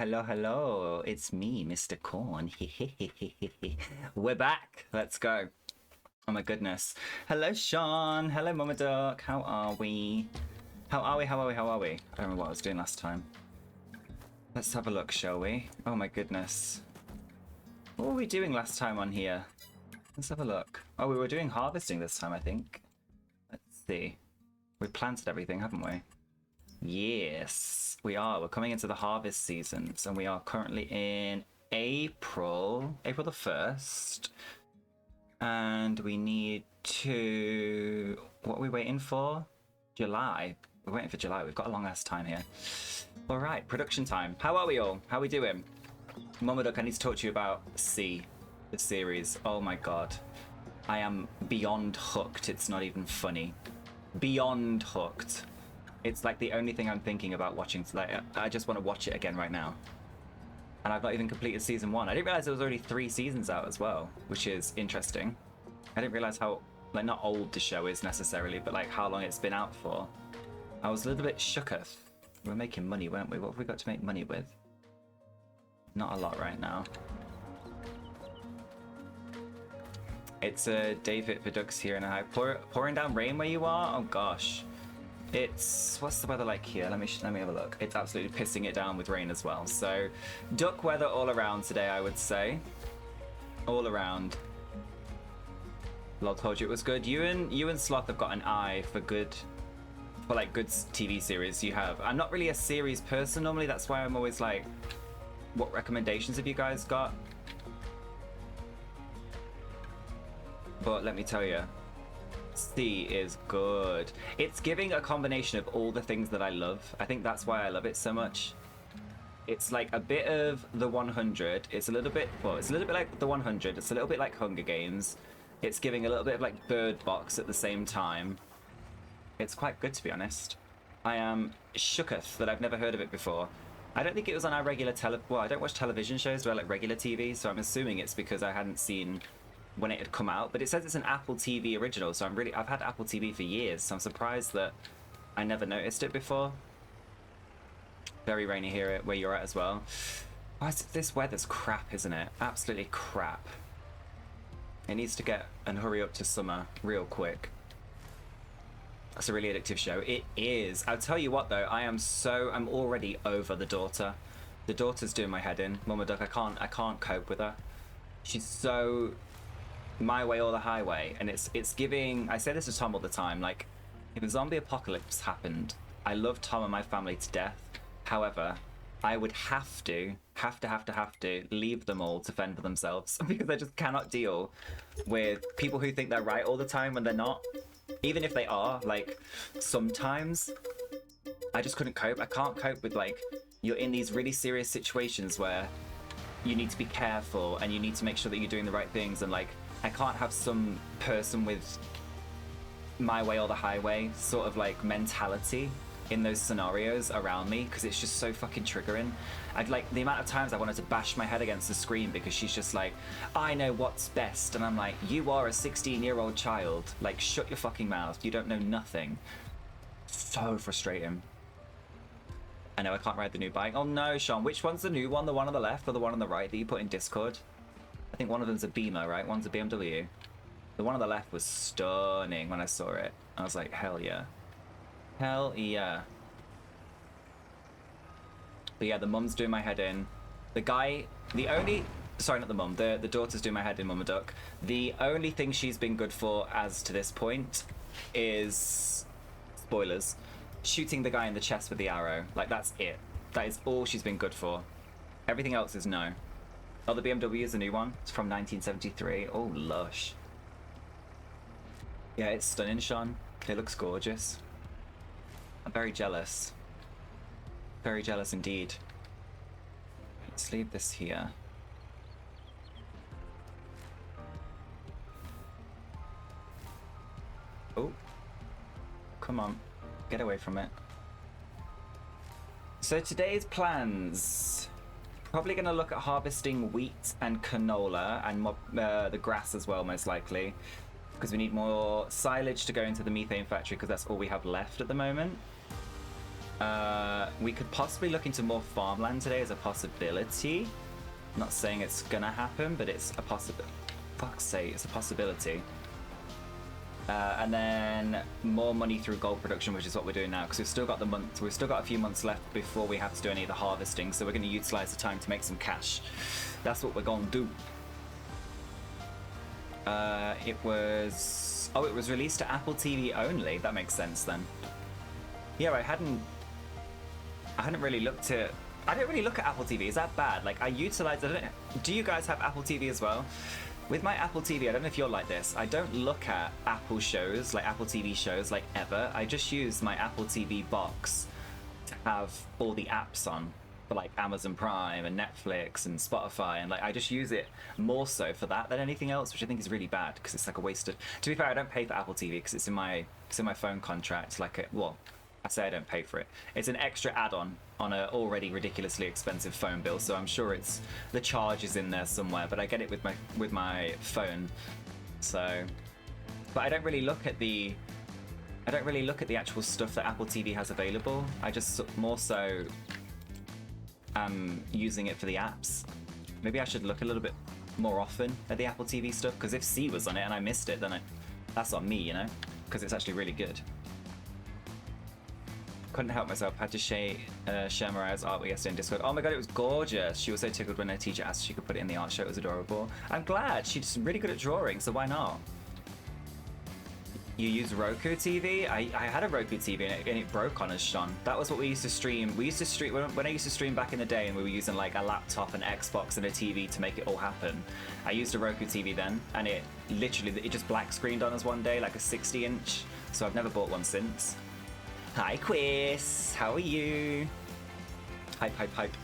hello. It's me, Mr. Corn. We're back. Let's go. Oh my goodness. Hello, Sean. Hello, HappyDuck. How are we? How are we? I don't remember what I was doing last time. Let's have a look, shall we? Oh my goodness. What were we doing last time on here? Let's have a look. Oh, we were doing harvesting this time, I think. Let's see. We planted everything, haven't we? Yes, we are. We're coming into the harvest seasons, and we are currently in April the 1st. And we need to... What are we waiting for? July. We're waiting for July. We've got a long ass time here. All right, production time. How are we all? How are we doing? HappyDuck, I need to talk to you about C, the series. Oh my god. I am beyond hooked. It's not even funny. Beyond hooked. It's like the only thing I'm thinking about watching. Like, I just want to watch it again right now. And I've not even completed season 1. I didn't realize there was already 3 seasons out as well, which is interesting. I didn't realize how, like, not old the show is necessarily, but like how long it's been out for. I was a little bit shooketh. We were making money, weren't we? What have we got to make money with? Not a lot right now. It's David for Ducks here in a high. Pouring down rain where you are? Oh gosh. It's, what's the weather like here? Let me have a look. It's absolutely pissing it down with rain as well. So duck weather all around today, I would say. All around. Lol told you it was good. You and Sloth have got an eye for good TV series. You have. I'm not really a series person normally. That's why I'm always like, what recommendations have you guys got? But let me tell you, C is good. It's giving a combination of all the things that I love. I think that's why I love it so much. It's like a bit of the 100. It's a little bit, well, it's a little bit like the 100. It's a little bit like Hunger Games. It's giving a little bit of like Bird Box at the same time. It's quite good, to be honest. I am shooketh that I've never heard of it before. I don't think it was on our regular well, I don't watch television shows, but I like regular TV, so I'm assuming it's because I hadn't seen when it had come out. But it says it's an Apple TV original, so I've had Apple TV for years, so I'm surprised that I never noticed it before. Very rainy here where you're at as well. Oh, this weather's crap, isn't it? Absolutely crap. It needs to get and hurry up to summer real quick. That's a really addictive show. It is. I'll tell you what though, I'm already over the daughter. The daughter's doing my head in. HappyDuck, I can't cope with her. She's so my way or the highway, and it's giving. I say this to Tom all the time. Like, if a zombie apocalypse happened, I love Tom and my family to death. However, I would have to leave them all to fend for themselves because I just cannot deal with people who think they're right all the time when they're not. Even if they are, like, sometimes I just couldn't cope. I can't cope with, like, you're in these really serious situations where you need to be careful and you need to make sure that you're doing the right things, and like, I can't have some person with my way or the highway sort of like mentality in those scenarios around me, because it's just so fucking triggering. I'd like the amount of times I wanted to bash my head against the screen because she's just like, I know what's best, and I'm like, you are a 16-year-old child, like, shut your fucking mouth, you don't know nothing. So frustrating. I know I can't ride the new bike. Oh no, Sean, which one's the new one? The one on the left or the one on the right that you put in Discord? I think one of them's a Beamer, right? One's a BMW. The one on the left was stunning when I saw it. I was like, hell yeah. Hell yeah. But yeah, the mum's doing my head in. Sorry, not the mum. The daughter's doing my head in, HappyDuck. The only thing she's been good for as to this point is, spoilers, shooting the guy in the chest with the arrow. Like, that's it. That is all she's been good for. Everything else is no. Oh, the BMW is a new one. It's from 1973. Oh, lush. Yeah, it's stunning, Sean. It looks gorgeous. I'm very jealous. Very jealous indeed. Let's leave this here. Oh. Come on. Get away from it. So today's plans. Probably going to look at harvesting wheat and canola and the grass as well, most likely. Because we need more silage to go into the methane factory, because that's all we have left at the moment. We could possibly look into more farmland today as a possibility. I'm not saying it's gonna happen, but it's a possibility. Fuck's sake, it's a possibility. And then more money through gold production, which is what we're doing now, because we've still got we've still got a few months left before we have to do any of the harvesting, so we're going to utilize the time to make some cash. That's what we're going to do. It was released to Apple TV only. That makes sense then. Yeah, I hadn't really looked at. I don't really look at Apple TV. Is that bad? Like, I utilize it. Do you guys have Apple TV as well? With my Apple TV, I don't know if you're like this, I don't look at Apple shows, like Apple TV shows, like ever. I just use my Apple TV box to have all the apps on, for like Amazon Prime and Netflix and Spotify, and like I just use it more so for that than anything else, which I think is really bad because it's like a wasted. To be fair, I don't pay for Apple TV because it's in my phone contract. Like, well, I say I don't pay for it. It's an extra add-on on an already ridiculously expensive phone bill, so I'm sure it's the charge is in there somewhere. But I get it with my phone. So, but I don't really look at the actual stuff that Apple TV has available. I just more so using it for the apps. Maybe I should look a little bit more often at the Apple TV stuff, because if C was on it and I missed it, then that's on me, you know, because it's actually really good. Couldn't help myself. Had to share Mariah's artwork yesterday in Discord. Oh my god, it was gorgeous. She was so tickled when her teacher asked if she could put it in the art show. It was adorable. I'm glad. She's really good at drawing, so why not? You use Roku TV? I had a Roku TV and it broke on us, Sean. That was what we used to stream. We used to stream when I used to stream back in the day, and we were using like a laptop, an Xbox, and a TV to make it all happen. I used a Roku TV then, and it just black screened on us one day, like a 60-inch. So I've never bought one since. Hi, Quiz. How are you? Hype, hype, hype.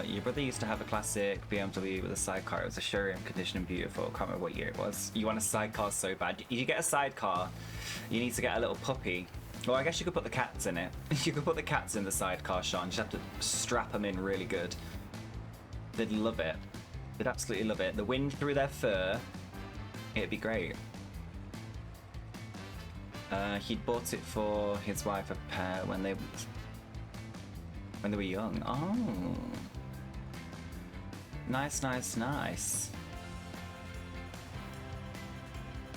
Your brother used to have a classic BMW with a sidecar. It was a showroom condition and beautiful. I can't remember what year it was. You want a sidecar so bad. If you get a sidecar, you need to get a little puppy. Well, I guess you could put the cats in it. You could put the cats in the sidecar, Sean. You just have to strap them in really good. They'd love it. They'd absolutely love it. The wind through their fur. It'd be great. He'd bought it for his wife a pair when they were young. Oh, nice, nice, nice.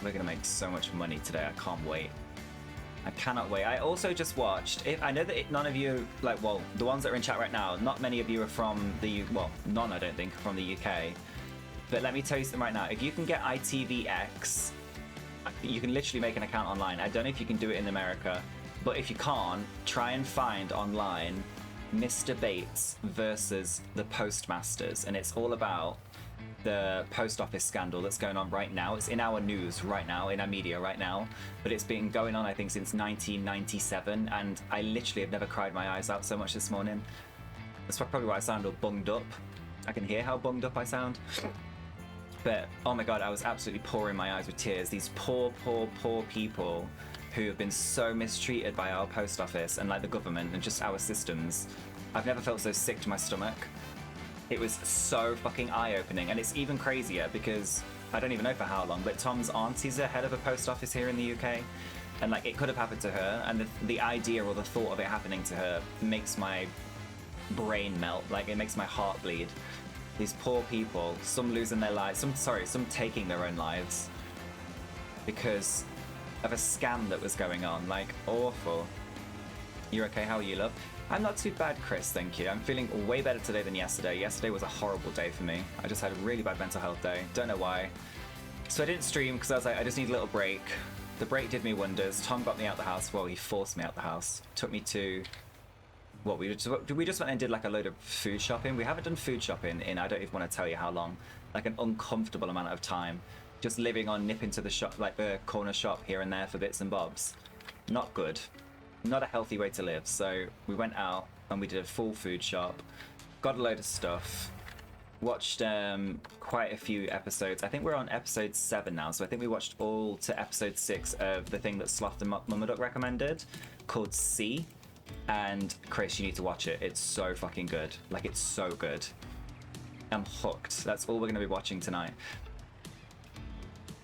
We're gonna make so much money today. I can't wait. I cannot wait. I also just watched. I know that none of you, like, well, the ones that are in chat right now, not many of you are from the none, I don't think, from the UK. But let me tell you something right now. If you can get ITVX. You can literally make an account online. I don't know if you can do it in America, but if you can't, try and find online Mr. Bates versus the Postmasters, and it's all about the post office scandal that's going on right now. It's in our news right now, in our media right now, but it's been going on, I think, since 1997, and I literally have never cried my eyes out so much this morning. That's probably why I sound all bunged up. I can hear how bunged up I sound. But, oh my god, I was absolutely pouring my eyes with tears. These poor, poor, poor people who have been so mistreated by our post office and like the government and just our systems. I've never felt so sick to my stomach. It was so fucking eye-opening, and it's even crazier because I don't even know for how long, but Tom's auntie's a head of a post office here in the UK, and like it could have happened to her, and the idea or the thought of it happening to her makes my brain melt. Like, it makes my heart bleed. These poor people, some losing their lives, some taking their own lives because of a scam that was going on. Like, awful. You're okay? How are you, love? I'm not too bad, Chris, thank you. I'm feeling way better today than yesterday. Yesterday was a horrible day for me. I just had a really bad mental health day. Don't know why. So I didn't stream because I was like, I just need a little break. The break did me wonders. Tom got me out the house. Well, he forced me out the house. Took me to... What, we just went and did like a load of food shopping. We haven't done food shopping in, I don't even want to tell you how long. Like an uncomfortable amount of time. Just living on nipping to the shop, like the corner shop here and there for bits and bobs. Not good. Not a healthy way to live. So we went out and we did a full food shop. Got a load of stuff. Watched quite a few episodes. I think we're on episode 7 now. So I think we watched all to episode 6 of the thing that Sloth and Lumberjack recommended, called C. And Chris, you need to watch it. It's so fucking good. Like, it's so good. I'm hooked. That's all we're going to be watching tonight.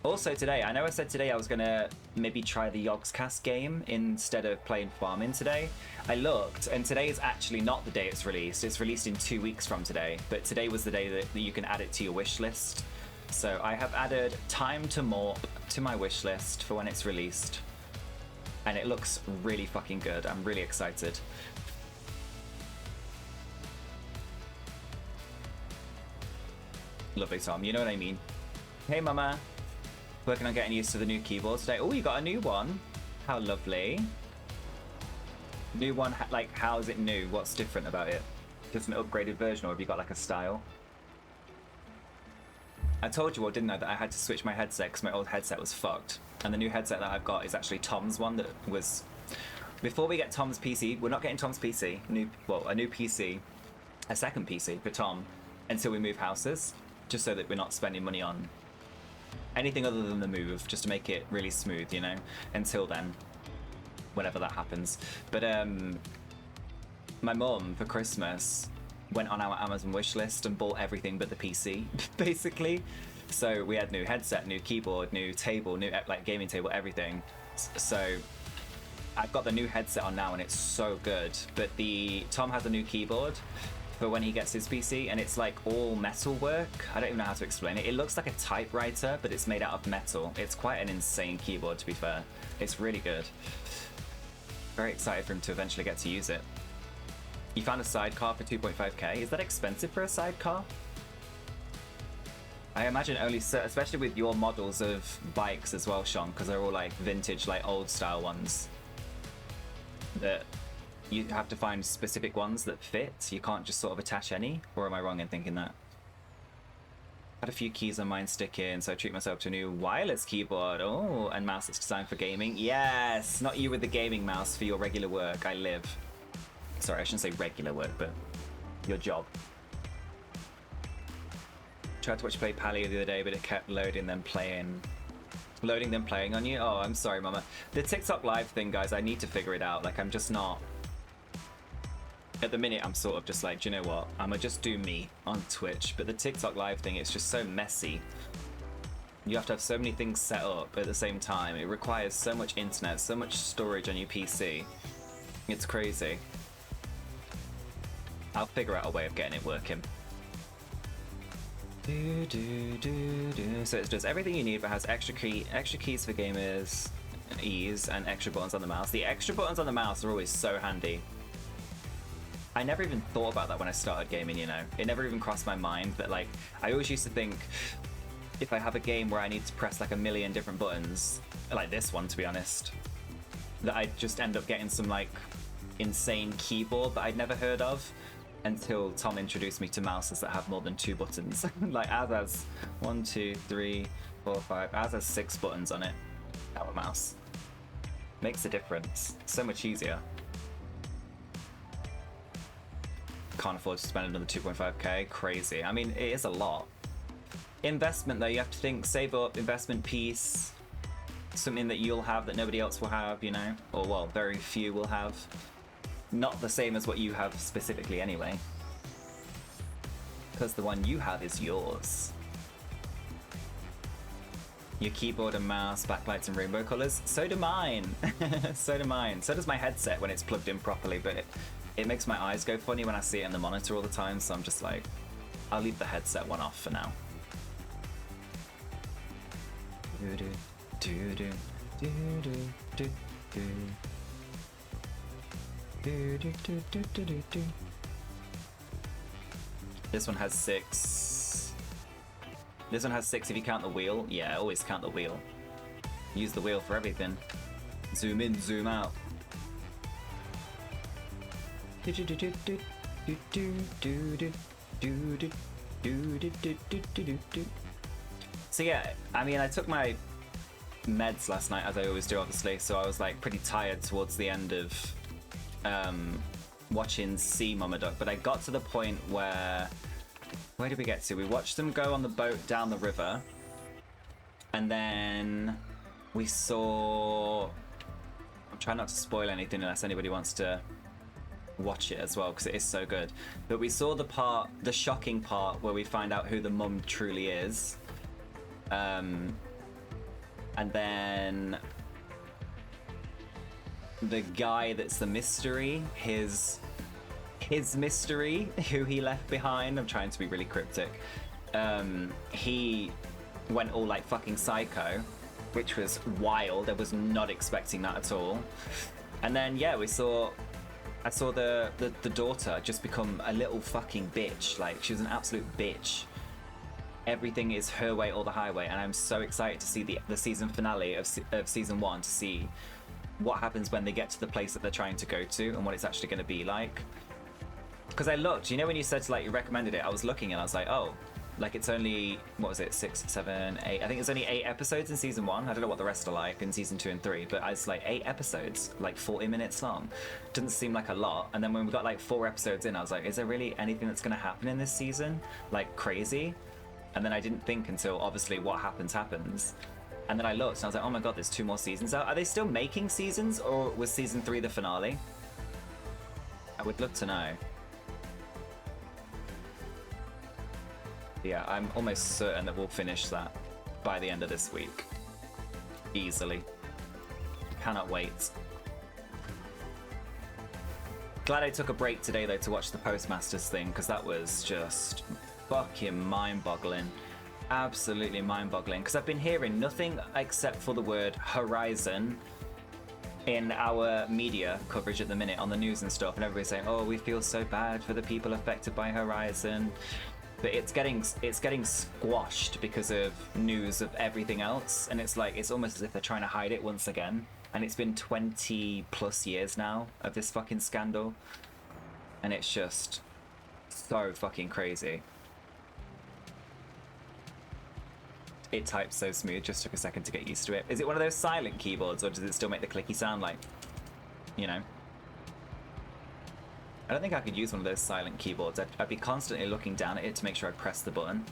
Also today, I know I said today I was gonna maybe try the Yogscast game instead of playing Farming today. I looked, and today is actually not the day it's released. It's released in 2 weeks from today, but today was the day that you can add it to your wish list. So I have added Time to Morp to my wish list for when it's released. And it looks really fucking good. I'm really excited. Lovely, Tom. You know what I mean. Hey, Mama. Working on getting used to the new keyboard today. Oh, you got a new one. How lovely. New one, like, how is it new? What's different about it? Just an upgraded version, or have you got, like, a style? I told you all, didn't I, that I had to switch my headset because my old headset was fucked. And the new headset that I've got is actually Tom's one that was... Before we get Tom's PC, we're not getting Tom's PC. A new PC. A second PC for Tom until we move houses. Just so that we're not spending money on anything other than the move, just to make it really smooth, you know, until then, whenever that happens. But my mum, for Christmas, went on our Amazon wish list and bought everything but the PC, basically. So we had new headset, new keyboard, new table, new, like, gaming table, everything. So I've got the new headset on now and it's so good. But Tom has a new keyboard for when he gets his PC, and it's like all metal work. I don't even know how to explain it. It looks like a typewriter, but it's made out of metal. It's quite an insane keyboard, to be fair. It's really good. Very excited for him to eventually get to use it. You found a sidecar for 2.5k. Is that expensive for a sidecar? I imagine only, especially with your models of bikes as well, Sean, because they're all like vintage, like old style ones, that you have to find specific ones that fit. You can't just sort of attach any, or am I wrong in thinking that? Had a few keys on mine stick in, so I treat myself to a new wireless keyboard. Oh, and mouse that's designed for gaming. Yes, not you with the gaming mouse for your regular work. I live. Sorry, I shouldn't say regular work, but your job. Tried to watch you play Pallet the other day, but it kept loading them playing. Loading them playing on you? Oh, I'm sorry, Mama. The TikTok live thing, guys, I need to figure it out. Like, I'm just not... At the minute, I'm sort of just like, do you know what? I'm gonna just do me on Twitch. But the TikTok live thing, it's just so messy. You have to have so many things set up at the same time. It requires so much internet, so much storage on your PC. It's crazy. I'll figure out a way of getting it working. So it does everything you need, but has extra keys for gamers, ease, and extra buttons on the mouse. The extra buttons on the mouse are always so handy. I never even thought about that when I started gaming, you know. It never even crossed my mind that, like, I always used to think if I have a game where I need to press like a million different buttons, like this one to be honest, that I'd just end up getting some like insane keyboard that I'd never heard of until Tom introduced me to mouses that have more than 2 buttons. Like ours has 1, 2, 3, 4, 5, ours has 6 buttons on it, our mouse. Makes a difference, so much easier. Can't afford to spend another 2.5k, crazy. I mean, it is a lot. Investment though, you have to think, save up, investment piece, something that you'll have that nobody else will have, you know, or well, very few will have. Not the same as what you have specifically anyway, because the one you have is yours. Your keyboard and mouse, backlights and rainbow colors, so do mine. So do mine. So does my headset when it's plugged in properly, but it makes my eyes go funny when I see it in the monitor all the time, so I'm just like, I'll leave the headset one off for now. This one has 6. This one has 6 if you count the wheel. Yeah, always count the wheel. Use the wheel for everything. Zoom in, zoom out. So yeah, I mean, I took my meds last night, as I always do, obviously, so I was like pretty tired towards the end of watching Mama Duck, but I got to the point where did we get to? We watched them go on the boat down the river, and then we saw, I'm trying not to spoil anything unless anybody wants to watch it as well, because it is so good, but we saw the shocking part where we find out who the mum truly is, And then the guy that's the mystery, his mystery, who he left behind. I'm trying to be really cryptic. He went all like fucking psycho, which was wild. I was not expecting that at all. And then yeah, I saw the daughter just become a little fucking bitch. Like, she was an absolute bitch. Everything is her way or the highway, and I'm so excited to see the season finale of season 1, to see what happens when they get to the place that they're trying to go to and what it's actually going to be like. Because I looked, you know, when you said to, like, you recommended it, I was looking and I was like, oh, like, it's only, what was it, 6, 7, 8, I think it's only 8 episodes in season 1. I don't know what the rest are like in season 2 and 3, but it's like 8 episodes, like 40 minutes long. Doesn't seem like a lot. And then when we got like 4 episodes in, I was like, is there really anything that's going to happen in this season? Like, crazy? And then I didn't think until obviously what happens. And then I looked and I was like, oh my god, there's 2 more seasons out. Are they still making seasons, or was season 3 the finale? I would love to know. Yeah, I'm almost certain that we'll finish that by the end of this week. Easily. Cannot wait. Glad I took a break today though to watch the Postmasters thing, because that was just fucking mind-boggling. Absolutely mind-boggling, because I've been hearing nothing except for the word Horizon in our media coverage at the minute on the news and stuff, and everybody's saying, oh, we feel so bad for the people affected by Horizon, but it's getting squashed because of news of everything else, and it's like, it's almost as if they're trying to hide it once again. And it's been 20 plus years now of this fucking scandal, and it's just so fucking crazy. It types so smooth, just took a second to get used to it. Is it one of those silent keyboards, or does it still make the clicky sound, like, you know? I don't think I could use one of those silent keyboards. I'd be constantly looking down at it to make sure I press the button.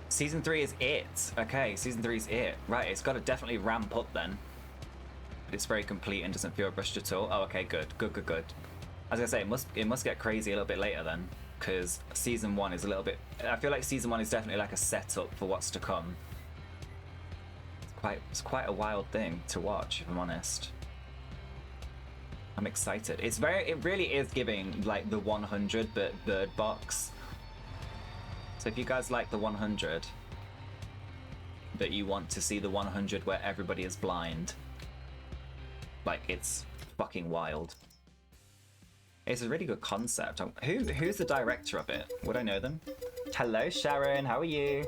Season 3 is it. Okay, Season 3 is it. Right, it's got to definitely ramp up then. But it's very complete and doesn't feel rushed at all. Oh, okay, good. Good. I was going to say, it must get crazy a little bit later then, because Season 1 is a little bit... I feel like Season 1 is definitely like a setup for what's to come. It's quite a wild thing to watch, if I'm honest. I'm excited. It really is giving like the 100 but Bird Box. So if you guys like the 100, but you want to see the 100 where everybody is blind, like, it's fucking wild. It's a really good concept. Who's the director of it? Would I know them? Hello, Sharon. How are you?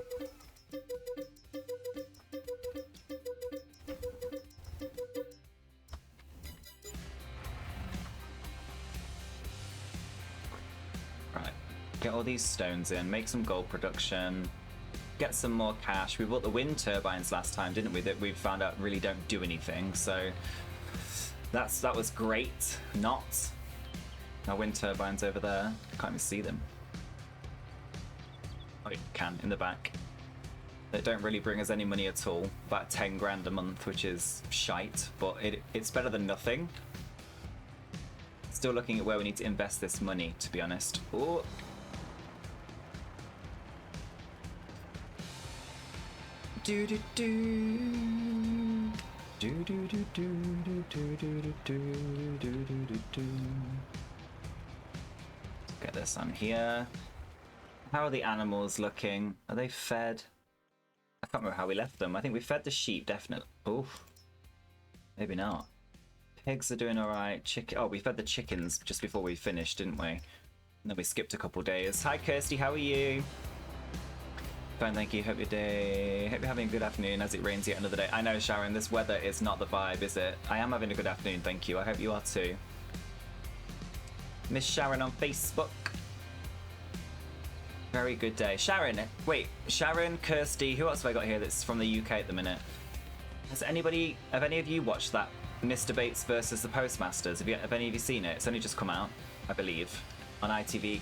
Right. Get all these stones in. Make some gold production. Get some more cash. We bought the wind turbines last time, didn't we? That we found out really don't do anything. So that was great. Not. Our wind turbines over there. I can't even see them. Oh, you can, in the back. They don't really bring us any money at all. About 10 grand a month, which is shite, but it's better than nothing. Still looking at where we need to invest this money, to be honest. Ooh. Do do do. Do do do do do do do do do do do. Get this on here. How are the animals looking? Are they fed? I can't remember how we left them. I think we fed the sheep, definitely. Oof. Maybe not. Pigs are doing alright. Oh, we fed the chickens just before we finished, didn't we? And then we skipped a couple days. Hi, Kirsty. How are you? Fine, thank you. Hope you're having a good afternoon as it rains yet another day. I know, Sharon, this weather is not the vibe, is it? I am having a good afternoon, thank you. I hope you are too. Miss Sharon on Facebook. Very good day. Sharon, wait, Sharon, Kirsty, who else have I got here that's from the UK at the minute? Have any of you watched that Mr. Bates versus the Postmasters? Have any of you seen it? It's only just come out, I believe, on ITV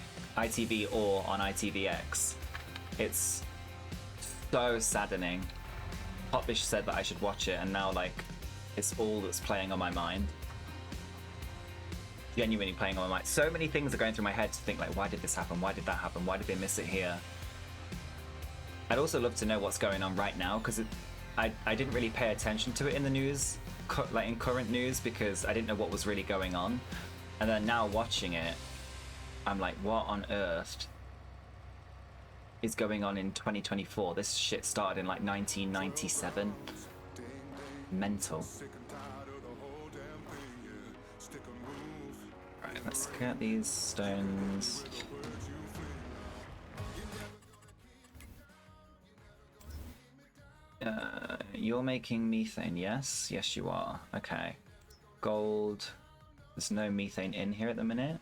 or on ITVX. It's so saddening. Hotbish said that I should watch it, and now, like, it's all that's playing on my mind. Genuinely playing on my mind. So many things are going through my head to think, like, why did this happen? Why did that happen? Why did they miss it here? I'd also love to know what's going on right now, because I didn't really pay attention to it in the news, like in current news, because I didn't know what was really going on. And then now watching it, I'm like, what on earth is going on in 2024? This shit started in like 1997. Mental. Right, let's get these stones. You're making methane, yes? Yes, you are. Okay. Gold. There's no methane in here at the minute.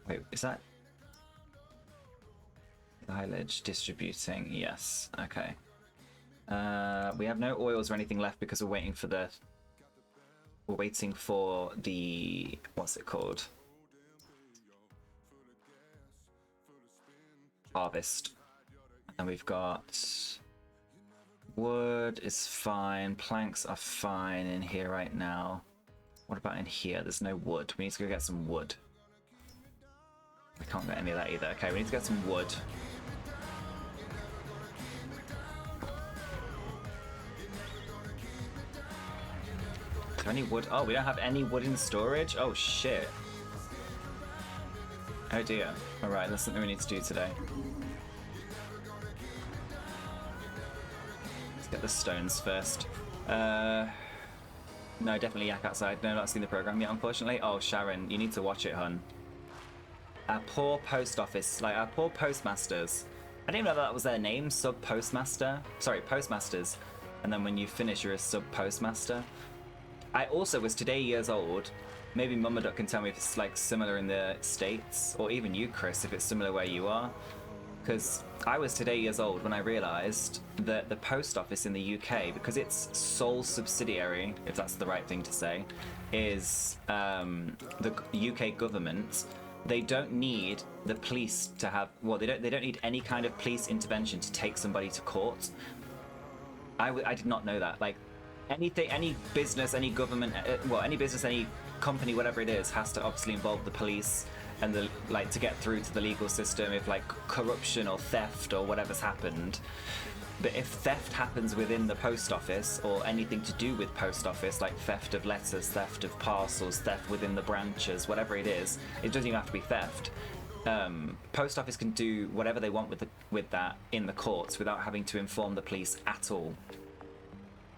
Wait, is that... Silage distributing, yes. Okay. We have no oils or anything left because we're waiting for the... We're waiting for the... What's it called? Harvest. And we've got... Wood is fine. Planks are fine in here right now. What about in here? There's no wood. We need to go get some wood. We can't get any of that either. Okay, we need to get some wood. Is there any wood? Oh, we don't have any wood in storage? Oh, shit. Oh, dear. Alright, that's something we need to do today. Get the stones first. No, definitely yak outside. No, not seen the program yet, unfortunately. Oh, Sharon, you need to watch it, hun. Our poor post office, like our poor postmasters. I didn't even know that was their name, sub postmaster. Sorry, postmasters. And then when you finish, you're a sub postmaster. I also was today years old. Maybe Mummaduck can tell me if it's like similar in the States, or even you, Chris, if it's similar where you are. Because I was today years old when I realised that the post office in the UK, because its sole subsidiary, if that's the right thing to say, is the UK government. They don't need the police to have, well, they don't need any kind of police intervention to take somebody to court. I did not know that. Like anything, any business, any government, well, any business, any company, whatever it is, has to obviously involve the police and the like to get through to the legal system if like corruption or theft or whatever's happened. But if theft happens within the post office or anything to do with post office, like theft of letters, theft of parcels, theft within the branches, whatever it is, it doesn't even have to be theft. Post office can do whatever they want with that in the courts without having to inform the police at all,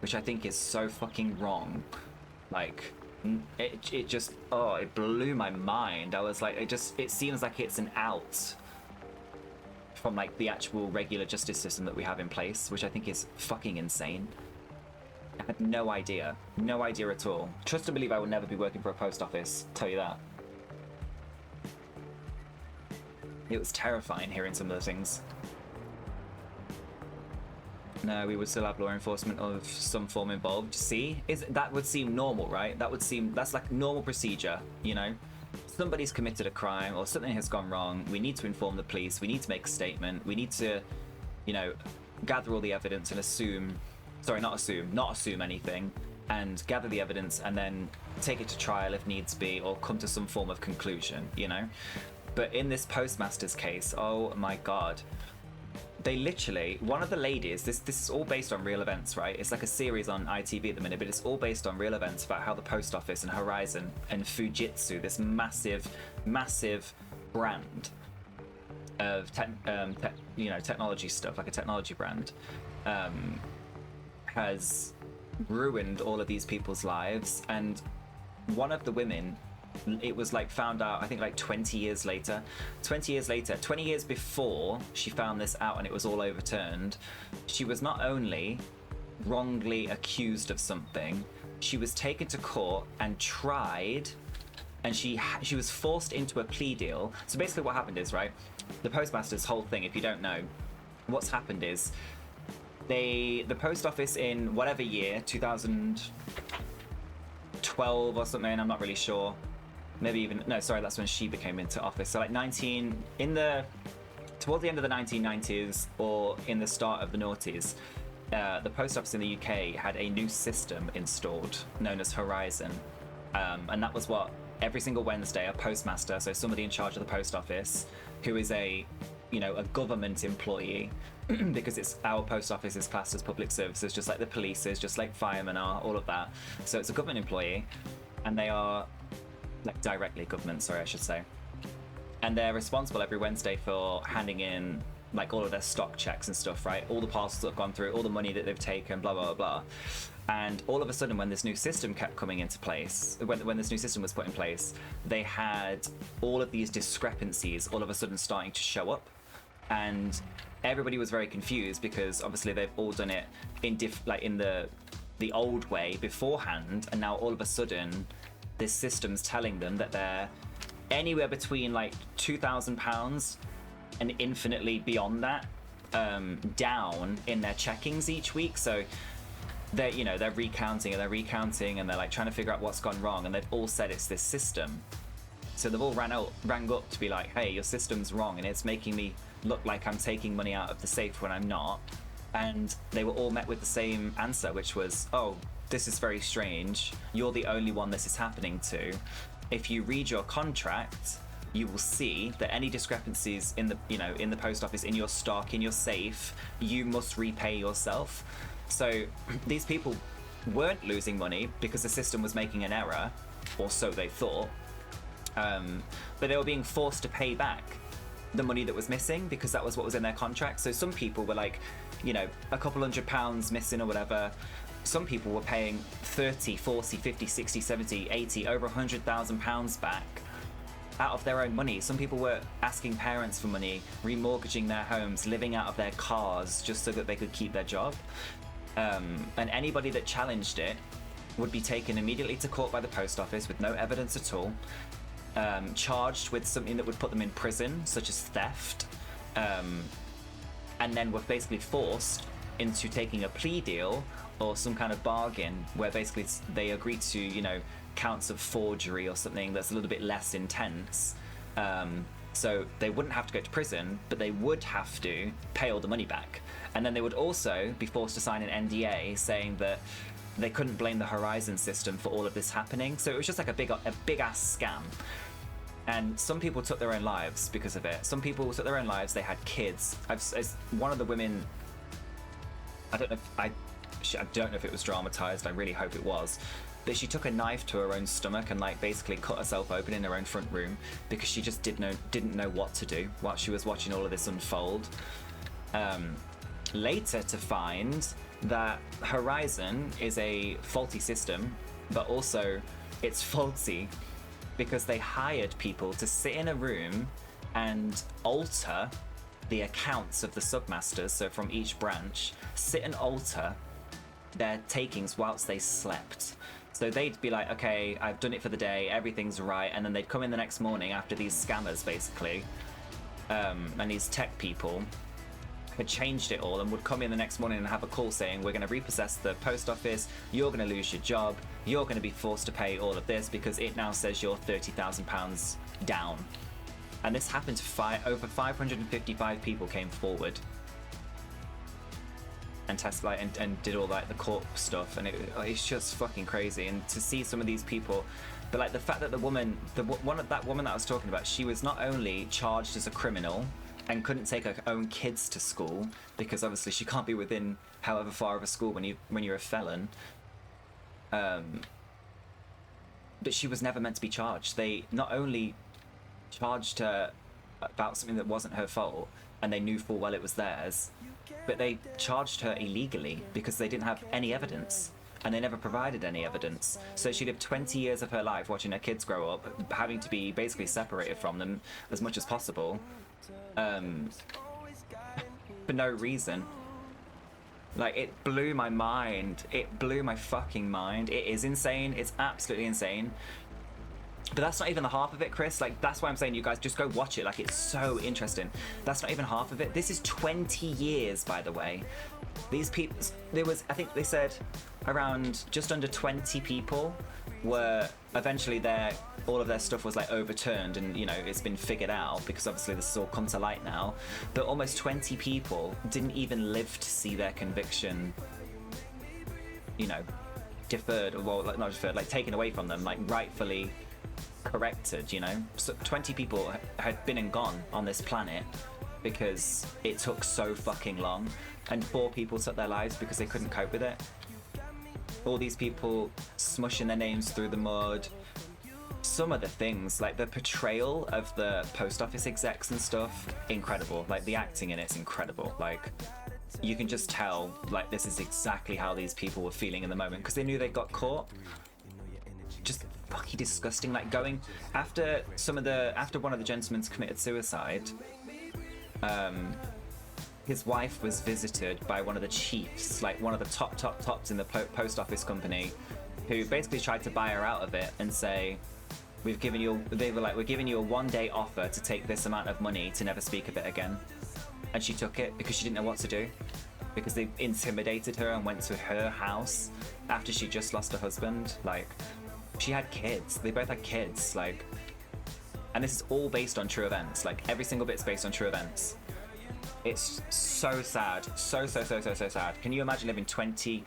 which I think is so fucking wrong. Like, it just, oh, it blew my mind. I was like, it seems like it's an out from like the actual regular justice system that we have in place, which I think is fucking insane. I had no idea at all. Trust and believe I will never be working for a post office, tell you that. It was terrifying hearing some of the things. No, we would still have law enforcement of some form involved. See, that would seem normal, right? That's like normal procedure, you know? Somebody's committed a crime or something has gone wrong. We need to inform the police. We need to make a statement. We need to, you know, gather all the evidence and not assume anything, and gather the evidence and then take it to trial if needs be, or come to some form of conclusion, you know? But in this postmaster's case, oh my God. They literally, one of the ladies, this is all based on real events, right? It's like a series on ITV at the minute, but it's all based on real events about how the post office and Horizon and Fujitsu, this massive brand of technology stuff, like a technology brand, has ruined all of these people's lives. And one of the women, it was like found out, I think like 20 years before she found this out and it was all overturned. She was not only wrongly accused of something, she was taken to court and tried, and she was forced into a plea deal. So basically what happened is, right, the postmaster's whole thing, if you don't know, what's happened is the post office in whatever year, 2012 or something, I'm not really sure. Maybe even, no, sorry, that's when she became into office. So like towards the end of the 1990s or in the start of the noughties, the post office in the UK had a new system installed known as Horizon. And that was what every single Wednesday, a postmaster, so somebody in charge of the post office, who is a you know, a government employee, because it's our post office is classed as public services, just like the police is, just like firemen are, all of that. So it's a government employee, and they are like directly government, sorry, I should say. And they're responsible every Wednesday for handing in like all of their stock checks and stuff, right? All the parcels that have gone through, all the money that they've taken, blah, blah, blah, blah. And all of a sudden, when this new system kept coming into place, when this new system was put in place, they had all of these discrepancies all of a sudden starting to show up. And everybody was very confused because obviously they've all done it in the old way beforehand, and now all of a sudden this system's telling them that they're anywhere between like £2,000 and infinitely beyond that down in their checkings each week. So they're, you know, they're recounting and they're like trying to figure out what's gone wrong, and they've all said it's this system. So they've all rang up to be like, hey, your system's wrong and it's making me look like I'm taking money out of the safe when I'm not. And they were all met with the same answer, which was, oh, this is very strange. You're the only one this is happening to. If you read your contract, you will see that any discrepancies in the, you know, in the post office, in your stock, in your safe, you must repay yourself. So these people weren't losing money because the system was making an error, or so they thought, but they were being forced to pay back the money that was missing because that was what was in their contract. So some people were like, you know, a couple £100 missing or whatever. Some people were paying 30, 40, 50, 60, 70, 80, over £100,000 back out of their own money. Some people were asking parents for money, remortgaging their homes, living out of their cars just so that they could keep their job. And anybody that challenged it would be taken immediately to court by the post office with no evidence at all, charged with something that would put them in prison, such as theft, and then were basically forced into taking a plea deal or some kind of bargain where basically they agreed to, you know, counts of forgery or something that's a little bit less intense. So they wouldn't have to go to prison, but they would have to pay all the money back. And then they would also be forced to sign an NDA saying that they couldn't blame the Horizon system for all of this happening. So it was just like a big ass scam. And some people took their own lives because of it. Some people took their own lives. They had kids. One of the women, I don't know if it was dramatized. I really hope it was. But she took a knife to her own stomach and like basically cut herself open in her own front room because she just didn't know what to do while she was watching all of this unfold. Later to find that Horizon is a faulty system, but also it's faulty because they hired people to sit in a room and alter the accounts of the submasters, so from each branch, sit and alter their takings whilst they slept. So they'd be like, okay, I've done it for the day, everything's right, and then they'd come in the next morning after these scammers, basically, and these tech people had changed it all and would come in the next morning and have a call saying, we're going to repossess the post office, you're going to lose your job, you're going to be forced to pay all of this because it now says you're £30,000 down. And this happened to over 555 people came forward and and did all like the court stuff, and it's just fucking crazy. And to see some of these people, but like the fact that that woman that I was talking about, she was not only charged as a criminal and couldn't take her own kids to school because obviously she can't be within however far of a school when you're a felon, but she was never meant to be charged. They not only charged her about something that wasn't her fault and they knew full well it was theirs, but they charged her illegally because they didn't have any evidence and they never provided any evidence. So she lived 20 years of her life watching her kids grow up, having to be basically separated from them as much as possible, for no reason. Like, it blew my mind. It blew my fucking mind. It is insane. It's absolutely insane. But that's not even the half of it, Chris. Like, that's why I'm saying you guys just go watch it. Like, it's so interesting. That's not even half of it. This is 20 years, by the way. These people, I think they said around just under 20 people were eventually all of their stuff was like overturned and, you know, it's been figured out because obviously this has all come to light now. But almost 20 people didn't even live to see their conviction, you know, deferred, or well, like not deferred, like taken away from them, like rightfully corrected, you know. So 20 people had been and gone on this planet because it took so fucking long, and 4 people took their lives because they couldn't cope with it. All these people smushing their names through the mud. Some of the things, like the portrayal of the post office execs and stuff, incredible. Like the acting in it's incredible. Like you can just tell, like this is exactly how these people were feeling in the moment because they knew they got caught. Just fucking disgusting. Like going after one of the gentlemen's committed suicide. His wife was visited by one of the chiefs, like one of the tops in the post office company, who basically tried to buy her out of it and say, we're giving you a 1-day offer to take this amount of money to never speak of it again. And she took it because she didn't know what to do, because they intimidated her and went to her house after she just lost her husband. Like, she had kids, they both had kids, like, and this is all based on true events. Like every single bit's based on true events. It's so sad, so sad. Can you imagine living 20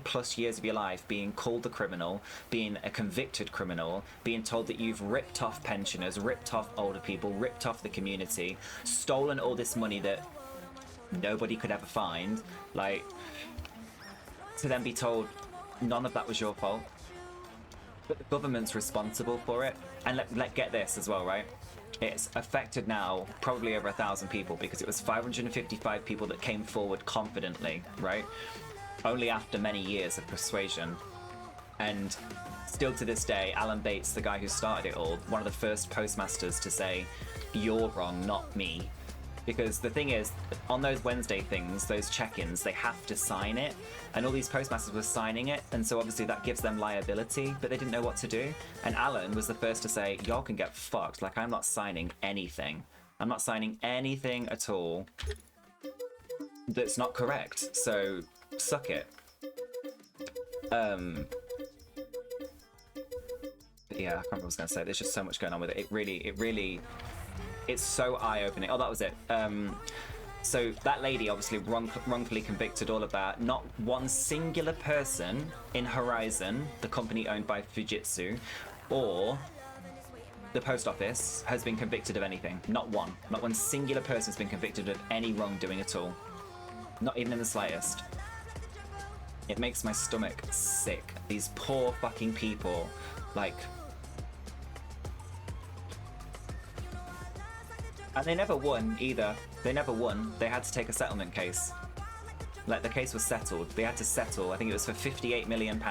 plus years of your life being called a criminal, being a convicted criminal, being told that you've ripped off pensioners, ripped off older people, ripped off the community, stolen all this money that nobody could ever find, like, to then be told none of that was your fault, but the government's responsible for it. And let get this as well, right? It's affected now probably over 1,000 people, because it was 555 people that came forward confidently, right? Only after many years of persuasion. And still to this day, Alan Bates, the guy who started it all, one of the first postmasters to say, you're wrong, not me. Because the thing is, on those Wednesday things, those check-ins, they have to sign it, and all these postmasters were signing it, and so obviously that gives them liability, but they didn't know what to do. And Alan was the first to say, y'all can get fucked, like I'm not signing anything. I'm not signing anything at all that's not correct, so suck it. Yeah, I can't remember what I was going to say. There's just so much going on with it. It really, it's so eye-opening. Oh, that was it. So that lady obviously wrongfully convicted, all of that. Not one singular person in Horizon, the company owned by Fujitsu, or the post office has been convicted of anything. Not one. Not one singular person has been convicted of any wrongdoing at all. Not even in the slightest. It makes my stomach sick. These poor fucking people, like... And they never won either. They never won. They had to take a settlement case. Like, the case was settled. They had to settle. I think it was for £58 million.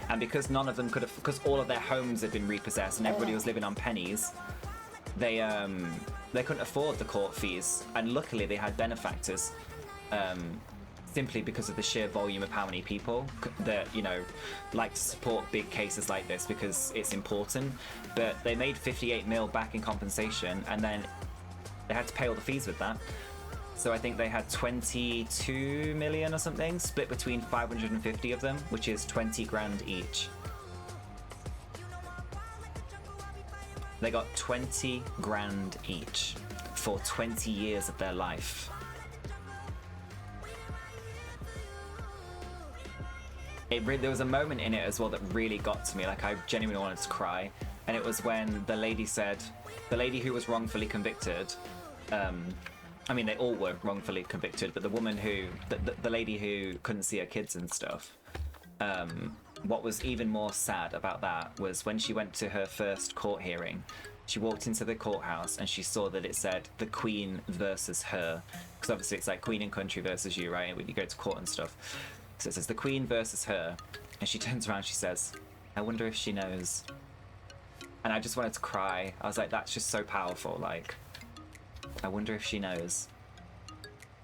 And because none of them could have, because all of their homes had been repossessed and everybody was living on pennies, they couldn't afford the court fees. And luckily they had benefactors, simply because of the sheer volume of how many people that, you know, like to support big cases like this because it's important. But they made 58 mil back in compensation, and then they had to pay all the fees with that. So I think they had 22 million or something, split between 550 of them, which is 20 grand each. They got 20 grand each for 20 years of their life. There was a moment in it as well that really got to me, like I genuinely wanted to cry, and it was when the lady said, the lady who was wrongfully convicted, I mean, they all were wrongfully convicted, but the woman who, the lady who couldn't see her kids and stuff, what was even more sad about that was when she went to her first court hearing, she walked into the courthouse and she saw that it said the Queen versus her, because obviously it's like Queen and country versus you, right? When you go to court and stuff. So it says the Queen versus her, and she turns around, she says, I wonder if she knows. And I just wanted to cry. I was like, that's just so powerful, like, I wonder if she knows.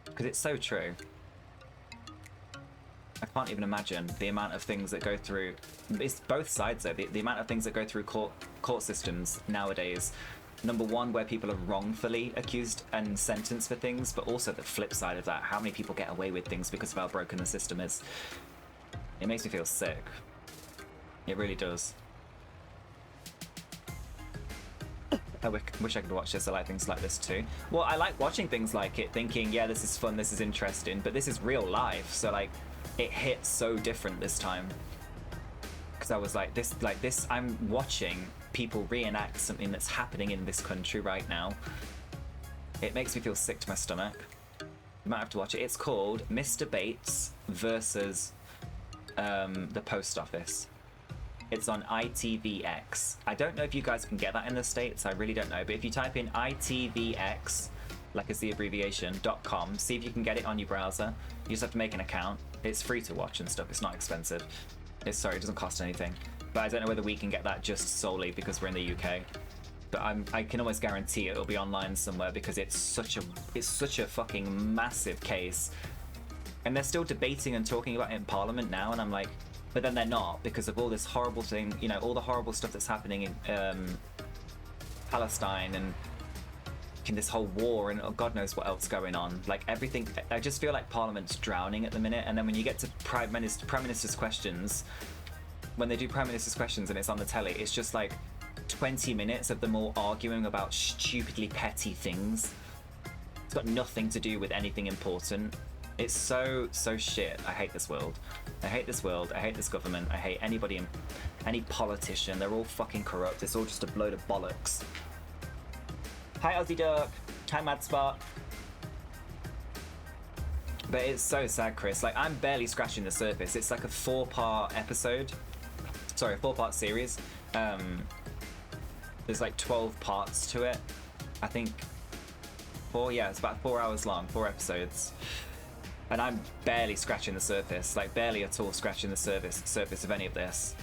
Because it's so true. I can't even imagine the amount of things that go through, it's both sides though, the amount of things that go through court systems nowadays. Number one, where people are wrongfully accused and sentenced for things, but also the flip side of that, how many people get away with things because of how broken the system is. It makes me feel sick. It really does. I wish I could watch this. I like things like this too. Well, I like watching things like it, thinking, yeah, this is fun, this is interesting, but this is real life, so like, it hits so different this time. Because I was like this, I'm watching people reenact something that's happening in this country right now. It makes me feel sick to my stomach. You might have to watch it. It's called Mr. Bates versus the Post Office. It's on ITVX. I don't know if you guys can get that in the States. I really don't know. But if you type in ITVX, like it's the abbreviation, .com, see if you can get it on your browser. You just have to make an account. It's free to watch and stuff. It's not expensive. It doesn't cost anything. But I don't know whether we can get that just solely because we're in the UK. But I can almost guarantee it'll be online somewhere because it's such a fucking massive case. And they're still debating and talking about it in Parliament now, and I'm like, but then they're not because of all this horrible thing, you know, all the horrible stuff that's happening in Palestine and in this whole war and God knows what else going on. Like everything, I just feel like Parliament's drowning at the minute. And then when you get to Prime Minister's questions, when they do Prime Minister's questions and it's on the telly, it's just like 20 minutes of them all arguing about stupidly petty things. It's got nothing to do with anything important. It's so shit. I hate this world. I hate this world. I hate this government. I hate anybody, any politician. They're all fucking corrupt. It's all just a load of bollocks. Hi Aussie Duck. Hi Mad Spot. But it's so sad, Chris. Like I'm barely scratching the surface. It's like a 4-part episode. Sorry, a 4-part series. There's like 12 parts to it. I think 4. Yeah, it's about 4 hours long. 4 episodes. And I'm barely scratching the surface, like barely at all scratching the surface of any of this.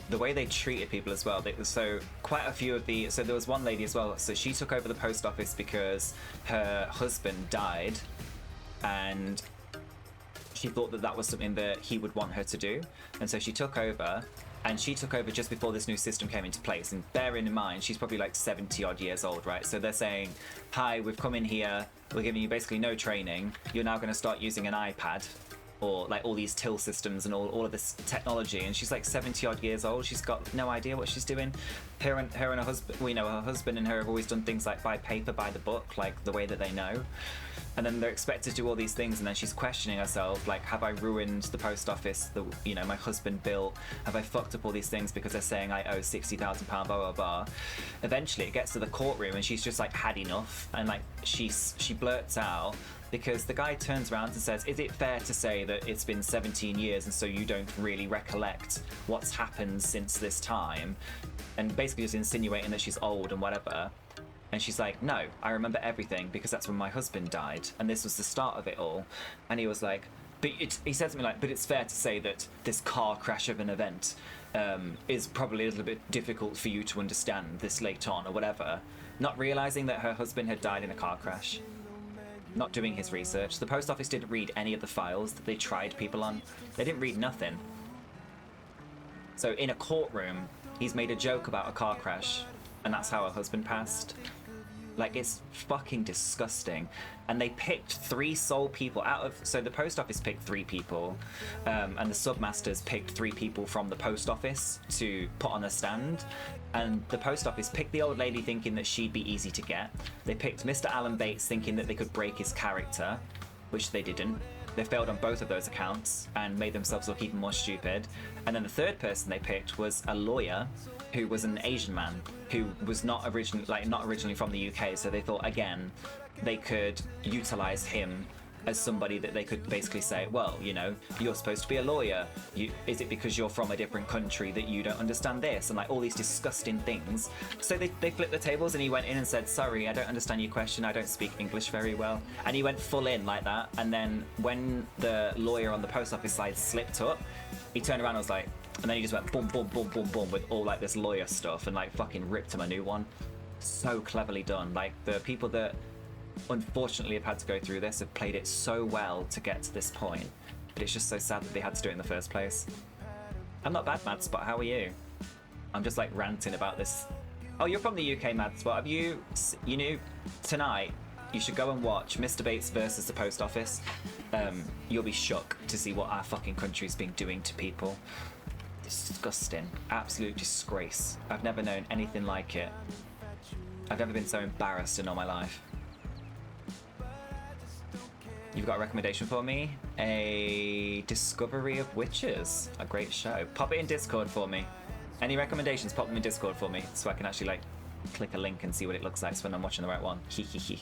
The way they treated people as well, so quite a few of so there was one lady as well, so she took over the post office because her husband died and she thought that that was something that he would want her to do. And so she took over. And she took over just before this new system came into place. And bearing in mind, she's probably like 70 odd years old, right? So they're saying, hi, we've come in here. We're giving you basically no training. You're now going to start using an iPad or like all these till systems and all of this technology. And she's like 70 odd years old. She's got no idea what she's doing. Her and her husband, we know her husband and her have always done things like by paper, by the book, like the way that they know. And then they're expected to do all these things, and then she's questioning herself, like, have I ruined the post office that, you know, my husband built? Have I fucked up all these things because they're saying I owe £60,000, blah, blah, blah. Eventually, it gets to the courtroom, and she's just, like, had enough, and, like, she blurts out, because the guy turns around and says, is it fair to say that it's been 17 years, and so you don't really recollect what's happened since this time? And basically just insinuating that she's old and whatever. And she's like, no, I remember everything because that's when my husband died. And this was the start of it all. And he was like, but he said something like, but it's fair to say that this car crash of an event is probably a little bit difficult for you to understand this late on or whatever. Not realizing that her husband had died in a car crash. Not doing his research. The post office didn't read any of the files that they tried people on. They didn't read nothing. So in a courtroom, he's made a joke about a car crash. And that's how her husband passed. Like, it's fucking disgusting. And they picked 3 sole people out of... So the post office picked 3 people, and the submasters picked 3 people from the post office to put on a stand. And the post office picked the old lady thinking that she'd be easy to get. They picked Mr. Alan Bates thinking that they could break his character, which they didn't. They failed on both of those accounts and made themselves look even more stupid. And then the third person they picked was a lawyer who was an Asian man who was not originally from the UK. So they thought, again, they could utilize him as somebody that they could basically say, well, you know, you're supposed to be a lawyer. Is it because you're from a different country that you don't understand this? And like all these disgusting things. So they flipped the tables and he went in and said, sorry, I don't understand your question. I don't speak English very well. And he went full in like that. And then when the lawyer on the post office side slipped up, he turned around and was like, and then he just went boom, boom, boom, boom, boom with all like this lawyer stuff and like fucking ripped him a new one. So cleverly done. Like the people that unfortunately have had to go through this have played it so well to get to this point, but it's just so sad that they had to do it in the first place. I'm not bad, Mad Spot. How are you? I'm just like ranting about this. Oh, you're from the UK, Mad Spot. Have you know, tonight you should go and watch Mr. Bates versus the Post Office. You'll be shocked to see what our fucking country's been doing to people. Disgusting. Absolute disgrace. I've never known anything like it. I've never been so embarrassed in all my life. You've got a recommendation for me? A Discovery of Witches. A great show. Pop it in Discord for me. Any recommendations, pop them in Discord for me so I can actually like click a link and see what it looks like so when I'm watching the right one. Hehehe.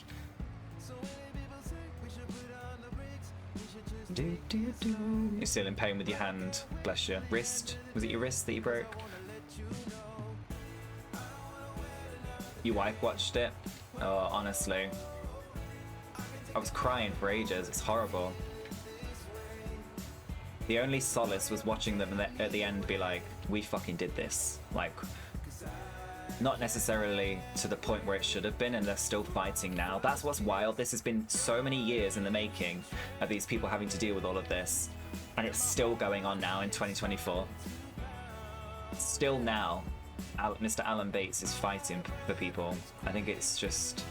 You're still in pain with your hand, bless you. Wrist? Was it your wrist that you broke? Your wife watched it? Oh, honestly. I was crying for ages, it's horrible. The only solace was watching them at the end be like, we fucking did this. Like, not necessarily to the point where it should have been, and they're still fighting now. That's what's wild. This has been so many years in the making of these people having to deal with all of this, and it's still going on now in 2024. Still now, Mr. Alan Bates is fighting for people. I think it's just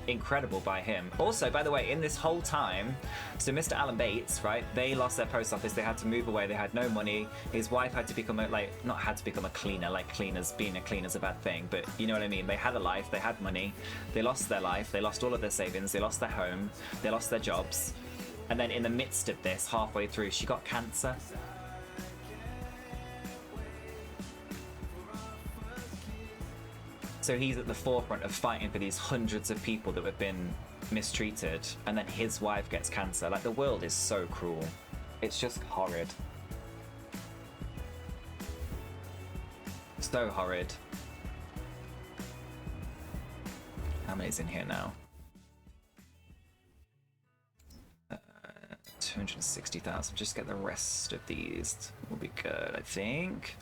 incredible by him. Also, by the way, in this whole time, so Mr. Alan Bates, right, they lost their post office, they had to move away, they had no money. His wife had to become a, like, not had to become a cleaner, like being a cleaner's a bad thing, but you know what I mean? They had a life, they had money, they lost their life, they lost all of their savings, they lost their home, they lost their jobs. And then in the midst of this, halfway through, she got cancer. So he's at the forefront of fighting for these hundreds of people that have been mistreated, and then his wife gets cancer. Like, the world is so cruel. It's just horrid. So horrid. How many's in here now? 260,000. Just get the rest of these. Will be good, I think.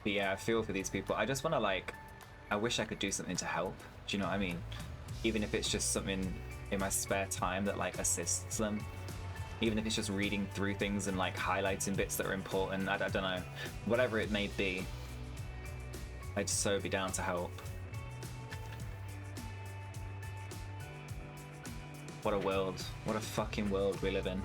But yeah, I feel for these people. I just want to, like, I wish I could do something to help. Do you know what I mean? Even if it's just something in my spare time that, like, assists them. Even if it's just reading through things and, like, highlighting bits that are important. I don't know. Whatever it may be. I'd so be down to help. What a world. What a fucking world we live in.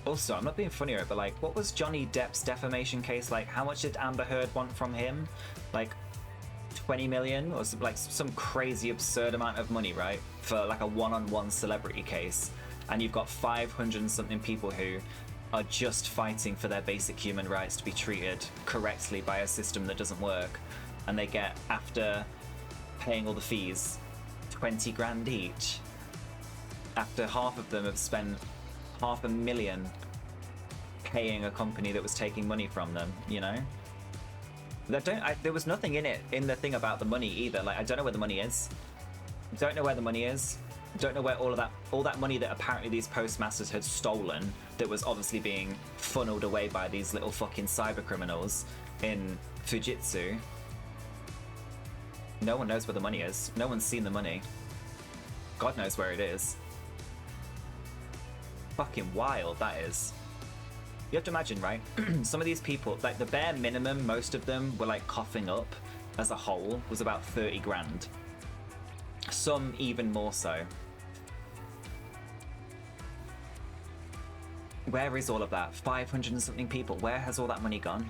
Also, I'm not being funny here, but like, what was Johnny Depp's defamation case like? How much did Amber Heard want from him? Like 20 million or like some crazy absurd amount of money, right? For like a one-on-one celebrity case. And you've got 500 and something people who are just fighting for their basic human rights to be treated correctly by a system that doesn't work. And they get, after paying all the fees, 20 grand each. After half of them have spent $500,000 paying a company that was taking money from them, you know? There was nothing in it, in the thing about the money either. Like, I don't know where the money is. Don't know where the money is. Don't know where all that money that apparently these postmasters had stolen, that was obviously being funneled away by these little fucking cyber criminals in Fujitsu. No one knows where the money is. No one's seen the money. God knows where it is. Fucking wild, that is. You have to imagine, right? Some of these people, like the bare minimum, most of them were like coughing up as a whole was about 30 grand. Some even more so. Where is all of that? 500 and something people. Where has all that money gone?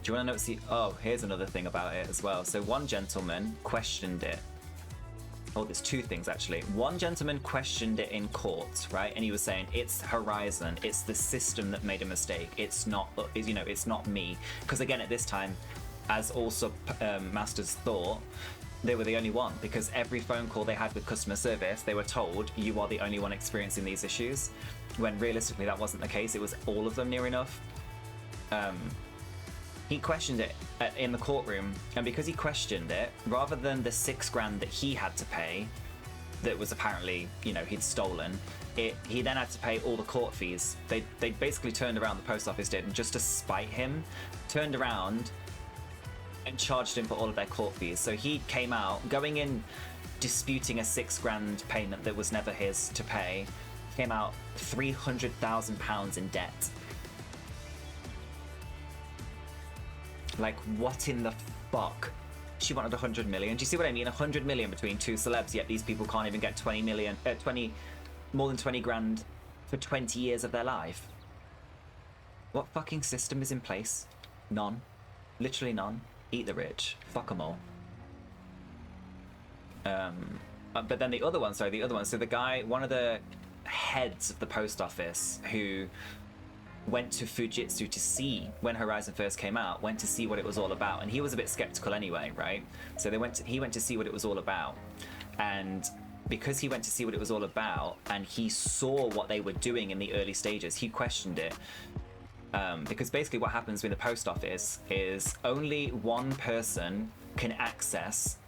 Do you want to know? Oh, here's another thing about it as well. So one gentleman questioned it. Oh, there's two things actually. One gentleman questioned it in court, right? And he was saying, it's Horizon, it's the system that made a mistake. It's not, you know, it's not me. Because again, at this time, as also Masters thought, they were the only one, because every phone call they had with customer service, they were told, you are the only one experiencing these issues. When realistically, that wasn't the case. It was all of them near enough. He questioned it in the courtroom, and because he questioned it, rather than the 6 grand that he had to pay, that was apparently, you know, he'd stolen, he then had to pay all the court fees. They basically turned around, the post office did, and just to spite him, turned around and charged him for all of their court fees. So he came out, going in, disputing a 6 grand payment that was never his to pay, came out £300,000 in debt. Like, what in the fuck? She wanted 100 million. Do you see what I mean? 100 million between two celebs, yet these people can't even get 20 million, more than 20 grand for 20 years of their life. What fucking system is in place? None. Literally none. Eat the rich. Fuck them all. But then the other one, so the guy, one of the heads of the post office who went to Fujitsu to see, when Horizon first came out, went to see what it was all about. And he was a bit skeptical anyway, right? So he went to see what it was all about. And because he went to see what it was all about and he saw what they were doing in the early stages, he questioned it. Because basically what happens with the post office is only one person can access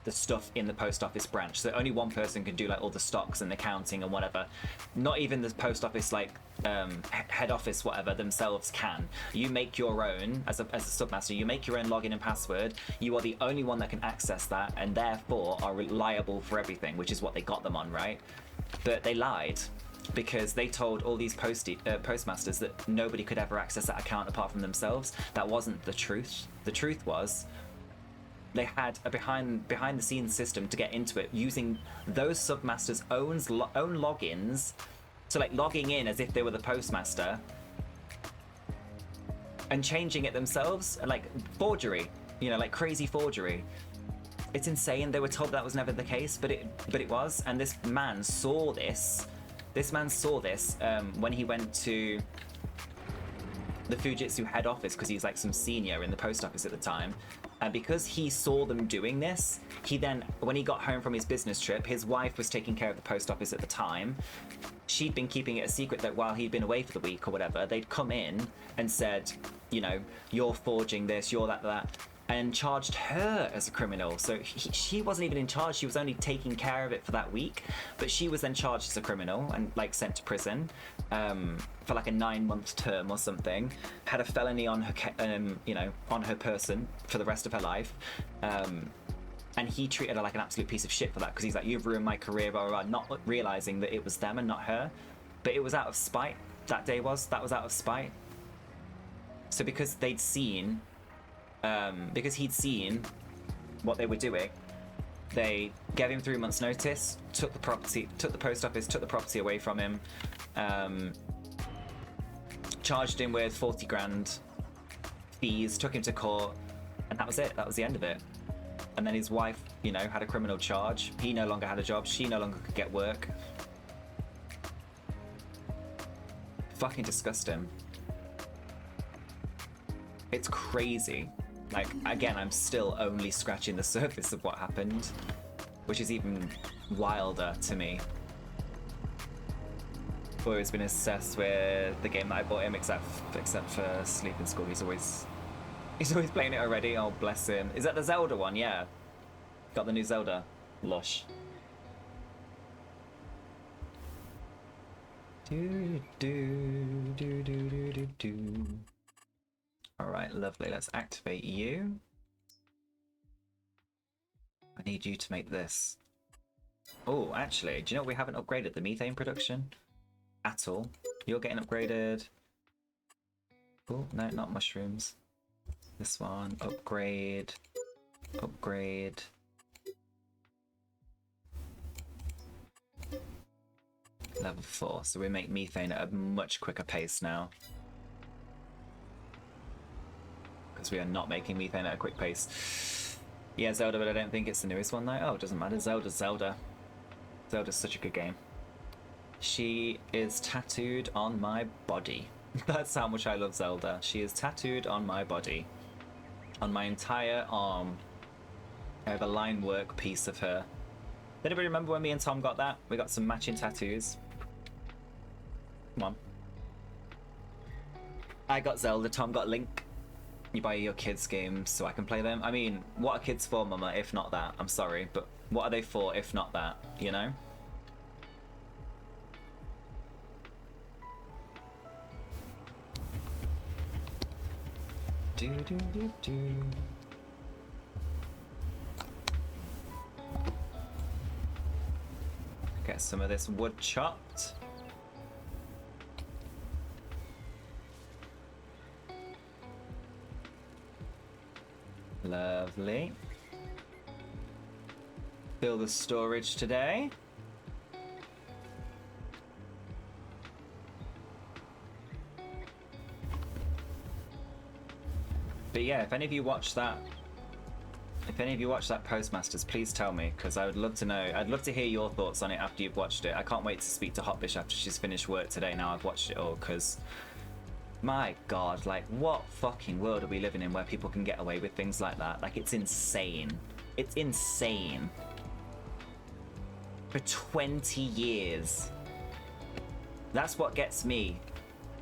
the stuff in the post office branch. So only one person can do like all the stocks and the counting and whatever. Not even the post office like head office whatever themselves can. You make your own as a submaster. You make your own login and password. You are the only one that can access that, and therefore are liable for everything, which is what they got them on, right? But they lied, because they told all these postmasters that nobody could ever access that account apart from themselves. That wasn't the truth. The truth was they had a behind the scenes system to get into it using those submasters' own logins. So like logging in as if they were the postmaster and changing it themselves, like forgery, you know, like crazy forgery. It's insane. They were told that was never the case, but it was. And this man saw this. This man saw this when he went to the Fujitsu head office, because he's like some senior in the post office at the time. And because he saw them doing this, he then, when he got home from his business trip, his wife was taking care of the post office at the time. She'd been keeping it a secret that while he'd been away for the week or whatever, they'd come in and said, you know, you're forging this, you're that, and charged her as a criminal. So she wasn't even in charge. She was only taking care of it for that week, but she was then charged as a criminal and like sent to prison for like a 9-month term or something. Had a felony on her, you know, on her person for the rest of her life. And he treated her like an absolute piece of shit for that, because he's like, you've ruined my career, blah, blah, blah, not realizing that it was them and not her. But it was out of spite. That was out of spite. So because they'd seen, because he'd seen what they were doing, they gave him 3 months notice, took the post office, took the property away from him, charged him with 40 grand fees, took him to court, and that was it. That was the end of it. And then his wife, you know, had a criminal charge. He no longer had a job. She no longer could get work. Fucking disgusting. It's crazy. Like, again, I'm still only scratching the surface of what happened, which is even wilder to me. I've always been obsessed with the game that I bought him, except for Sleep in School. He's always playing it already. Oh, bless him. Is that the Zelda one? Yeah. Got the new Zelda. Lush. Alright, lovely. Let's activate you. I need you to make this. Oh, actually, do you know what? We haven't upgraded the methane production at all. You're getting upgraded. Oh, no, not mushrooms. This one, upgrade. Level 4, so we make methane at a much quicker pace now. Because we are not making methane at a quick pace. Yeah, Zelda, but I don't think it's the newest one though. Oh, it doesn't matter. Zelda's Zelda. Zelda's such a good game. She is tattooed on my body. That's how much I love Zelda. She is tattooed on my body. On my entire arm. I have a line work piece of her. Anybody remember when me and Tom got that? We got some matching tattoos. Come on. I got Zelda, Tom got Link. You buy your kids' games so I can play them. I mean, what are kids for, Mama, if not that? I'm sorry, but what are they for if not that, you know? Get some of this wood chopped. Lovely. Fill the storage today. But yeah, if any of you watched that If any of you watch that Postmasters, please tell me, because I would love to know. I'd love to hear your thoughts on it after you've watched it. I can't wait to speak to Hotbish after she's finished work today. Now I've watched it all, because my god, like, what fucking world are we living in where people can get away with things like that? Like, it's insane. It's insane. For 20 years. That's what gets me.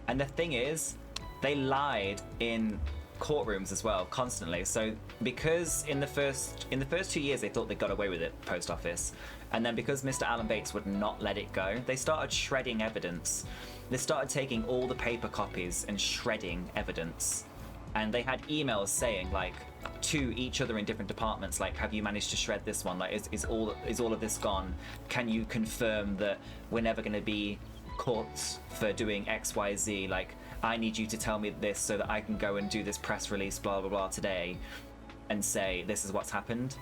And the thing is, they lied in courtrooms as well, constantly. So because in the first 2 years they thought they got away with it, post office, and then because Mr. Alan Bates would not let it go, they started shredding evidence. They started taking all the paper copies and shredding evidence. And they had emails saying, like, to each other in different departments, like, have you managed to shred this one? Like, is all of this gone? Can you confirm that we're never going to be caught for doing XYZ? Like, I need you to tell me this so that I can go and do this press release, blah, blah, blah, today, and say, this is what's happened.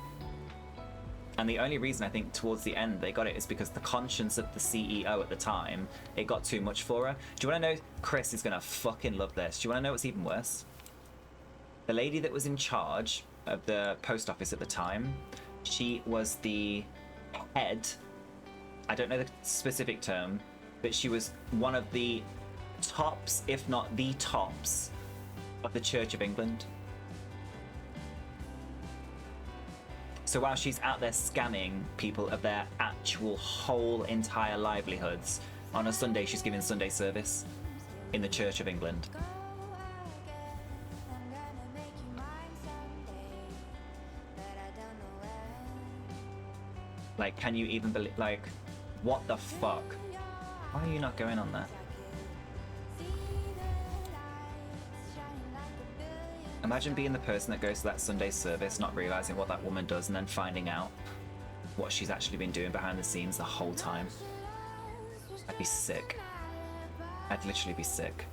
And the only reason I think towards the end they got it is because the conscience of the CEO at the time, it got too much for her. Do you want to know? Chris is going to fucking love this. Do you want to know what's even worse? The lady that was in charge of the post office at the time, she was the head, I don't know the specific term, but she was one of the tops, if not the tops, of the Church of England. So while she's out there scamming people of their actual whole entire livelihoods, on a Sunday she's giving Sunday service in the Church of England. Like, can you even believe, like, what the fuck? Why are you not going on that? Imagine being the person that goes to that Sunday service, not realizing what that woman does, and then finding out what she's actually been doing behind the scenes the whole time. I'd be sick. I'd literally be sick.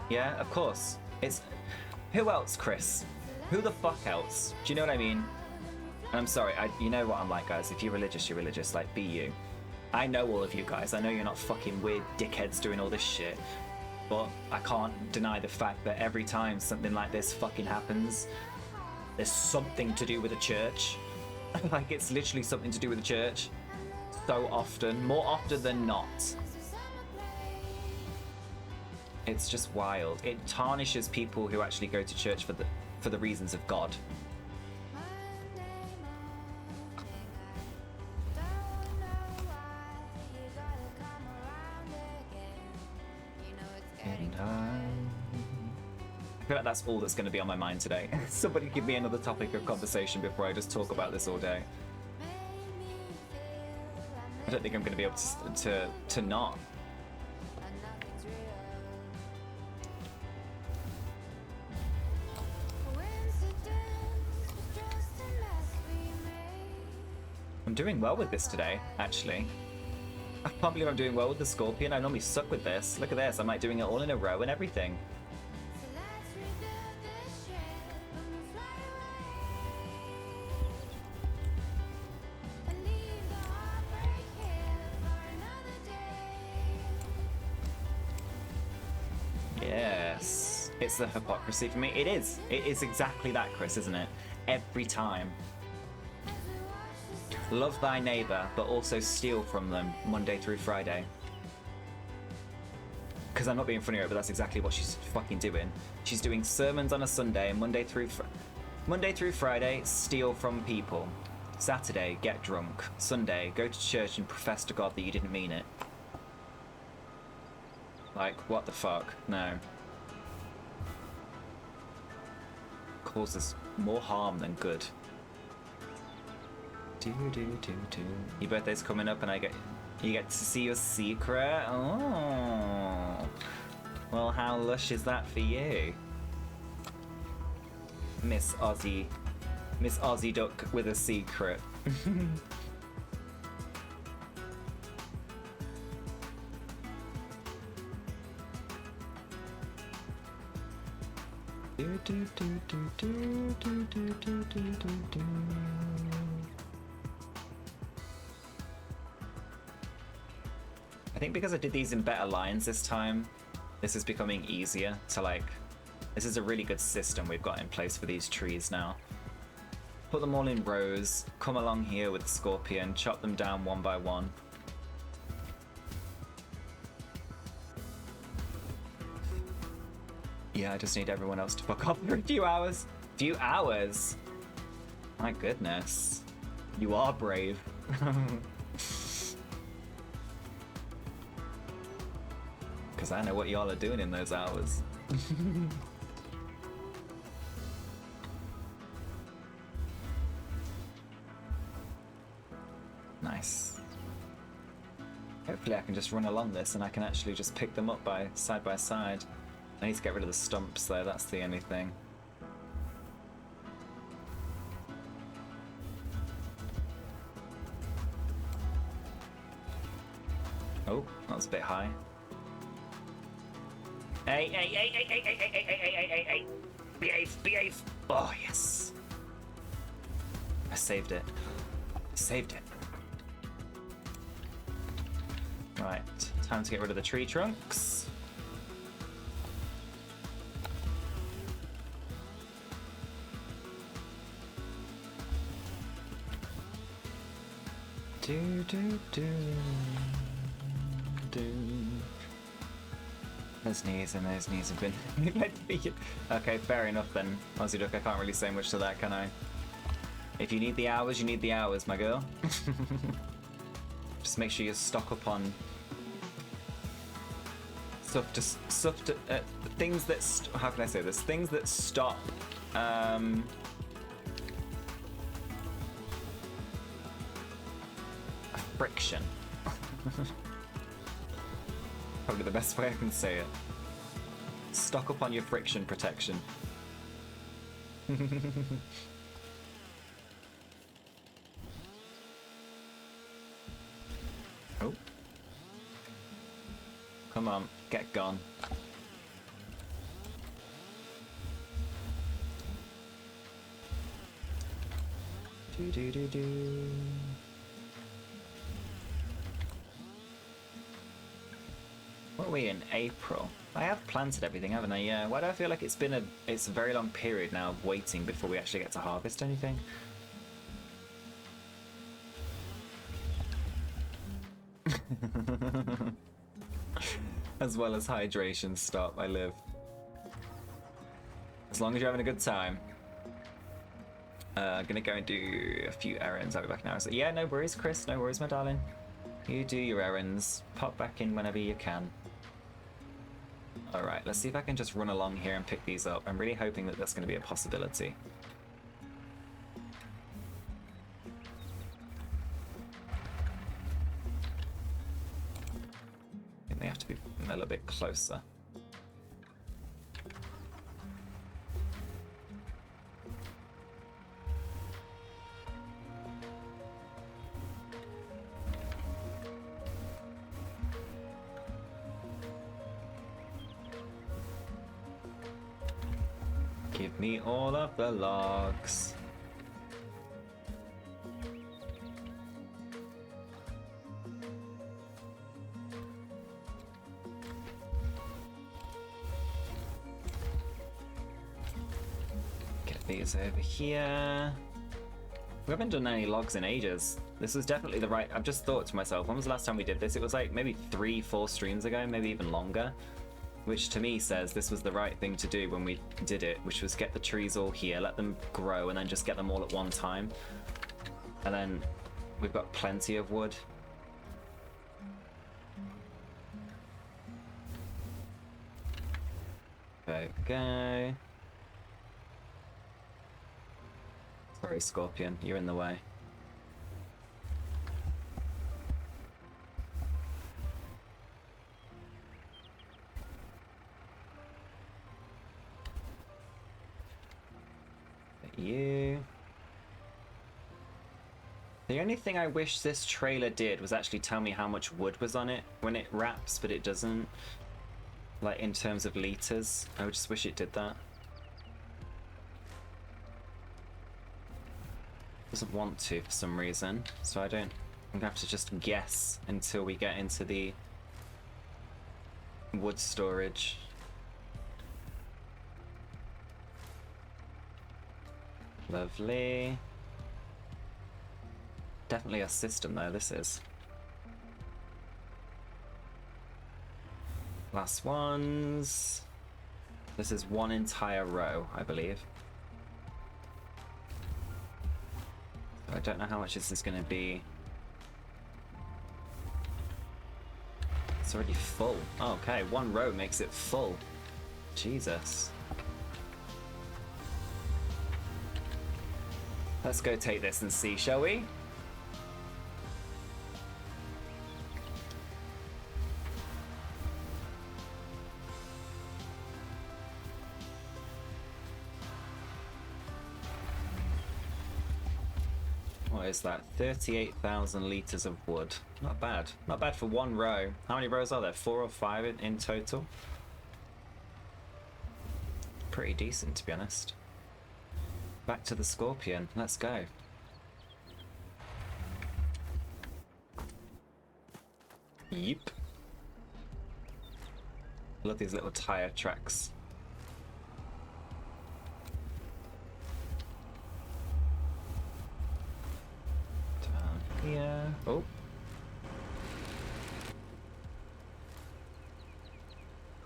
Yeah, of course. It's... Who else, Chris? Who the fuck else? Do you know what I mean? And I'm sorry, you know what I'm like, guys. If you're religious, you're religious. Like, be you. I know all of you guys. I know you're not fucking weird dickheads doing all this shit. But I can't deny the fact that every time something like this fucking happens, there's something to do with the church. Like, it's literally something to do with the church. So often. More often than not. It's just wild. It tarnishes people who actually go to church for the reasons of God. I feel like that's all that's going to be on my mind today. Somebody give me another topic of conversation before I just talk about this all day. I don't think I'm going to be able to not. I'm doing well with this today, actually. I can't believe I'm doing well with the Scorpion. I normally suck with this. Look at this. I'm like doing it all in a row and everything. Yes. It's the hypocrisy for me. It is. It is exactly that, Chris, isn't it? Every time. Love thy neighbor, but also steal from them Monday through Friday. Because I'm not being funny, but that's exactly what she's fucking doing. She's doing sermons on a Sunday, and Monday through Friday, steal from people. Saturday, get drunk. Sunday, go to church and profess to God that you didn't mean it. Like, what the fuck? No. Causes more harm than good. Your birthday's coming up and you get to see your secret. Oh, well, how lush is that for you, Miss Aussie Duck with a secret? I think because I did these in better lines this time, this is becoming easier to, like, This is a really good system we've got in place for these trees now. Put them all in rows, come along here with the Scorpion, chop them down one by one. Yeah, I just need everyone else to fuck off for a few hours. Few hours? My goodness. You are brave. Because I know what y'all are doing in those hours. Nice. Hopefully I can just run along this and I can actually just pick them up by side. I need to get rid of the stumps though, that's the only thing. Oh, that was a bit high. Hey. Behave. Oh, yes. I saved it. Right, time to get rid of the tree trunks. Those knees have been okay, fair enough then. HappyDuck, I can't really say much to that, can I? If you need the hours, you need the hours, my girl. Just make sure you stock up on things that how can I say this? Things that stop friction. Probably the best way I can say it. Stock up on your friction protection. Oh. Come on, get gone. Do. What are we in? April? I have planted everything, haven't I? Yeah. Why do I feel like it's a very long period now of waiting before we actually get to harvest anything? As well as hydration, stop, I live. As long as you're having a good time. I'm gonna go and do a few errands. I'll be back now. So, yeah, no worries, Chris. No worries, my darling. You do your errands. Pop back in whenever you can. Alright, let's see if I can just run along here and pick these up. I'm really hoping that that's going to be a possibility. I think they have to be a little bit closer. Give me all of the logs. Get these over here. We haven't done any logs in ages. This is definitely the right... I've just thought to myself, when was the last time we did this? It was like maybe 3-4 streams ago, maybe even longer. Which to me says this was the right thing to do when we did it, which was get the trees all here, let them grow, and then just get them all at one time. And then we've got plenty of wood. Okay. Sorry, Scorpion, you're in the way. You. The only thing I wish this trailer did was actually tell me how much wood was on it when it wraps, but it doesn't. Like in terms of liters, I would just wish it did that. Doesn't want to for some reason, so I'm gonna have to just guess until we get into the wood storage. Lovely. Definitely a system though, this is. Last ones. This is one entire row, I believe. I don't know how much this is going to be. It's already full. Oh, okay, one row makes it full. Jesus. Let's go take this and see, shall we? What is that? 38,000 litres of wood. Not bad. Not bad for one row. How many rows are there? 4 or 5 in total? Pretty decent, to be honest. Back to the Scorpion. Let's go. Yep. Love these little tire tracks. Yeah. Oh.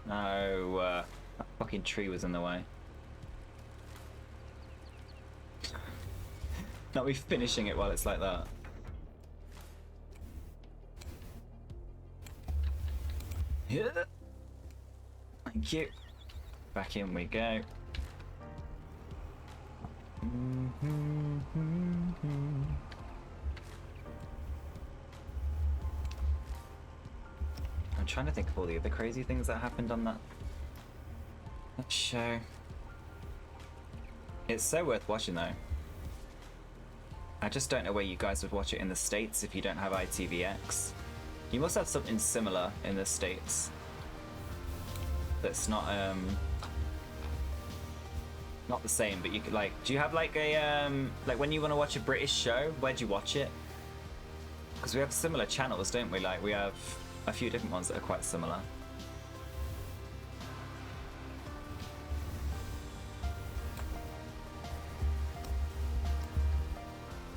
No, that fucking tree was in the way. Not me finishing it while it's like that. Yeah. Thank you. Back in we go. I'm trying to think of all the other crazy things that happened on that show. It's so worth watching though. I just don't know where you guys would watch it in the States if you don't have ITVX. You must have something similar in the States that's not the same, but you could, like, do you have like a like when you want to watch a British show, where do you watch it? Because we have similar channels, don't we? Like, we have a few different ones that are quite similar.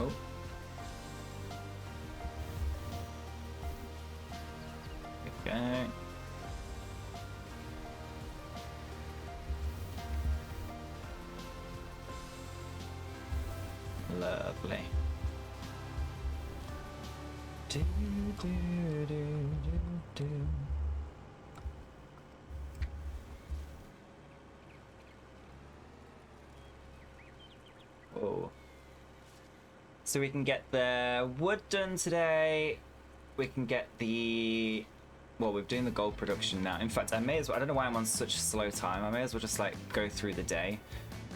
Oh. There we go. Lovely. Do, do, do, do, do. Oh. So we can get the wood done today. We can get the... Well, we're doing the gold production now. In fact, I may as well... I don't know why I'm on such slow time. I may as well just, like, go through the day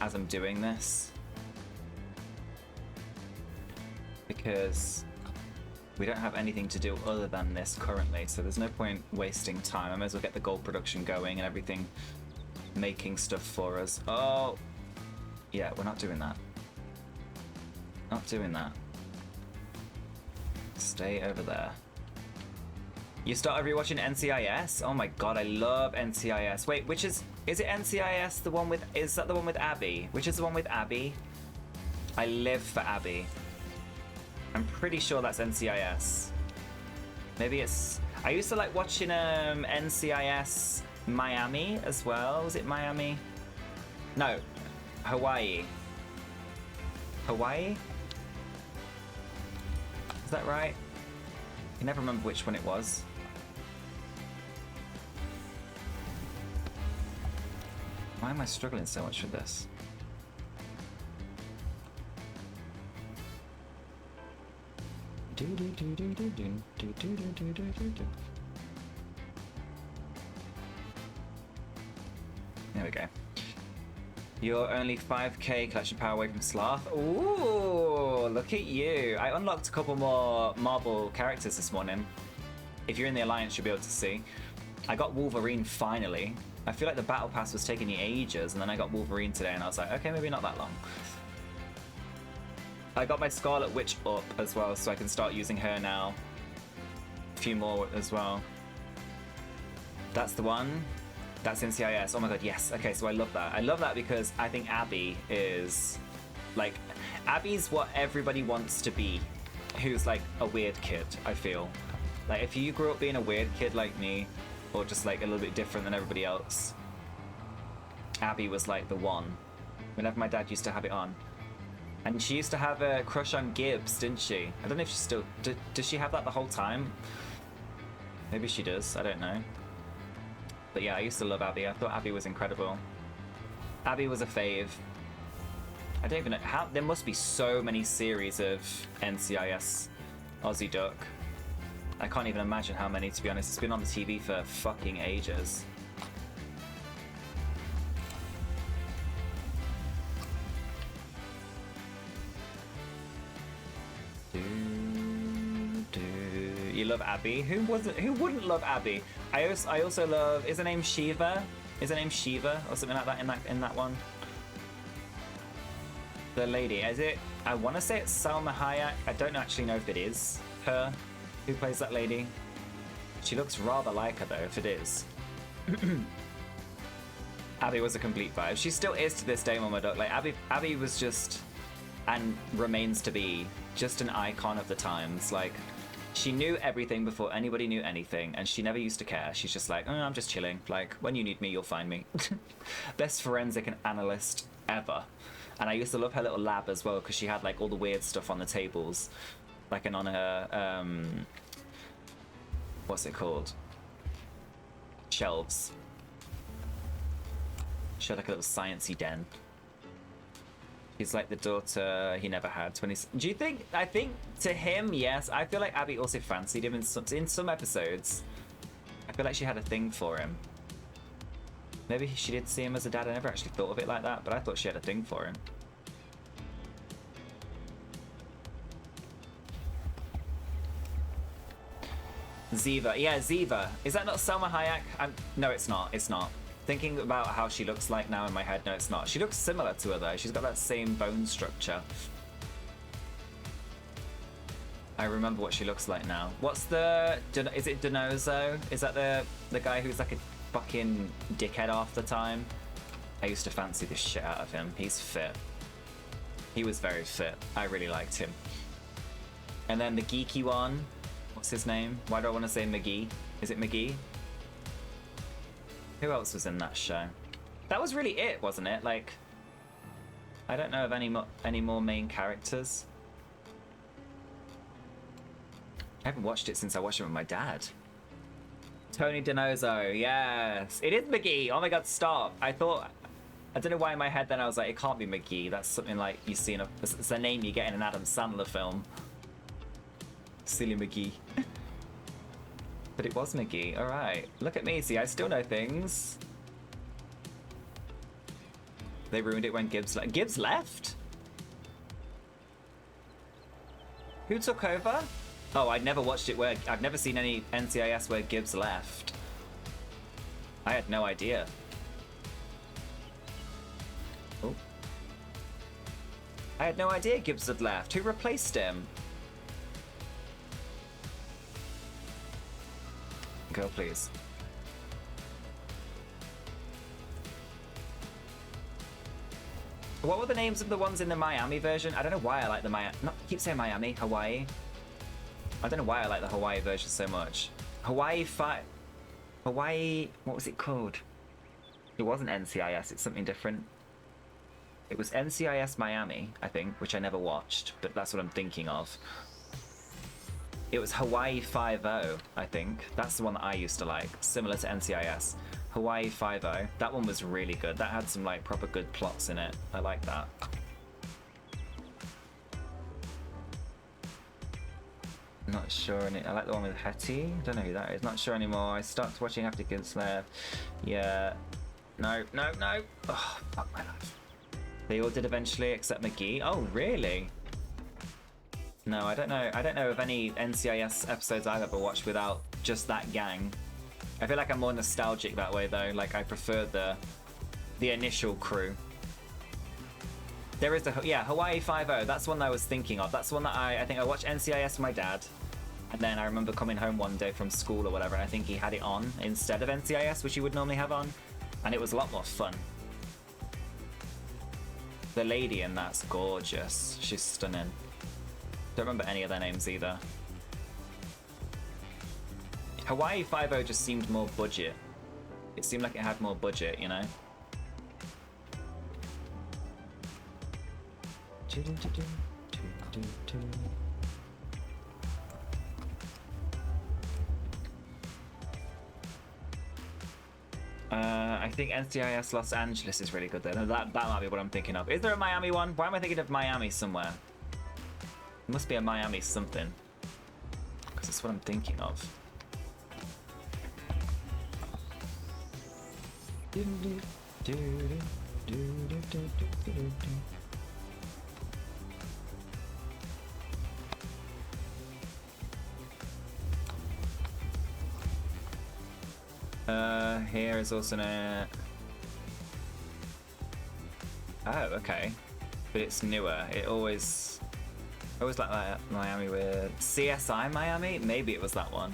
as I'm doing this. Because we don't have anything to do other than this currently, so there's no point wasting time. I may as well get the gold production going and everything, making stuff for us. Oh, yeah, we're not doing that. Not doing that. Stay over there. You started rewatching NCIS? Oh my god, I love NCIS. Wait, which is it NCIS the one with, is that the one with Abby? Which is the one with Abby? I live for Abby. I'm pretty sure that's NCIS. Maybe it's... I used to like watching NCIS Miami as well. Was it Miami? No, Hawaii. Hawaii? Is that right? I can never remember which one it was. Why am I struggling so much with this? There we go. You're only 5k collection power away from Sloth. Ooh, look at you. I unlocked a couple more marble characters this morning. If you're in the Alliance, you'll be able to see. I got Wolverine finally. I feel like the Battle Pass was taking me ages, and then I got Wolverine today, and I was like, okay, maybe not that long. I got my Scarlet Witch up as well, so I can start using her now. A few more as well. That's the one. That's NCIS. Oh my god, yes. Okay, so I love that. I love that because I think Abby is Like, Abby's what everybody wants to be, who's like a weird kid, I feel. Like, if you grew up being a weird kid like me, or just like a little bit different than everybody else, Abby was like the one. Whenever my dad used to have it on. And she used to have a crush on Gibbs, didn't she? I don't know if she still... Does she have that the whole time? Maybe she does, I don't know. But yeah, I used to love Abby. I thought Abby was incredible. Abby was a fave. I don't even know how. There must be so many series of NCIS Aussie Duck. I can't even imagine how many, to be honest. It's been on the TV for fucking ages. You love Abby? Who wouldn't love Abby? I also love. Is her name Shiva? Is her name Shiva or something like that in that one? The lady, is it? I want to say it's Salma Hayek. I don't actually know if it is her who plays that lady. She looks rather like her though, if it is. Abby was a complete vibe. She still is to this day, Mama Duck. Like Abby was just, and remains to be, just an icon of the times. Like, she knew everything before anybody knew anything, and she never used to care. She's just like, oh, I'm just chilling. Like, when you need me, you'll find me. Best forensic and analyst ever. And I used to love her little lab as well, because she had like all the weird stuff on the tables, like, and on her what's it called? Shelves. She had like a little sciencey den. He's like the daughter he never had. Do you think? I think to him, yes. I feel like Abby also fancied him in some episodes. I feel like she had a thing for him. Maybe she did see him as a dad. I never actually thought of it like that, but I thought she had a thing for him. Ziva. Yeah, Ziva. Is that not Salma Hayek? No, it's not. It's not. Thinking about how she looks like now in my head, no, it's not. She looks similar to her though. She's got that same bone structure. I remember what she looks like now. What's the... Is it Denozo? Is that the guy who's like a fucking dickhead half the time? I used to fancy the shit out of him. He's fit. He was very fit. I really liked him. And then the geeky one. What's his name? Why do I want to say McGee? Is it McGee? Who else was in that show? That was really it, wasn't it? Like, I don't know of any more main characters. I haven't watched it since I watched it with my dad. Tony Denozo, yes. It is McGee. Oh my god, stop. I don't know why in my head then I was like, it can't be McGee. That's something like you see in it's a name you get in an Adam Sandler film. Silly McGee. But it was McGee. Alright. Look at me. See, I still know things. They ruined it when Gibbs left. Gibbs left? Who took over? Oh, I'd never watched it where... I've never seen any NCIS where Gibbs left. I had no idea. Oh. I had no idea Gibbs had left. Who replaced him? Go, please. What were the names of the ones in the Miami version? I don't know why I like the Miami. Keep saying Miami, Hawaii. I don't know why I like the Hawaii version so much. Hawaii. What was it called? It wasn't NCIS. It's something different. It was NCIS Miami, I think, which I never watched, but that's what I'm thinking of. It was Hawaii 5-0, I think. That's the one that I used to like, similar to NCIS. Hawaii 5-0. That one was really good. That had some like proper good plots in it. I like that. Not sure. I like the one with Hetty. Don't know who that is. Not sure anymore. I stopped watching after Gibbs left. Yeah. No. Oh, fuck my life. They all did eventually, except McGee. Oh, really? No, I don't know. I don't know of any NCIS episodes I've ever watched without just that gang. I feel like I'm more nostalgic that way though. Like I prefer the initial crew. There is Hawaii 5-0. That's one that I was thinking of. That's one that I think I watched NCIS with my dad, and then I remember coming home one day from school or whatever, and I think he had it on instead of NCIS, which he would normally have on, and it was a lot more fun. The lady in that's gorgeous. She's stunning. Don't remember any of their names either. Hawaii 5.0 just seemed more budget. It seemed like it had more budget, you know? I think NCIS Los Angeles is really good there. That might be what I'm thinking of. Is there a Miami one? Why am I thinking of Miami somewhere? It must be a Miami something. Because that's what I'm thinking of. Here is also a... Oh, okay. But it's newer. It always like that Miami with CSI Miami? Maybe it was that one.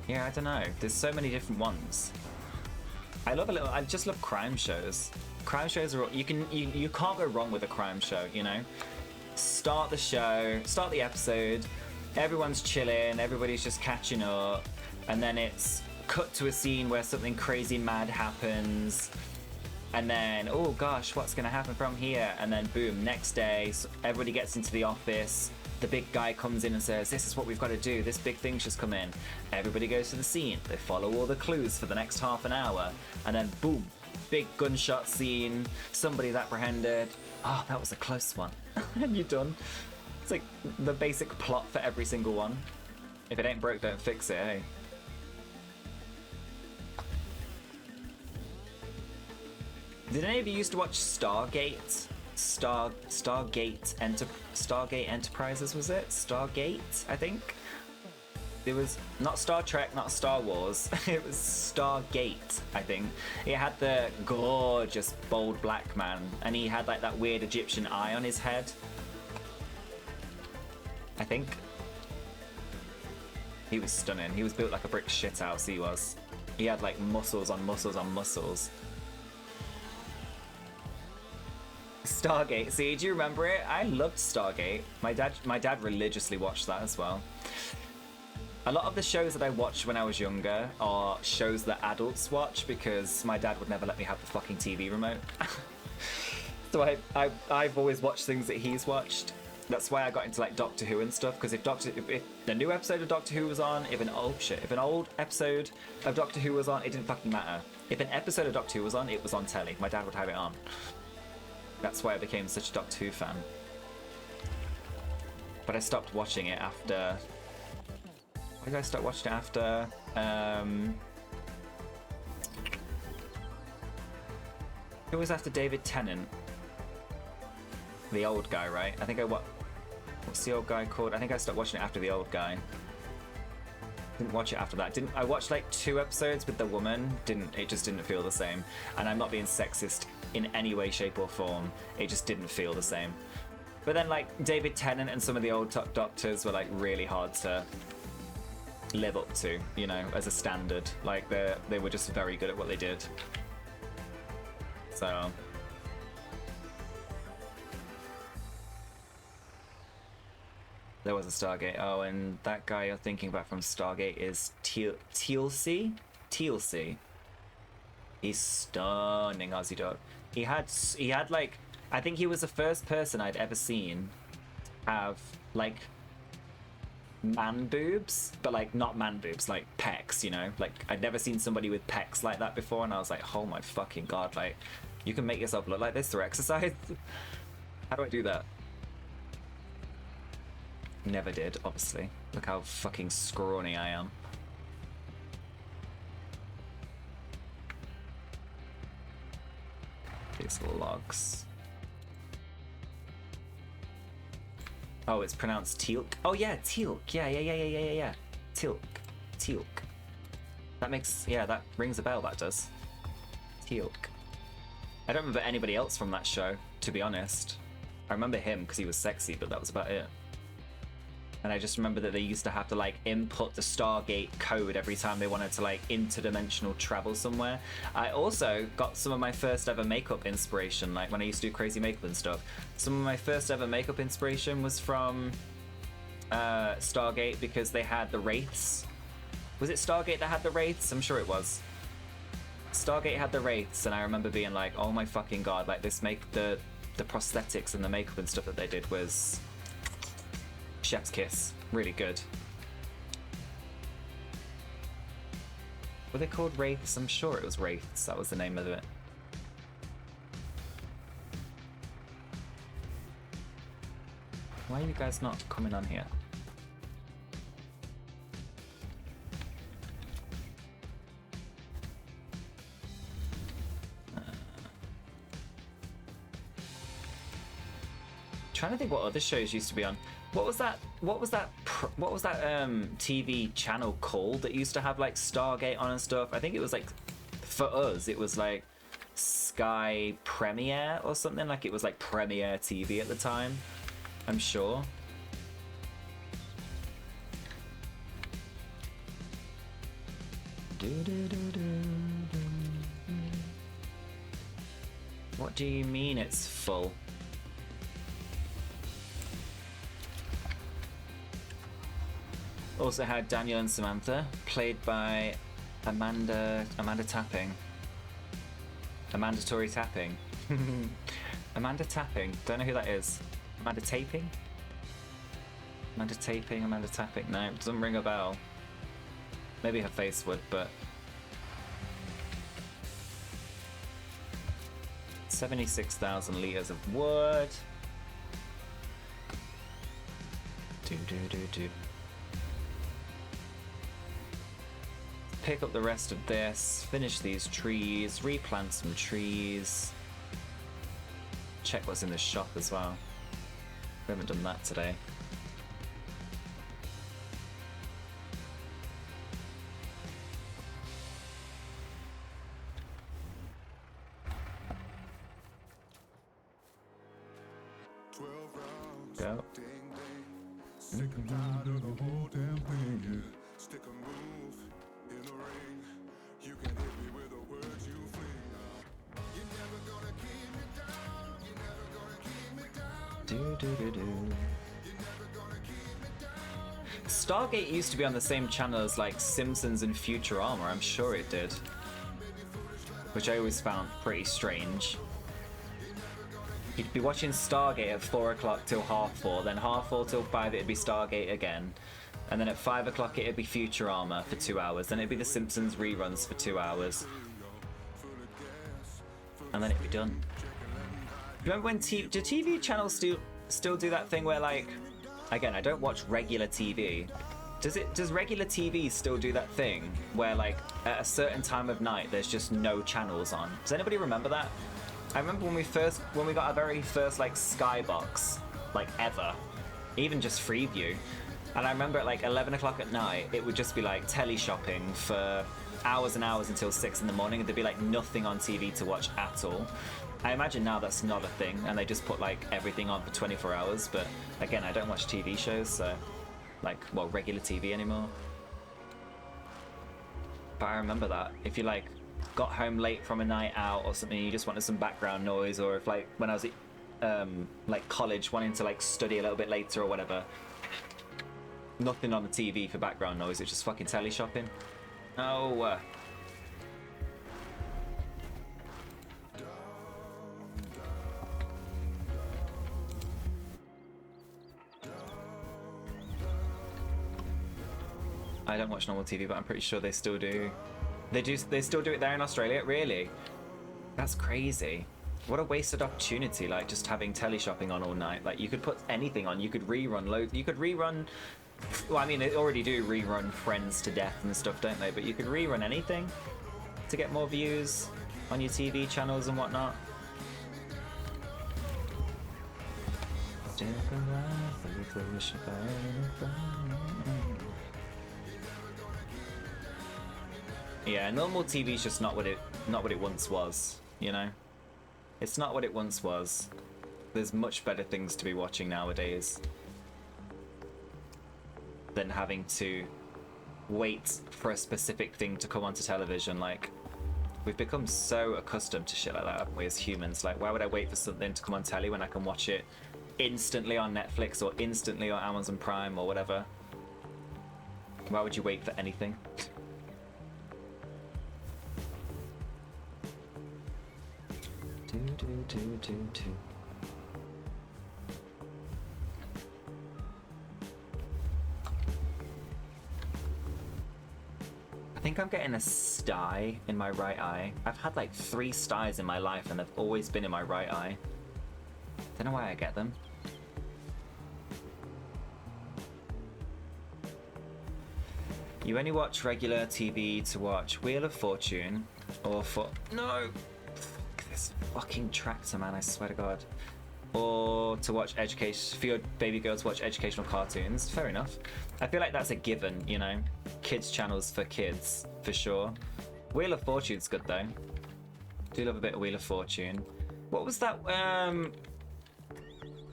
Yeah, I don't know. There's so many different ones. I just love crime shows. Crime shows are you can't go wrong with a crime show, you know? Start the show, start the episode, everyone's chilling, everybody's just catching up, and then it's cut to a scene where something crazy mad happens, and then, oh gosh, what's gonna happen from here? And then boom, next day, everybody gets into the office, the big guy comes in and says, this is what we've got to do, this big thing's just come in. Everybody goes to the scene, they follow all the clues for the next half an hour, and then boom, big gunshot scene, somebody's apprehended. Oh, that was a close one. And you're done. It's like the basic plot for every single one. If it ain't broke, don't fix it, hey? Did any of you used to watch Stargate? Stargate Enterprises, was it? Stargate, I think? It was not Star Trek, not Star Wars. It was Stargate, I think. It had the gorgeous bold black man, and he had like that weird Egyptian eye on his head. I think. He was stunning. He was built like a brick shithouse, he was. He had like muscles on muscles on muscles. Stargate. See, do you remember it? I loved Stargate. My dad religiously watched that as well. A lot of the shows that I watched when I was younger are shows that adults watch because my dad would never let me have the fucking TV remote. So I've always watched things that he's watched. That's why I got into like Doctor Who and stuff, because if the new episode of Doctor Who was on, if an old episode of Doctor Who was on, it didn't fucking matter. If an episode of Doctor Who was on, it was on telly. My dad would have it on. That's why I became such a Doctor Who fan. But I stopped watching it after... Why did I start watching it after? It was after David Tennant. The old guy, right? I think what's the old guy called? I think I stopped watching it after the old guy. Didn't watch it after that. I watched like 2 episodes with the woman. It just didn't feel the same. And I'm not being sexist in any way, shape or form. It just didn't feel the same. But then like David Tennant and some of the old top doctors were like really hard to live up to, you know, as a standard. Like they were just very good at what they did. So there was a Stargate. Oh, and that guy you're thinking about from Stargate is Teal'c. He's stunning, Aussie dog. He had like, I think he was the first person I'd ever seen have like man boobs, but like not man boobs, like pecs, you know? Like I'd never seen somebody with pecs like that before, and I was like, oh my fucking god, like you can make yourself look like this through exercise? How do I do that? Never did, obviously. Look how fucking scrawny I am. These logs. Oh, it's pronounced Teal'c. Oh yeah, Teal'c. Yeah. Teal'c. That makes, yeah, that rings a bell, that does. Teal'c. I don't remember anybody else from that show, to be honest. I remember him because he was sexy, but that was about it. And I just remember that they used to have to like input the Stargate code every time they wanted to like interdimensional travel somewhere. I also got some of my first ever makeup inspiration, like when I used to do crazy makeup and stuff. Some of my first ever makeup inspiration was from Stargate, because they had the Wraiths. Was it Stargate that had the Wraiths? I'm sure it was. Stargate had the Wraiths, and I remember being like, oh my fucking god, like this the prosthetics and the makeup and stuff that they did was chef's kiss. Really good. Were they called Wraiths? I'm sure it was Wraiths. That was the name of it. Why are you guys not coming on here? Trying to think what other shows used to be on. What was that TV channel called that used to have like Stargate on and stuff? I think it was like, for us, it was like Sky Premiere or something. Like it was like Premiere TV at the time, I'm sure. What do you mean it's full? Also had Daniel and Samantha, played by Amanda Tapping. Amandatory Tapping. Amanda Tapping. Don't know who that is. Amanda Taping? Amanda Taping, Amanda Tapping. No, doesn't ring a bell. Maybe her face would, but 76,000 liters of wood. Do. Pick up the rest of this, finish these trees, replant some trees. Check what's in the shop as well. We haven't done that today. Go. Stargate used to be on the same channel as like Simpsons and Futurama, I'm sure it did. Which I always found pretty strange. You'd be watching Stargate at 4 o'clock till 4:30, then 4:30 till 5 it'd be Stargate again. And then at 5 o'clock it'd be Futurama for 2 hours, then it'd be the Simpsons reruns for 2 hours. And then it'd be done. Remember when do TV channels still do that thing where, like, again, I don't watch regular TV. Does regular TV still do that thing where, like, at a certain time of night there's just no channels on? Does anybody remember that? I remember when we got our very first like Skybox, like ever, even just Freeview, and I remember at like 11 o'clock at night it would just be like telly shopping for hours and hours until 6 in the morning, and there'd be like nothing on TV to watch at all. I imagine now that's not a thing, and they just put like everything on for 24 hours, but again, I don't watch TV shows, so like, well, regular TV anymore. But I remember that, if you like got home late from a night out or something, you just wanted some background noise, or if like when I was at like college wanting to like study a little bit later or whatever, nothing on the TV for background noise, it's just fucking telly shopping. Oh, I don't watch normal TV, but I'm pretty sure they still do. They still do it there in Australia? Really? That's crazy. What a wasted opportunity, like just having telly shopping on all night. Like you could put anything on, you could rerun loads, you could rerun, well, I mean, they already do rerun Friends to death and stuff, don't they? But you could rerun anything to get more views on your TV channels and whatnot. Yeah, normal TV's just not what it once was, you know? It's not what it once was. There's much better things to be watching nowadays. than having to wait for a specific thing to come onto television. Like, we've become so accustomed to shit like that, haven't we, as humans? Like, why would I wait for something to come on telly when I can watch it instantly on Netflix or instantly on Amazon Prime or whatever? Why would you wait for anything? I think I'm getting a sty in my right eye. I've had like 3 styes in my life and they've always been in my right eye. Don't know why I get them. You only watch regular TV to watch Wheel of Fortune or for... No! Fuck this fucking tractor, man, I swear to God. Or to watch education... For your baby girl to watch educational cartoons. Fair enough. I feel like that's a given, you know? Kids channels for kids, for sure. Wheel of Fortune's good, though. Do love a bit of Wheel of Fortune. What was that,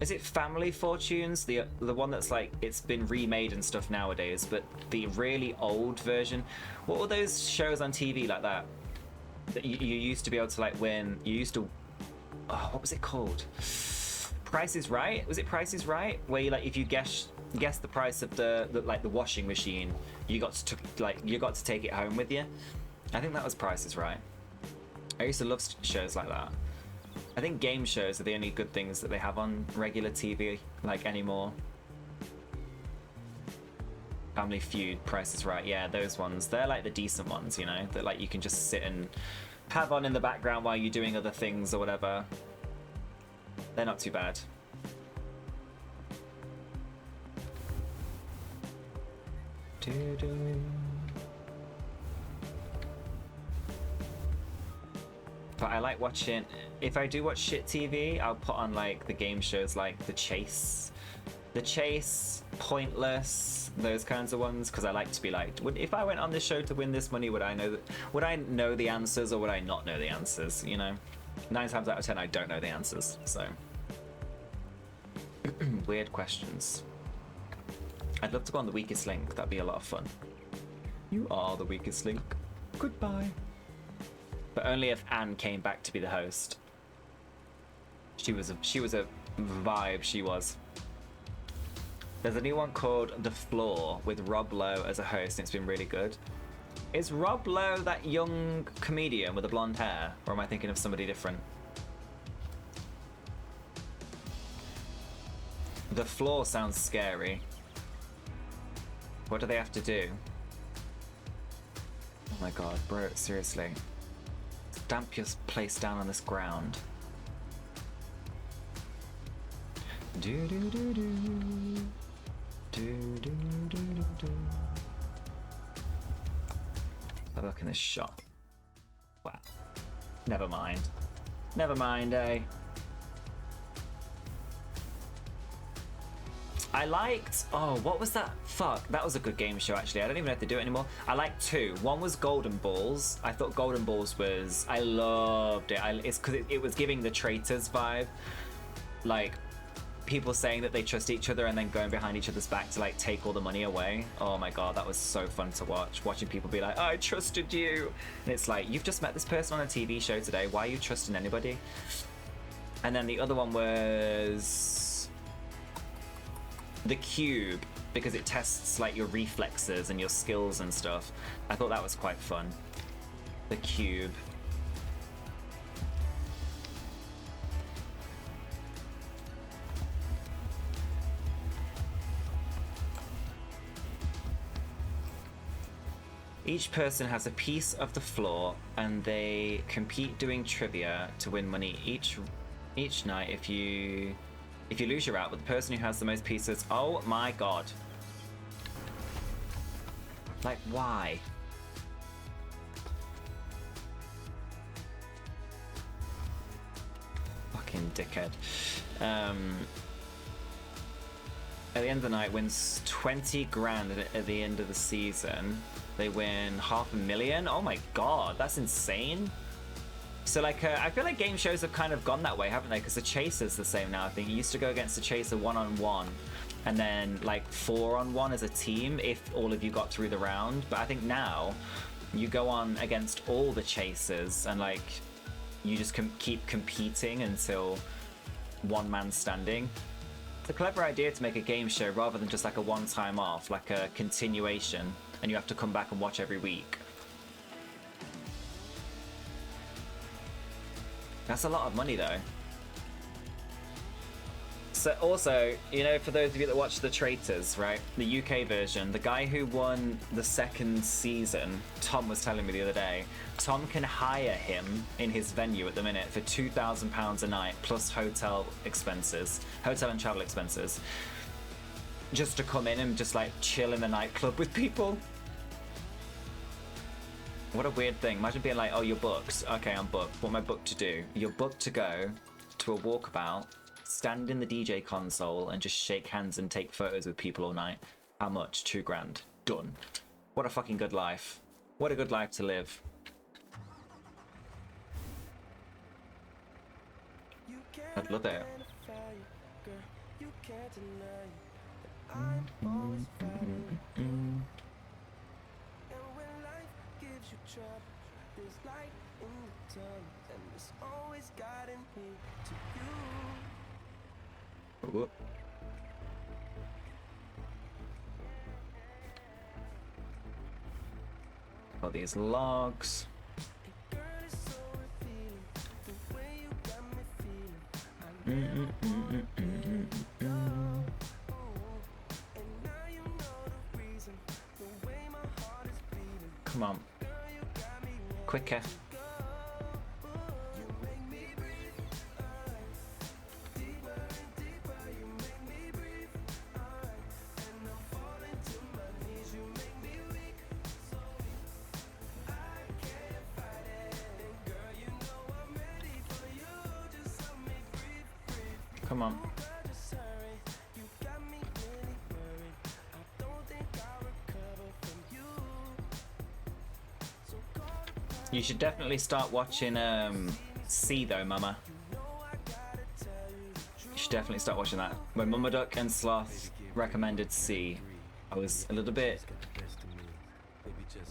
is it Family Fortunes? The one that's like, it's been remade and stuff nowadays, but the really old version. What were those shows on TV like that? That you used to be able to like win, you used to, oh, what was it called? Price is Right? Was it Price is Right? Where you like, if you guess the price of the washing machine, you got to take it home with you. I think that was Price is Right. I used to love shows like that. I think game shows are the only good things that they have on regular TV, like, anymore. Family Feud, Price is Right, yeah, those ones. They're like the decent ones, you know, that like you can just sit and have on in the background while you're doing other things or whatever. They're not too bad. But I like watching, if I do watch shit TV, I'll put on like the game shows like The Chase, Pointless, those kinds of ones, because I like to be like, if I went on this show to win this money, would I know the answers or would I not know the answers, you know? 9 times out of 10 I don't know the answers, so. Weird questions. I'd love to go on The Weakest Link, that'd be a lot of fun. You are the weakest link. Goodbye. But only if Anne came back to be the host. She was a vibe, she was. There's a new one called The Floor with Rob Lowe as a host, and it's been really good. Is Rob Lowe that young comedian with the blonde hair, or am I thinking of somebody different? The Floor sounds scary. What do they have to do? Oh my god, bro, seriously. Stamp your place down on this ground. Do do do do. Do do do do do. Have a look in this shop. Wow. Never mind. Never mind, eh? I liked, oh, what was that? Fuck, that was a good game show actually. I don't even know if they do it anymore. I liked 2. One was Golden Balls. I thought Golden Balls was, I loved it. It's because it was giving the traitors vibe. Like, people saying that they trust each other and then going behind each other's back to like take all the money away. Oh my god, that was so fun to watch. Watching people be like, I trusted you. And it's like, you've just met this person on a TV show today. Why are you trusting anybody? And then the other one was The Cube, because it tests like your reflexes and your skills and stuff. I thought that was quite fun. The Cube. Each person has a piece of the floor and they compete doing trivia to win money each night. If you lose, you're out, but the person who has the most pieces... Oh my god. Like, why? Fucking dickhead. At the end of the night, wins 20 grand at the end of the season. They win $500,000. Oh my god, that's insane. So like, I feel like game shows have kind of gone that way, haven't they? Because the Chaser's the same now. I think you used to go against the Chaser one-on-one, and then like 4-on-1 as a team if all of you got through the round. But I think now you go on against all the chasers and like you just keep competing until one man standing. It's a clever idea to make a game show rather than just like a one-time off, like a continuation, and you have to come back and watch every week. That's a lot of money though. So also, you know, for those of you that watch The Traitors, right, the UK version, the guy who won the second season, Tom was telling me the other day, Tom can hire him in his venue at the minute for £2,000 a night plus hotel and travel expenses, just to come in and just like chill in the nightclub with people. What a weird thing. Imagine being like, oh, you're booked. Okay, I'm booked. What am I booked to do? You're booked to go to a walkabout, stand in the DJ console and just shake hands and take photos with people all night. How much? $2,000. Done. What a fucking good life. What a good life to live. I'd love it. Whoop. Got these logs. Come on. Quicker. Come on. You should definitely start watching C though, Mama. You should definitely start watching that. When HappyDuck and Sloth recommended C, I was a little bit...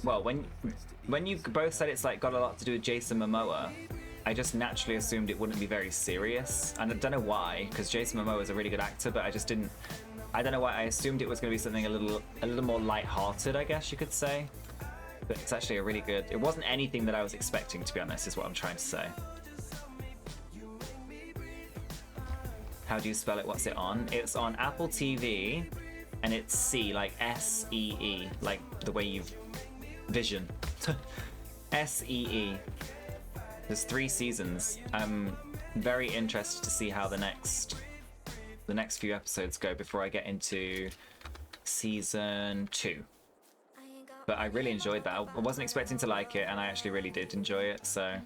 Well, when you both said it's like got a lot to do with Jason Momoa, I just naturally assumed it wouldn't be very serious, and I don't know why, because Jason Momoa is a really good actor, but I just didn't. I don't know why I assumed it was going to be something a little more light-hearted, I guess you could say. But it's actually a really good. It wasn't anything that I was expecting, to be honest, is what I'm trying to say. How do you spell it? What's it on? It's on Apple TV, and it's C, like S-E-E, like the way you've vision. S-E-E. There's 3 seasons. I'm very interested to see how the next few episodes go before I get into season 2. But I really enjoyed that. I wasn't expecting to like it, and I actually really did enjoy it, so...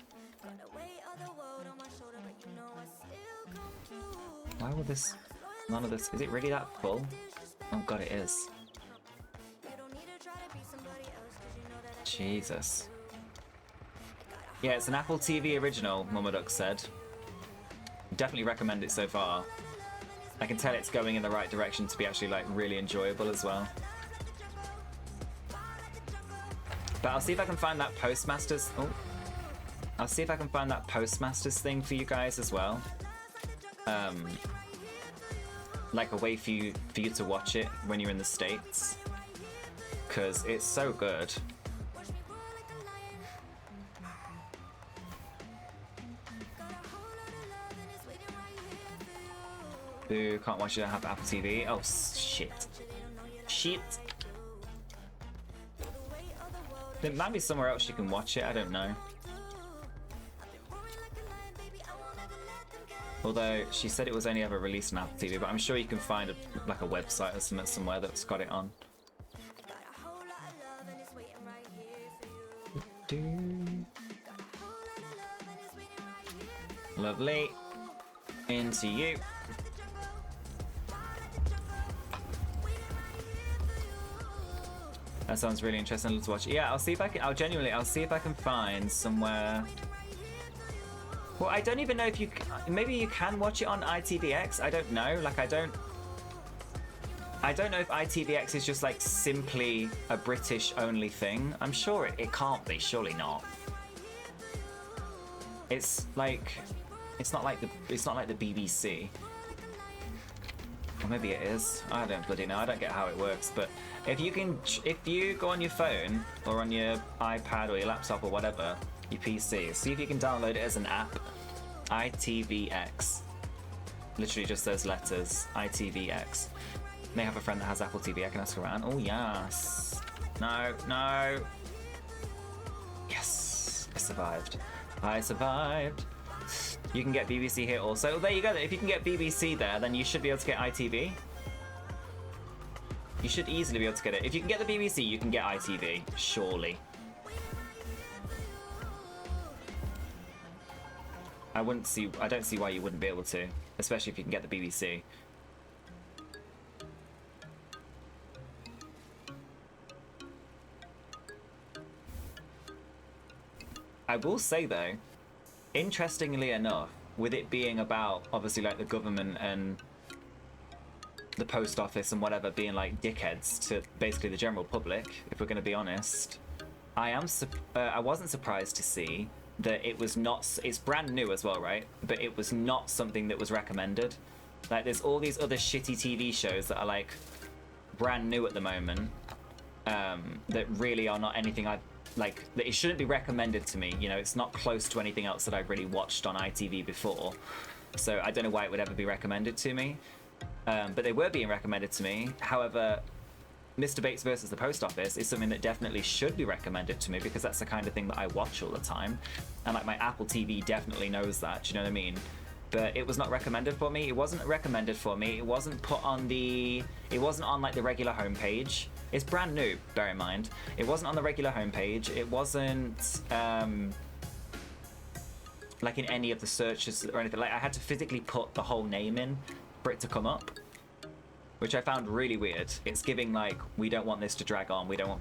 Why will this... None of this... Is it really that full? Oh god, it is. Jesus. Yeah, it's an Apple TV original, HappyDuck said. Definitely recommend it so far. I can tell it's going in the right direction to be actually like really enjoyable as well. But I'll see if I can find that Postmasters... Oh. I'll see if I can find that Postmasters thing for you guys as well. Like a way for you to watch it when you're in the States. Because it's so good. Who can't watch it, have Apple TV. Oh, shit. Shit. There might be somewhere else you can watch it, I don't know. Although, she said it was only ever released on Apple TV, but I'm sure you can find a website or something somewhere that's got it on. Lovely. Into you. That sounds really interesting to watch. Yeah, I'll see if I can. I'll see if I can find somewhere. Well, I don't even know if you. Maybe you can watch it on ITVX. I don't know. Like, I don't. I don't know if ITVX is just like simply a British only thing. I'm sure it can't be, surely not. It's like, it's not like the BBC. Or maybe it is. I don't bloody know. I don't get how it works. But if you go on your phone or on your iPad or your laptop or whatever, your PC, see if you can download it as an app. ITVX. Literally just those letters. ITVX. May have a friend that has Apple TV. I can ask around. Oh yes. No. Yes. I survived. You can get BBC here also. There you go. If you can get BBC there, then you should be able to get ITV. You should easily be able to get it. If you can get the BBC, you can get ITV. Surely. I don't see why you wouldn't be able to, especially if you can get the BBC. I will say though, interestingly enough, with it being about obviously like the government and the post office and whatever being like dickheads to basically the general public, if we're going to be honest, I wasn't surprised to see that it was not. It's brand new as well, right? But it was not something that was recommended. Like there's all these other shitty TV shows that are like brand new at the moment, that really are not anything I like. That it shouldn't be recommended to me. You know, it's not close to anything else that I've really watched on ITV before. So I don't know why it would ever be recommended to me. But they were being recommended to me. However, Mr. Bates versus the Post Office is something that definitely should be recommended to me because that's the kind of thing that I watch all the time. And like my Apple TV definitely knows that, do you know what I mean? But it was not recommended for me. It wasn't recommended for me. It wasn't put on it wasn't on like the regular homepage. It's brand new, bear in mind. It wasn't on the regular homepage. It wasn't like in any of the searches or anything. Like I had to physically put the whole name in for it to come up, which I found really weird. It's giving like, we don't want this to drag on. We don't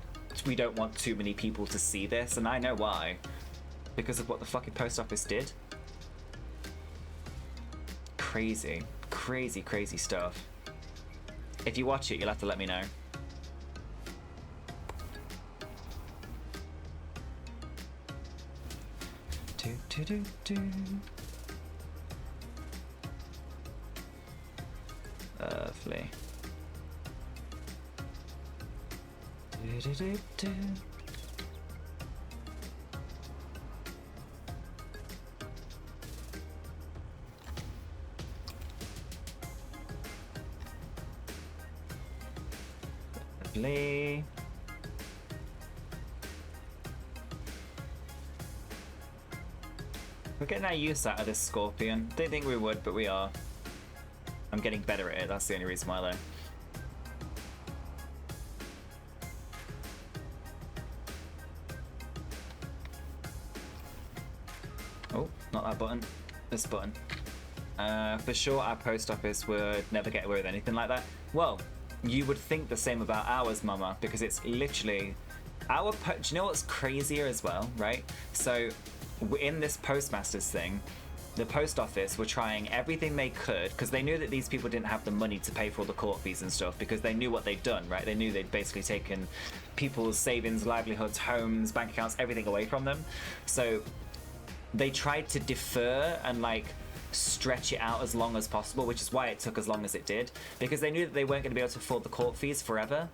want too many people to see this, and I know why. Because of what the fucking post office did. Crazy, crazy, crazy stuff. If you watch it, you'll have to let me know. Lovely. Lovely. We're getting our use out of this Scorpion. Didn't think we would, but we are. I'm getting better at it, that's the only reason why though. Oh, not that button. This button. For sure our post office would never get away with anything like that. Well, you would think the same about ours, Mama, because it's literally... do you know what's crazier as well, right? So, in this postmasters thing, the post office were trying everything they could because they knew that these people didn't have the money to pay for all the court fees and stuff because they knew what they'd done, right? They knew they'd basically taken people's savings, livelihoods, homes, bank accounts, everything away from them. So they tried to defer and like stretch it out as long as possible, which is why it took as long as it did, because they knew that they weren't going to be able to afford the court fees forever,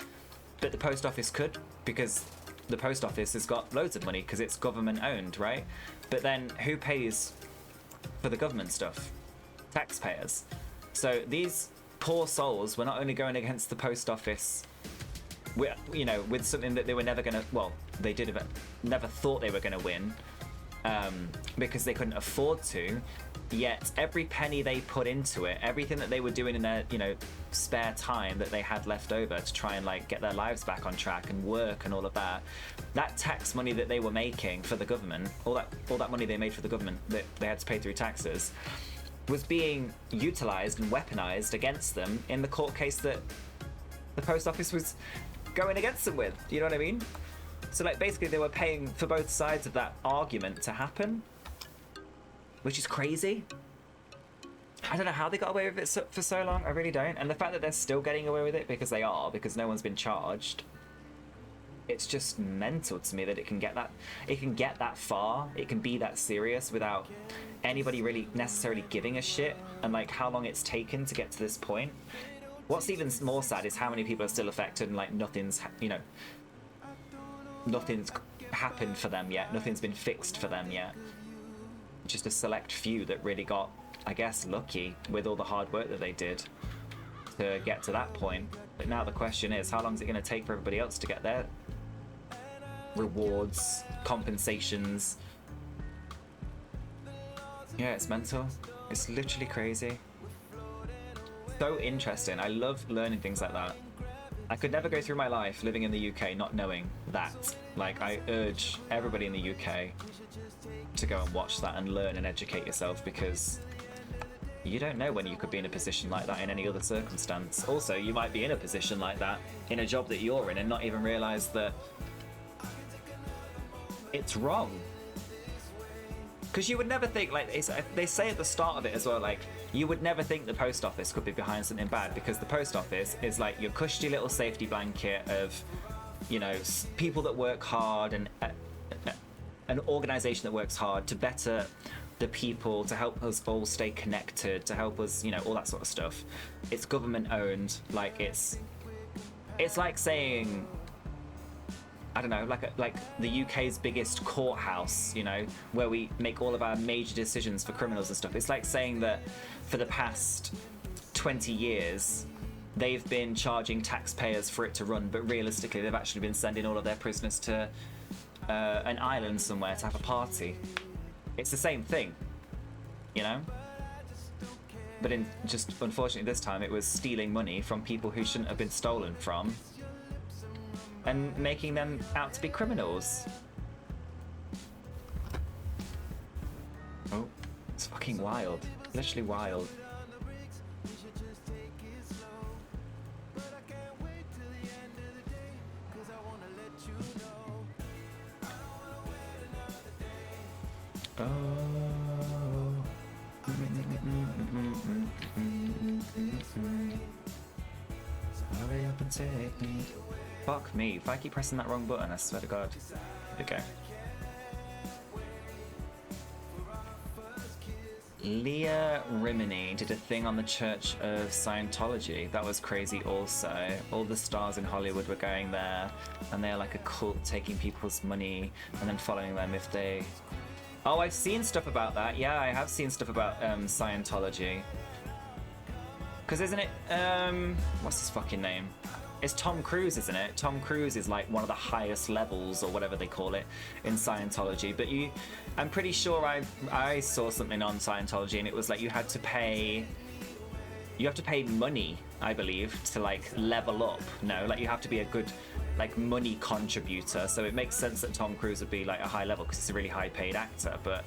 but the post office could, because the post office has got loads of money because it's government owned, right? But then who pays for the government stuff? Taxpayers. So these poor souls were not only going against the post office with, you know, with something that they were never going to, well, they did have never thought they were going to win, because they couldn't afford to, yet every penny they put into it, everything that they were doing in their, you know, spare time that they had left over to try and like get their lives back on track and work and all of that, that tax money that they were making for the government, all that money they made for the government that they had to pay through taxes, was being utilized and weaponized against them in the court case that the post office was going against them with. You know what I mean? So like basically they were paying for both sides of that argument to happen, which is crazy. I don't know how they got away with it for so long. I really don't. And the fact that they're still getting away with it because they are, because no one's been charged. It's just mental to me that it can get that far. It can be that serious without anybody really necessarily giving a shit, and like how long it's taken to get to this point. What's even more sad is how many people are still affected and like nothing's happened for them yet. Nothing's been fixed for them yet. Just a select few that really got, I guess, lucky with all the hard work that they did to get to that point. But now the question is, how long is it going to take for everybody else to get their rewards, compensations? Yeah, it's mental. It's literally crazy. So interesting. I love learning things like that. I could never go through my life living in the UK not knowing that. Like, I urge everybody in the UK to go and watch that and learn and educate yourself, because you don't know when you could be in a position like that in any other circumstance. Also, you might be in a position like that in a job that you're in and not even realize that it's wrong. Because you would never think, like, they say at the start of it as well, like, you would never think the post office could be behind something bad, because the post office is like your cushy little safety blanket of, you know, people that work hard, and an organization that works hard to better the people, to help us all stay connected, to help us, you know, all that sort of stuff. It's government owned. Like, it's like saying, I don't know, like the UK's biggest courthouse, you know, where we make all of our major decisions for criminals and stuff. It's like saying that for the past 20 years, they've been charging taxpayers for it to run, but realistically, they've actually been sending all of their prisoners to an island somewhere to have a party. It's the same thing, you know? But just unfortunately this time, it was stealing money from people who shouldn't have been stolen from, and making them out to be criminals. Oh, it's fucking wild. Literally wild. Oh. Hurry up and take me. Fuck me, if I keep pressing that wrong button, I swear to God. Okay. Leah Rimini did a thing on the Church of Scientology. That was crazy also. All the stars in Hollywood were going there, and they're like a cult taking people's money and then following them if they... Oh, I've seen stuff about that. Yeah, I have seen stuff about Scientology. Because isn't it... what's his fucking name? It's Tom Cruise, isn't it? Tom Cruise is like one of the highest levels, or whatever they call it, in Scientology. But I'm pretty sure I saw something on Scientology, and it was like you have to pay money, I believe, to like level up. No, like you have to be a good like money contributor. So it makes sense that Tom Cruise would be like a high level because he's a really high paid actor. But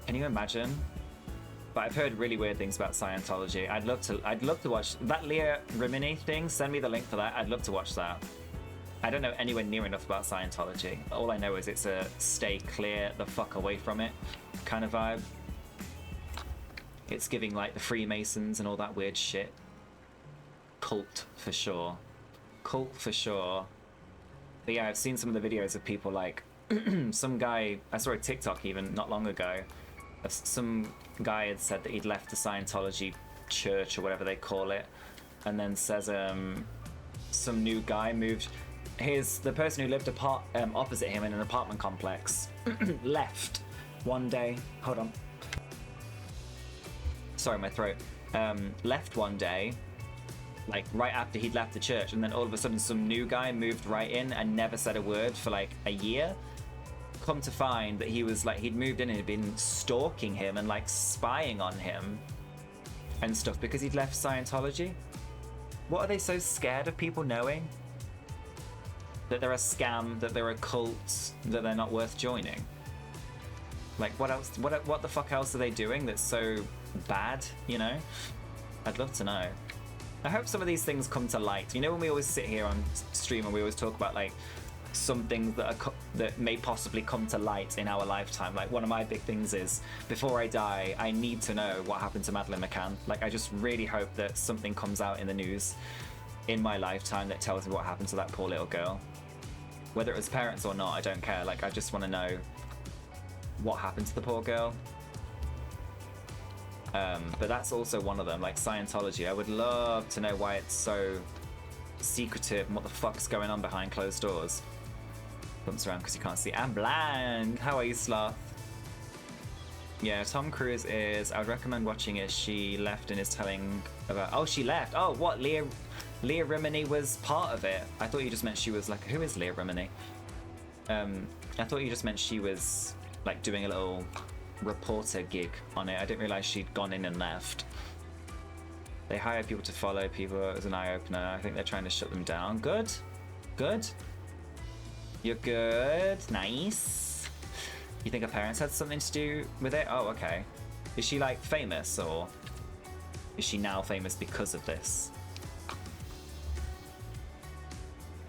can you imagine? But I've heard really weird things about Scientology. I'd love to watch that Leah Rimini thing. Send me the link for that. I'd love to watch that. I don't know anywhere near enough about Scientology. All I know is it's a stay clear the fuck away from it kind of vibe. It's giving like the Freemasons and all that weird shit. Cult for sure. Cult for sure. But yeah, I've seen some of the videos of people like some guy, I saw a TikTok even not long ago. Some guy had said that he'd left the Scientology church or whatever they call it, and then says some new guy moved the person who lived opposite him in an apartment complex left one day. Hold on, sorry, my throat. Left one day, like right after he'd left the church, and then all of a sudden some new guy moved right in and never said a word for like a year. Come to find that he was like, he'd moved in and had been stalking him and like spying on him and stuff because he'd left Scientology. What are they so scared of people knowing? That they're a scam, that they're a cult, that they're not worth joining? Like what else, what the fuck else are they doing that's so bad, you know? I'd love to know. I hope some of these things come to light. You know when we always sit here on stream and we always talk about like some things that may possibly come to light in our lifetime. Like, one of my big things is, before I die, I need to know what happened to Madeleine McCann. Like, I just really hope that something comes out in the news in my lifetime that tells me what happened to that poor little girl. Whether it was parents or not, I don't care. Like, I just want to know what happened to the poor girl. But that's also one of them, like Scientology. I would love to know why it's so secretive and what the fuck's going on behind closed doors. Bumps around because you can't see. I'm blind. How are you, Sloth? Yeah, Tom Cruise is... I would recommend watching it. She left and is telling about... Oh, she left. Oh, what? Leah Remini was part of it. I thought you just meant she was like... Who is Leah Remini? I thought you just meant she was like doing a little reporter gig on it. I didn't realize she'd gone in and left. They hire people to follow people. It was an eye-opener. I think they're trying to shut them down. Good. Good. You're good. Nice. You think her parents had something to do with it? Oh, okay. Is she like famous, or is she now famous because of this?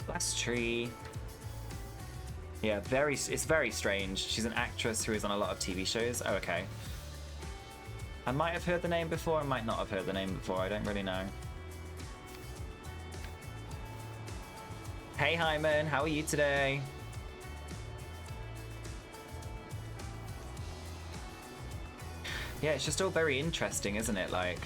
Last tree. Yeah, it's very strange. She's an actress who is on a lot of TV shows. Oh, okay. I might have heard the name before, I might not have heard the name before. I don't really know. Hey, Hyman, how are you today? Yeah, it's just all very interesting, isn't it? Like...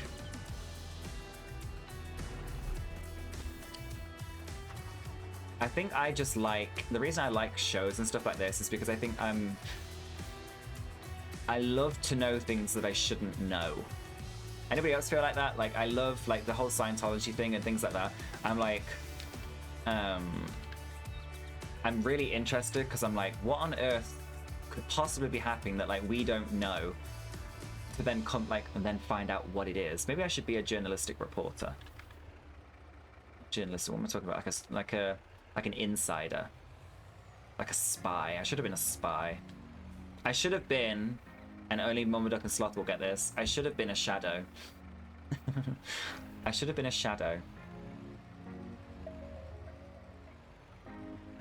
I think I just like... The reason I like shows and stuff like this is because I think I love to know things that I shouldn't know. Anybody else feel like that? Like, I love like the whole Scientology thing and things like that. I'm like... I'm really interested because I'm like, what on earth could possibly be happening that like we don't know? To then come like and then find out what it is. Maybe I should be a journalistic reporter. Journalist, what am I talking about? Like an insider. Like a spy. I should have been a spy. I should have been, and only Mower and Sloth will get this, I should have been a shadow. I should have been a shadow.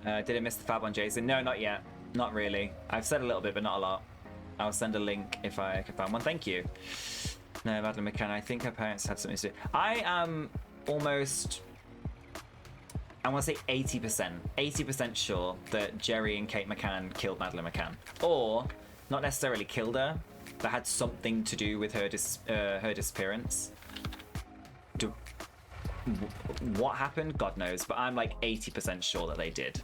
Did I miss the fab on Jason? No, not yet. Not really. I've said a little bit, but not a lot. I'll send a link if I can find one. Thank you. No, Madeleine McCann, I think her parents had something to do. I am almost... I want to say 80% sure that Jerry and Kate McCann killed Madeleine McCann. Or, not necessarily killed her, but had something to do with her disappearance. What happened? God knows. But I'm like 80% sure that they did.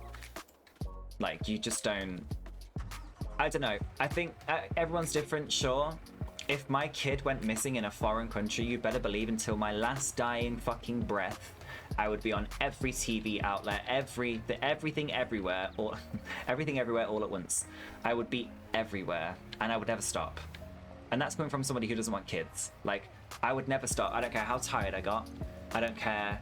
Like, you just don't... I don't know. I think everyone's different, sure. If my kid went missing in a foreign country, you better believe until my last dying fucking breath, I would be on every TV outlet, everything everywhere, or everything everywhere all at once. I would be everywhere, and I would never stop. And that's coming from somebody who doesn't want kids. Like, I would never stop. I don't care how tired I got. I don't care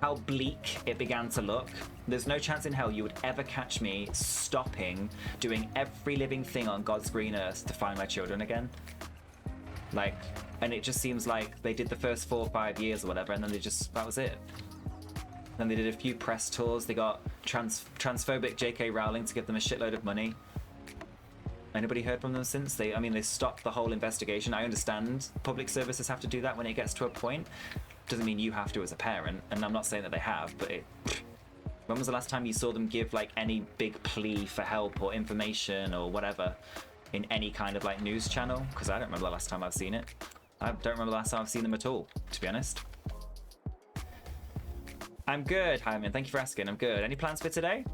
how bleak it began to look. There's no chance in hell you would ever catch me stopping doing every living thing on God's green earth to find my children again. Like, and it just seems like they did the first 4 or 5 years or whatever, and then that was it. Then they did a few press tours. They got transphobic J.K. Rowling to give them a shitload of money. Anybody heard from them since? They stopped the whole investigation. I understand public services have to do that when it gets to a point. Doesn't mean you have to as a parent, and I'm not saying that they have, but when was the last time you saw them give like any big plea for help or information or whatever in any kind of like news channel? Because I don't remember the last time I've seen it. I don't remember the last time I've seen them at all, to be honest. I'm good, Hyman. Thank you for asking. I'm good. Any plans for today?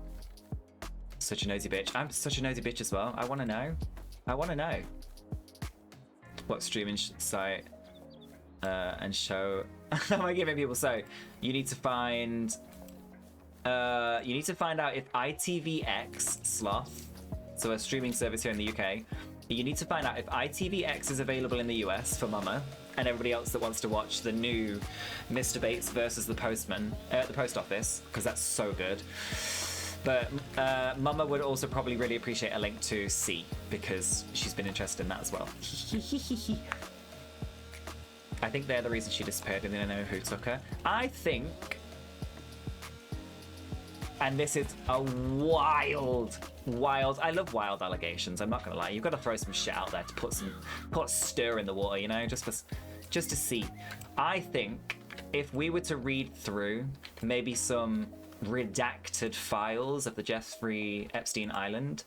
Such a nosy bitch. I'm such a nosy bitch as well. I want to know. I want to know. What streaming site and show am I giving people? So you need to find out if ITVX Sloth, so a streaming service here in the UK, you need to find out if ITVX is available in the US for Mama and everybody else that wants to watch the new Mr. Bates versus the Postman at the post office, because that's so good. But Mama would also probably really appreciate a link to C, because she's been interested in that as well. I think they're the reason she disappeared and they don't know who took her. I think And this is a wild. I love wild allegations. I'm not gonna lie. You've got to throw some shit out there to put a stir in the water, you know, just to see. I think if we were to read through maybe some redacted files of the Jeffrey Epstein Island,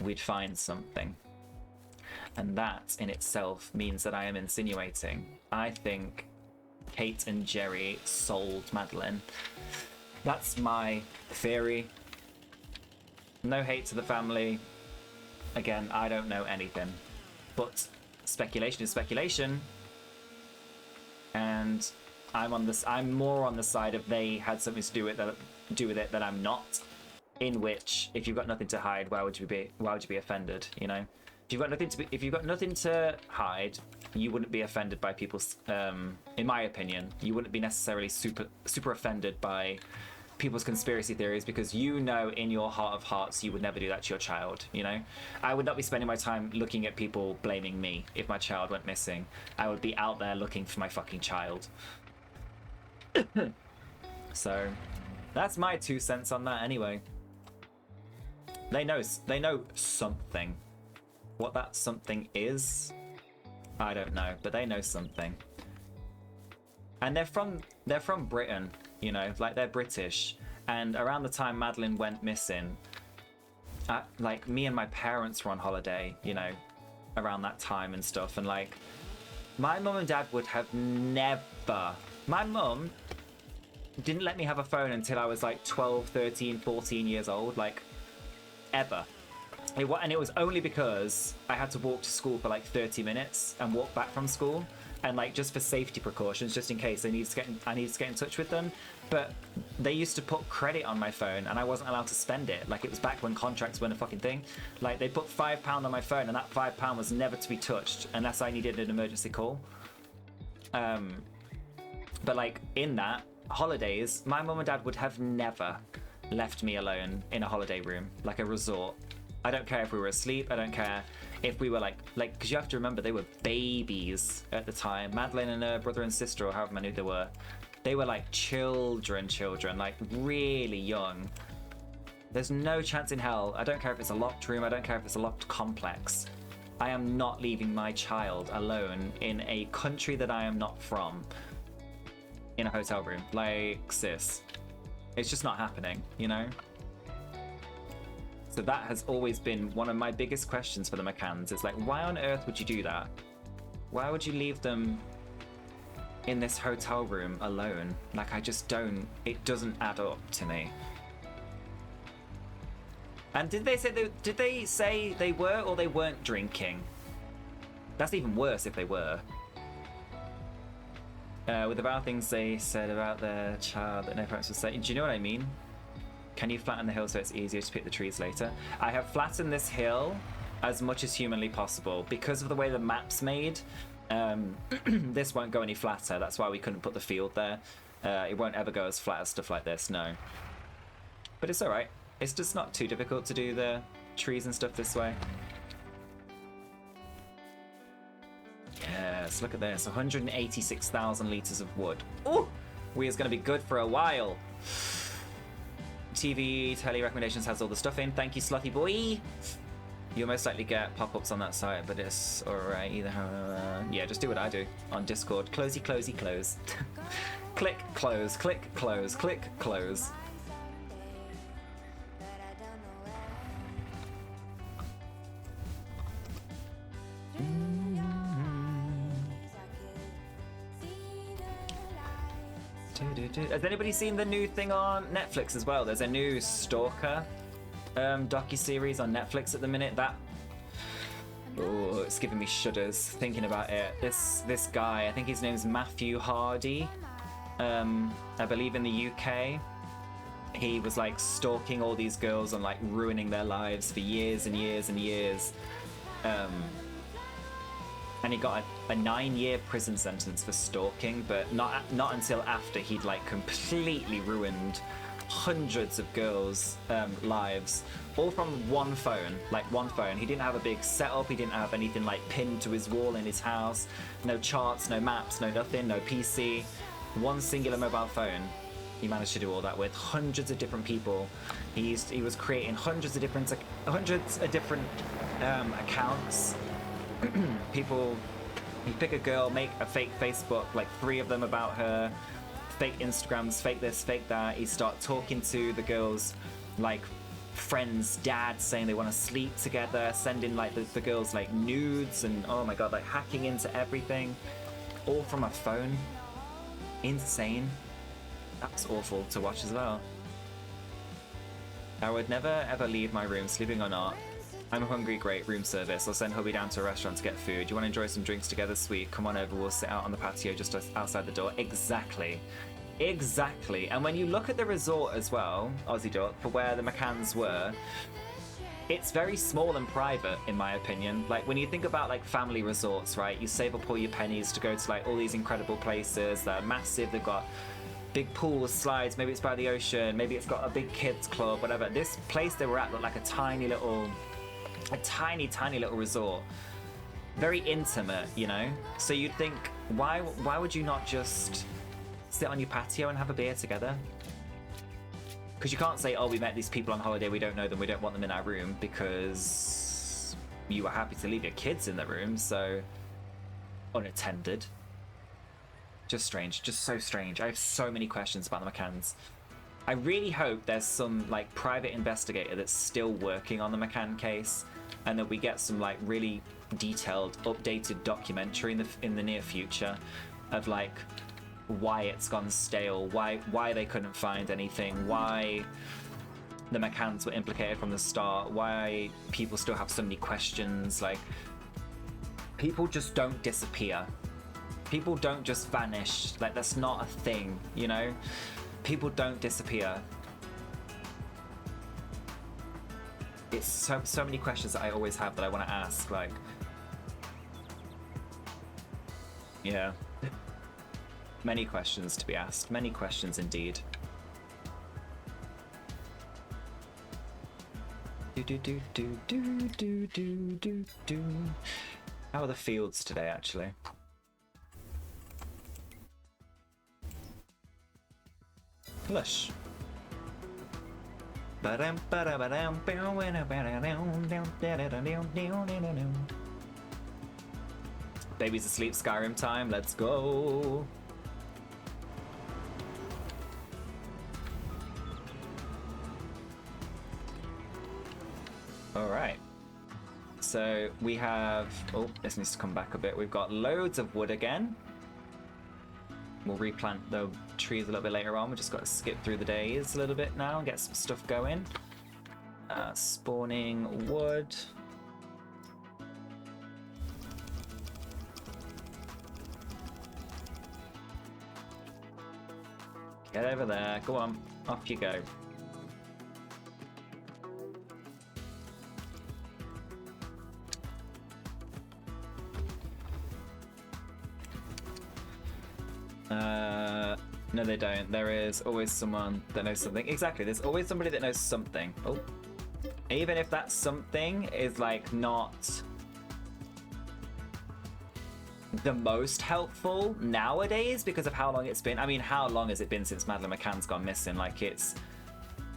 we'd find something. And that in itself means that I am insinuating I think Kate and Jerry sold Madeline. That's my theory. No hate to the family. Again, I don't know anything. But speculation is speculation. And I'm more on the side of they had something to do with it that I'm not. In which, if you've got nothing to hide, why would you be offended? You know, if you've got nothing to hide, you wouldn't be offended by people's. In my opinion, you wouldn't be necessarily super offended by people's conspiracy theories, because you know in your heart of hearts you would never do that to your child. You know, I would not be spending my time looking at people blaming me if my child went missing. I would be out there looking for my fucking child. So that's my 2 cents on that anyway. They know something. What that something is, I don't know, but they know something. And they're from Britain, you know, like they're British. And around the time Madeline went missing, like me and my parents were on holiday, you know, around that time and stuff. And like, my mum and dad would have never. My mum didn't let me have a phone until I was like 12, 13, 14 years old, like ever. And it was only because I had to walk to school for like 30 minutes and walk back from school, and like just for safety precautions, just in case I needed to get in touch with them. But they used to put credit on my phone and I wasn't allowed to spend it. Like, it was back when contracts weren't a fucking thing. Like, they put £5 on my phone and that £5 was never to be touched unless I needed an emergency call. But like in that holidays, my mum and dad would have never left me alone in a holiday room, like a resort. I don't care if we were asleep. I don't care if we were like, because you have to remember they were babies at the time. Madeline and her brother and sister, or however many they were like children, like really young. There's no chance in hell. I don't care if it's a locked room. I don't care if it's a locked complex. I am not leaving my child alone in a country that I am not from in a hotel room. Like, sis, it's just not happening, you know? So that has always been one of my biggest questions for the McCanns. It's like, why on earth would you do that? Why would you leave them in this hotel room alone? Like, I just don't, it doesn't add up to me. And did they say they were or they weren't drinking? That's even worse if they were. With the bad things they said about their child that no parents would say. Do you know what I mean? Can you flatten the hill so it's easier to pick the trees later? I have flattened this hill as much as humanly possible. Because of the way the map's made, this won't go any flatter. That's why we couldn't put the field there. It won't ever go as flat as stuff like this, no. But it's alright. It's just not too difficult to do the trees and stuff this way. Yes, look at this. 186,000 litres of wood. Ooh! We is going to be good for a while. TV, tele recommendations has all the stuff in. Thank you, Slutty Boy. You'll most likely get pop-ups on that site, but it's alright either. Yeah, just do what I do on Discord. Closey, closey, close. Click, close, click, close, click, close. Has anybody seen the new thing on Netflix as well? There's a new Stalker docuseries on Netflix at the minute. That, oh, it's giving me shudders thinking about it. This guy, I think his name's Matthew Hardy. I believe in the UK. He was like stalking all these girls and like ruining their lives for years and years and years. And he got a 9-year prison sentence for stalking, but not until after he'd like completely ruined hundreds of girls' lives, all from one phone. Like one phone. He didn't have a big setup. He didn't have anything like pinned to his wall in his house. No charts, no maps, no nothing, no PC. One singular mobile phone. he managed to do all that with hundreds of different people. He was creating hundreds of different accounts. People, he'd pick a girl, make a fake Facebook, like 3 of them about her, fake Instagrams, fake this, fake that. He'd start talking to the girls, like friends' dads, saying they want to sleep together, sending like the girls like nudes, and oh my god, like hacking into everything, all from a phone. Insane. That's awful to watch as well. I would never ever leave my room, sleeping or not. I'm hungry, great, room service. I'll send hubby down to a restaurant to get food. You want to enjoy some drinks together? Sweet. Come on over, we'll sit out on the patio just outside the door. Exactly. Exactly. And when you look at the resort as well, Aussie Duck, for where the McCanns were, it's very small and private, in my opinion. Like, when you think about, like, family resorts, right? You save up all your pennies to go to, like, all these incredible places. They're massive. They've got big pools, slides. Maybe it's by the ocean. Maybe it's got a big kids club, whatever. This place they were at looked like a tiny little resort. Very intimate, you know? So you'd think, why would you not just sit on your patio and have a beer together? Because you can't say, oh, we met these people on holiday, we don't know them, we don't want them in our room, because you were happy to leave your kids in the room, so unattended. Just strange, just so strange. I have so many questions about the McCanns. I really hope there's some like private investigator that's still working on the McCann case, and that we get some like really detailed, updated documentary in the near future of like why it's gone stale, why they couldn't find anything, why the McCanns were implicated from the start, why people still have so many questions. Like, people just don't disappear. People don't just vanish. Like, that's not a thing, you know? People don't disappear. It's so many questions that I always have that I want to ask, like, yeah. Many questions to be asked. Many questions indeed. How are the fields today, actually? Lush. Baby's asleep, Skyrim time. Let's go. Alright, so we have, oh, this needs to come back a bit. We've got loads of wood again. We'll replant the trees a little bit later on. We just got to skip through the days a little bit now and get some stuff going. Spawning wood. Get over there, go on, off you go. No, they don't. There is always someone that knows something. Exactly, there's always somebody that knows something. Oh. Even if that something is, like, not the most helpful nowadays because of how long it's been. I mean, how long has it been since Madeleine McCann's gone missing? Like,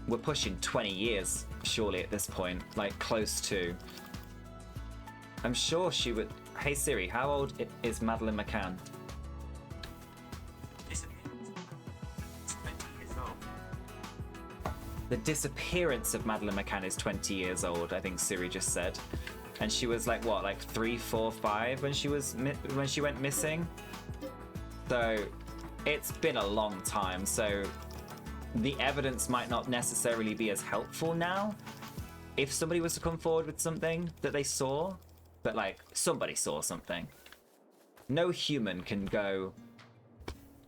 we're pushing 20 years, surely, at this point. Like, close to. I'm sure she would... Hey, Siri, how old is Madeleine McCann? The disappearance of Madeleine McCann is 20 years old, I think Siri just said. And she was like, what, like 3, 4, 5 when she went missing? So it's been a long time, so the evidence might not necessarily be as helpful now if somebody was to come forward with something that they saw, but like, somebody saw something. No human can go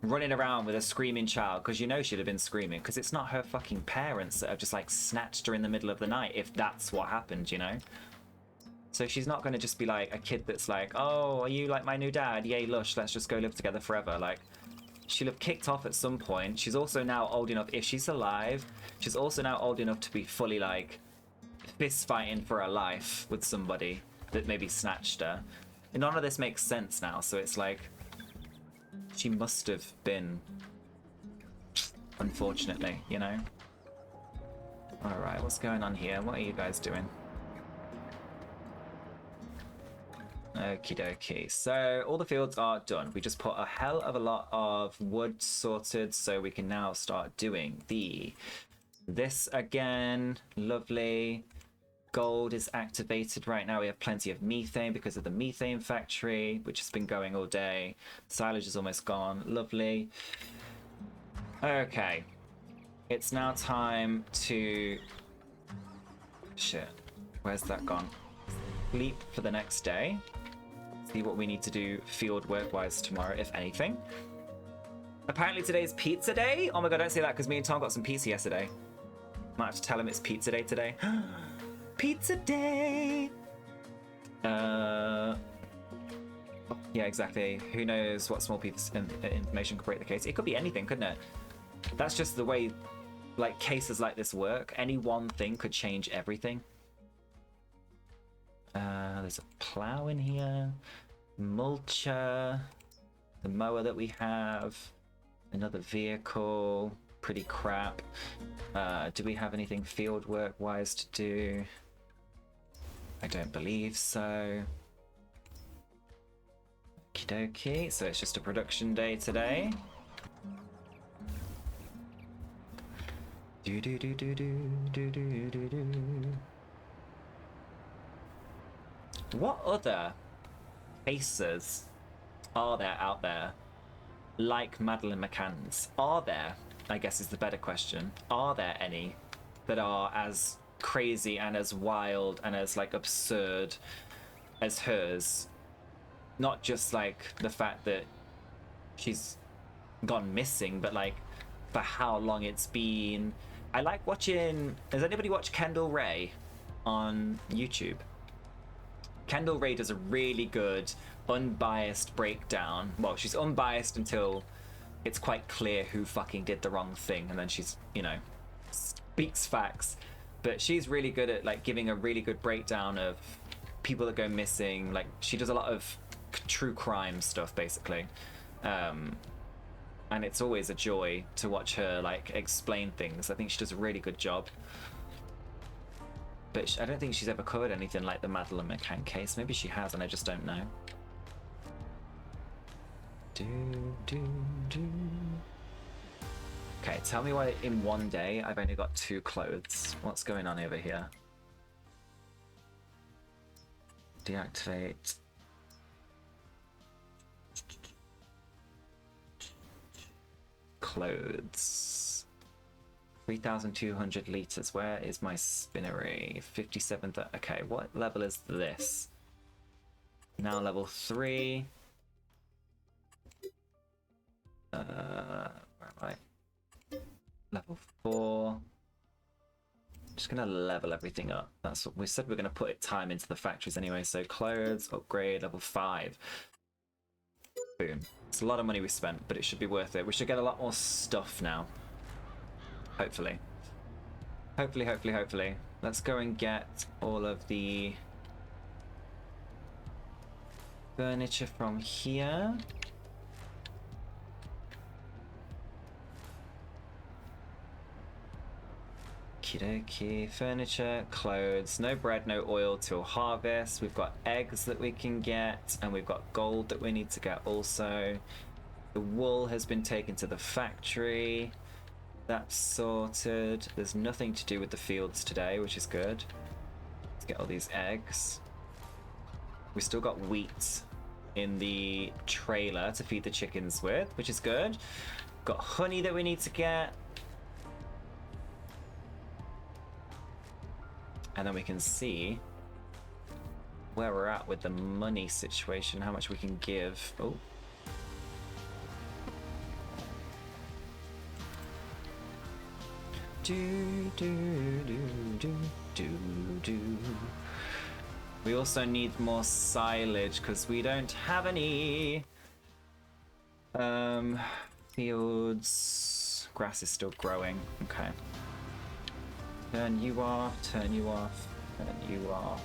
running around with a screaming child, because you know she'd have been screaming, because it's not her fucking parents that have just like snatched her in the middle of the night, if that's what happened, you know? So she's not going to just be like a kid that's like, oh, are you like my new dad? Yay, lush, let's just go live together forever. Like, she'll have kicked off at some point. She's also now old enough, if she's alive, she's also now old enough to be fully like fist fighting for her life with somebody that maybe snatched her. And none of this makes sense now, so it's like, she must have been unfortunately, you know? Alright, what's going on here? What are you guys doing? Okie dokie. So all the fields are done. We just put a hell of a lot of wood sorted, so we can now start doing this again. Lovely. Gold is activated right now. We have plenty of methane because of the methane factory, which has been going all day. Silage is almost gone. Lovely. Okay. It's now time to... Shit. Where's that gone? Sleep for the next day. See what we need to do field work-wise tomorrow, if anything. Apparently today's pizza day? Oh my god, don't say that, because me and Tom got some pizza yesterday. Might have to tell him it's pizza day today. Pizza day! Yeah, exactly. Who knows what small piece of information could break the case? It could be anything, couldn't it? That's just the way, like, cases like this work. Any one thing could change everything. There's a plow in here. Mulcher. The mower that we have. Another vehicle. Pretty crap. Do we have anything field work wise to do? I don't believe so. Okie dokie. So it's just a production day today. Do do do do do do do do do. What other faces are there out there like Madeline McCann's? Are there, I guess is the better question, are there any that are as crazy and as wild and as like absurd as hers? Not just like the fact that she's gone missing, but like for how long it's been. I like watching, does anybody watch Kendall Ray on YouTube? Kendall Ray does a really good unbiased breakdown. Well, she's unbiased until it's quite clear who fucking did the wrong thing, and then she's, you know, speaks facts. But she's really good at like giving a really good breakdown of people that go missing. Like, she does a lot of true crime stuff basically, and it's always a joy to watch her like explain things. I think she does a really good job. But I don't think she's ever covered anything like the Madeline McCann case. Maybe she has and I just don't know. Okay, tell me why in one day I've only got 2 clothes. What's going on over here? Deactivate. Clothes. 3,200 liters. Where is my spinnery? 57. Okay, what level is this? Now level 3. Where am I? Level 4. Just gonna level everything up. That's what we said. We're gonna put time into the factories anyway. So clothes, upgrade, level 5. Boom. It's a lot of money we spent, but it should be worth it. We should get a lot more stuff now. Hopefully. Hopefully, hopefully, hopefully. Let's go and get all of the furniture from here. Okie furniture, clothes, no bread, no oil till harvest. We've got eggs that we can get, and we've got gold that we need to get also. The wool has been taken to the factory. That's sorted. There's nothing to do with the fields today, which is good. Let's get all these eggs. We still got wheat in the trailer to feed the chickens with, which is good. Got honey that we need to get. And then we can see where we're at with the money situation, how much we can give. Oh. Do, do, do, do, do, do. We also need more silage because we don't have any. Fields. Grass is still growing. Okay. Turn you off, turn you off, turn you off.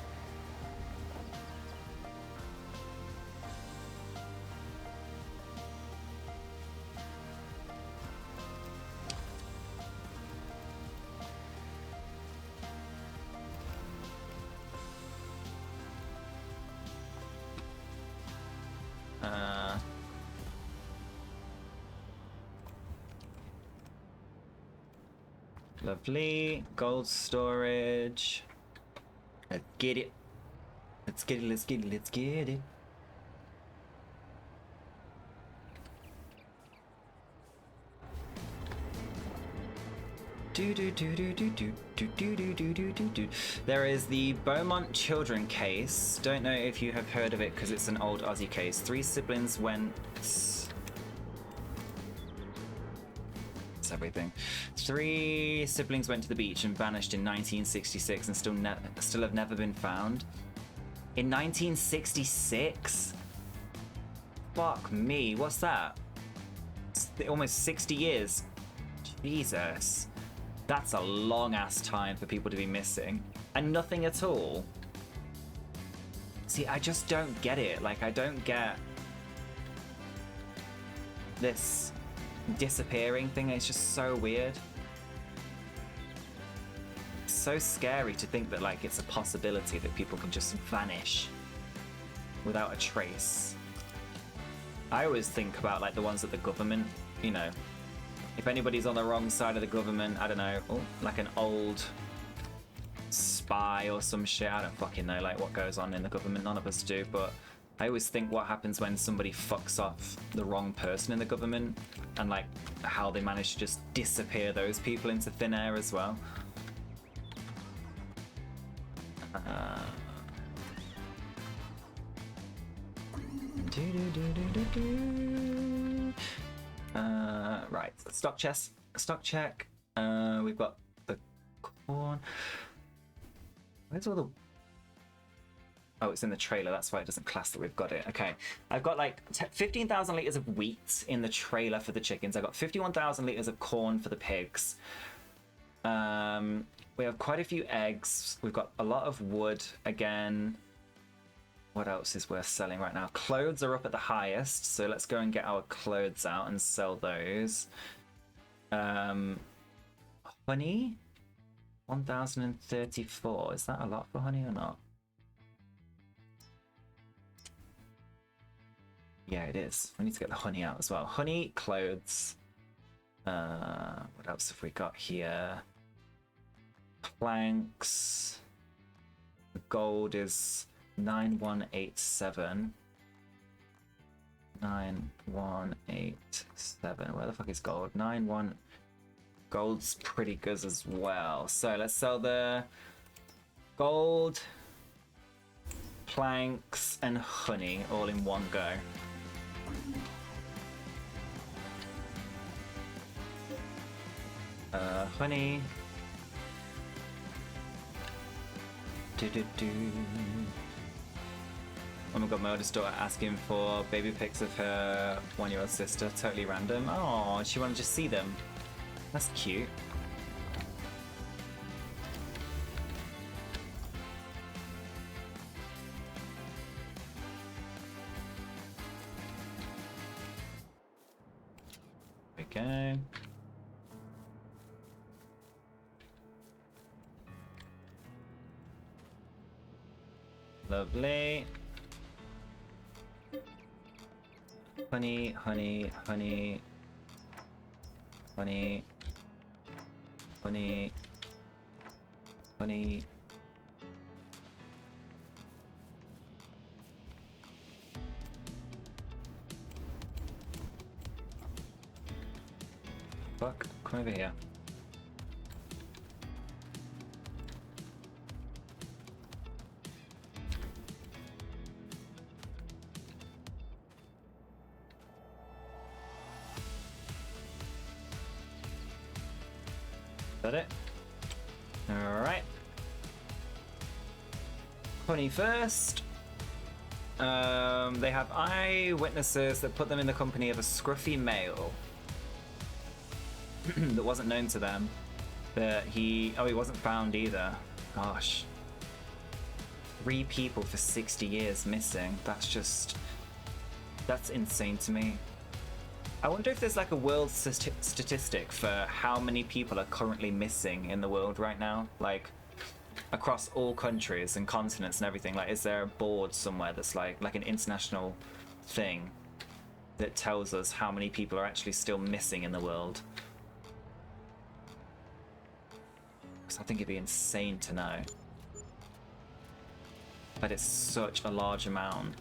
Lovely. Gold storage. Let's get it. Let's get it, let's get it, let's get it. There is the Beaumont Children case. Don't know if you have heard of it because it's an old Aussie case. 3 siblings went... It's everything. 3 siblings went to the beach and vanished in 1966 and still have never been found. In 1966? Fuck me, what's that? It's almost 60 years. Jesus. That's a long ass time for people to be missing. And nothing at all. See, I just don't get it. Like, I don't get this disappearing thing. It's just so weird. It's so scary to think that, like, it's a possibility that people can just vanish without a trace. I always think about, like, the ones at the government, you know. If anybody's on the wrong side of the government, I don't know, like an old spy or some shit, I don't fucking know, like, what goes on in the government, none of us do, but I always think what happens when somebody fucks off the wrong person in the government, and, like, how they manage to just disappear those people into thin air as well. Right, so stock check. We've got the corn. Where's all the... Oh, it's in the trailer, that's why it doesn't class that we've got it. Okay, I've got like 15,000 litres of wheat in the trailer for the chickens. I've got 51,000 litres of corn for the pigs. We have quite a few eggs. We've got a lot of wood again. What else is worth selling right now? Clothes are up at the highest, so let's go and get our clothes out and sell those. Honey? 1,034. Is that a lot for honey or not? Yeah, it is. We need to get the honey out as well. Honey, clothes. What else have we got here? Planks. The gold is 9187. 9187. Where the fuck is gold? 91. Gold's pretty good as well. So let's sell the gold, planks, and honey all in one go. Honey. Oh my god, my oldest daughter asking for baby pics of her 1-year-old sister. Totally random. Oh, she wanted to just see them. That's cute. Okay. Lovely. Honey, honey, honey. Honey. Honey. Honey. Fuck, come over here. Is that it? Alright. Honey first. They have eyewitnesses that put them in the company of a scruffy male that wasn't known to them. But he wasn't found either. Gosh. 3 people for 60 years missing. That's insane to me. I wonder if there's like a world statistic for how many people are currently missing in the world right now, like across all countries and continents and everything. Like, is there a board somewhere that's like an international thing that tells us how many people are actually still missing in the world? Because I think it'd be insane to know. But it's such a large amount.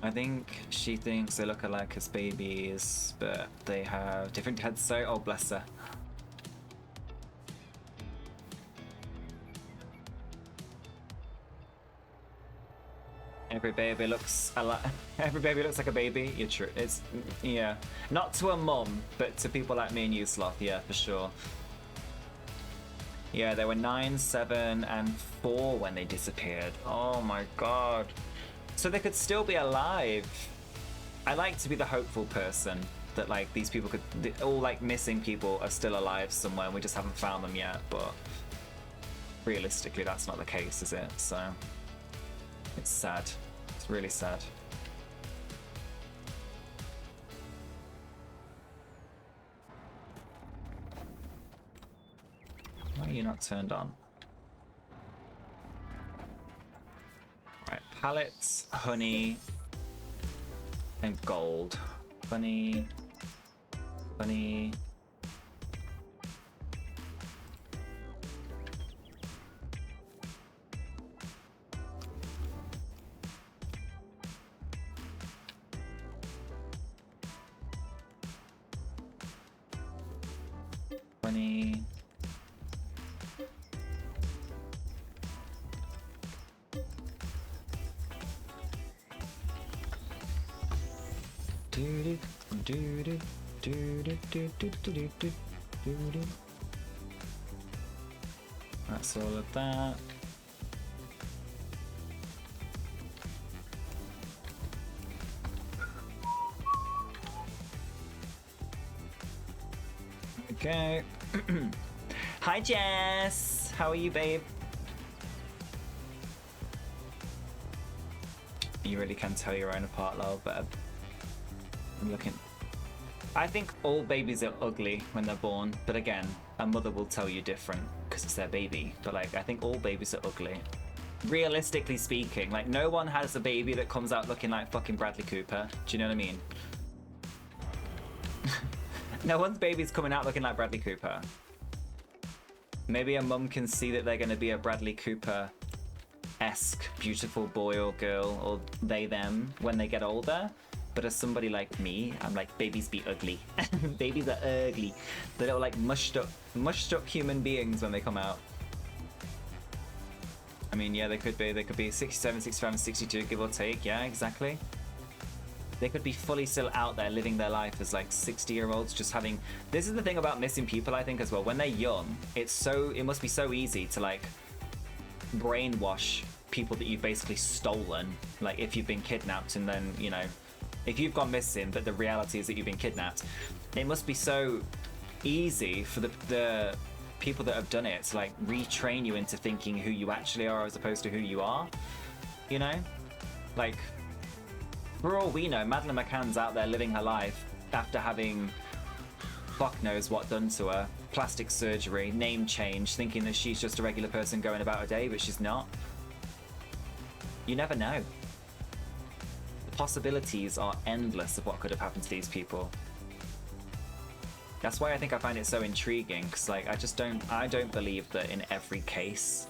I think she thinks they look alike as babies, but they have different heads, so oh bless her. Every baby looks every baby looks like a baby. You're true. It's yeah, not to a mum, but to people like me and you, Sloth. Yeah, for sure. Yeah, they were 9, 7, and 4 when they disappeared. Oh my god. So they could still be alive. I like to be the hopeful person that like these people could, all like missing people are still alive somewhere and we just haven't found them yet, but realistically that's not the case, is it? So it's sad. It's really sad. Why are you not turned on? Right, pallets, honey, and gold. Honey, honey. Honey. That's all of that. Okay. Hi Jess! How are you, babe? You really can tell your own apart, lol, but I'm looking. I think all babies are ugly when they're born, but again, a mother will tell you different because it's their baby. But like, I think all babies are ugly. Realistically speaking, like no one has a baby that comes out looking like fucking Bradley Cooper. Do you know what I mean? No one's baby's coming out looking like Bradley Cooper. Maybe a mum can see that they're going to be a Bradley Cooper-esque beautiful boy or girl, or they, them, when they get older. But as somebody like me, I'm like, babies be ugly. Babies are ugly. They look like mushed up human beings when they come out. I mean, yeah, they could be 67, 65, and 62, give or take. Yeah, exactly. They could be fully still out there living their life as like 60-year-olds, just having. This is the thing about missing people, I think, as well. When they're young, it must be so easy to like brainwash people that you've basically stolen. Like if you've been kidnapped and then, you know, if you've gone missing, but the reality is that you've been kidnapped, it must be so easy for the people that have done it to like retrain you into thinking who you actually are as opposed to who you are. You know, like. For all we know, Madeleine McCann's out there living her life after having fuck knows what done to her. Plastic surgery, name change, thinking that she's just a regular person going about her day, but she's not. You never know. The possibilities are endless of what could have happened to these people. That's why I think I find it so intriguing, because like I don't believe that in every case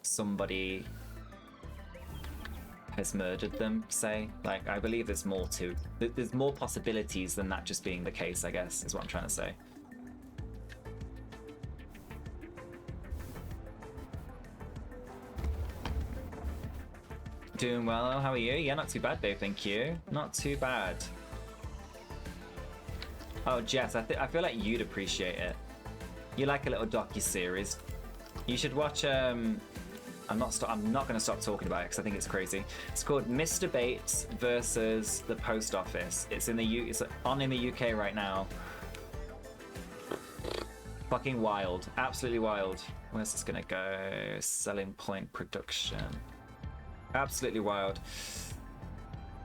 somebody has murdered them, say. Like, I believe there's more to. There's more possibilities than that just being the case, I guess, is what I'm trying to say. Doing well, how are you? Yeah, not too bad, babe, thank you. Not too bad. Oh, Jess, I feel like you'd appreciate it. You like a little docu-series. You should watch, I'm not going to stop talking about it because I think it's crazy. It's called Mr. Bates versus the Post Office. It's it's on in the UK right now. Fucking wild, absolutely wild. Where's this gonna go? Selling point production. Absolutely wild.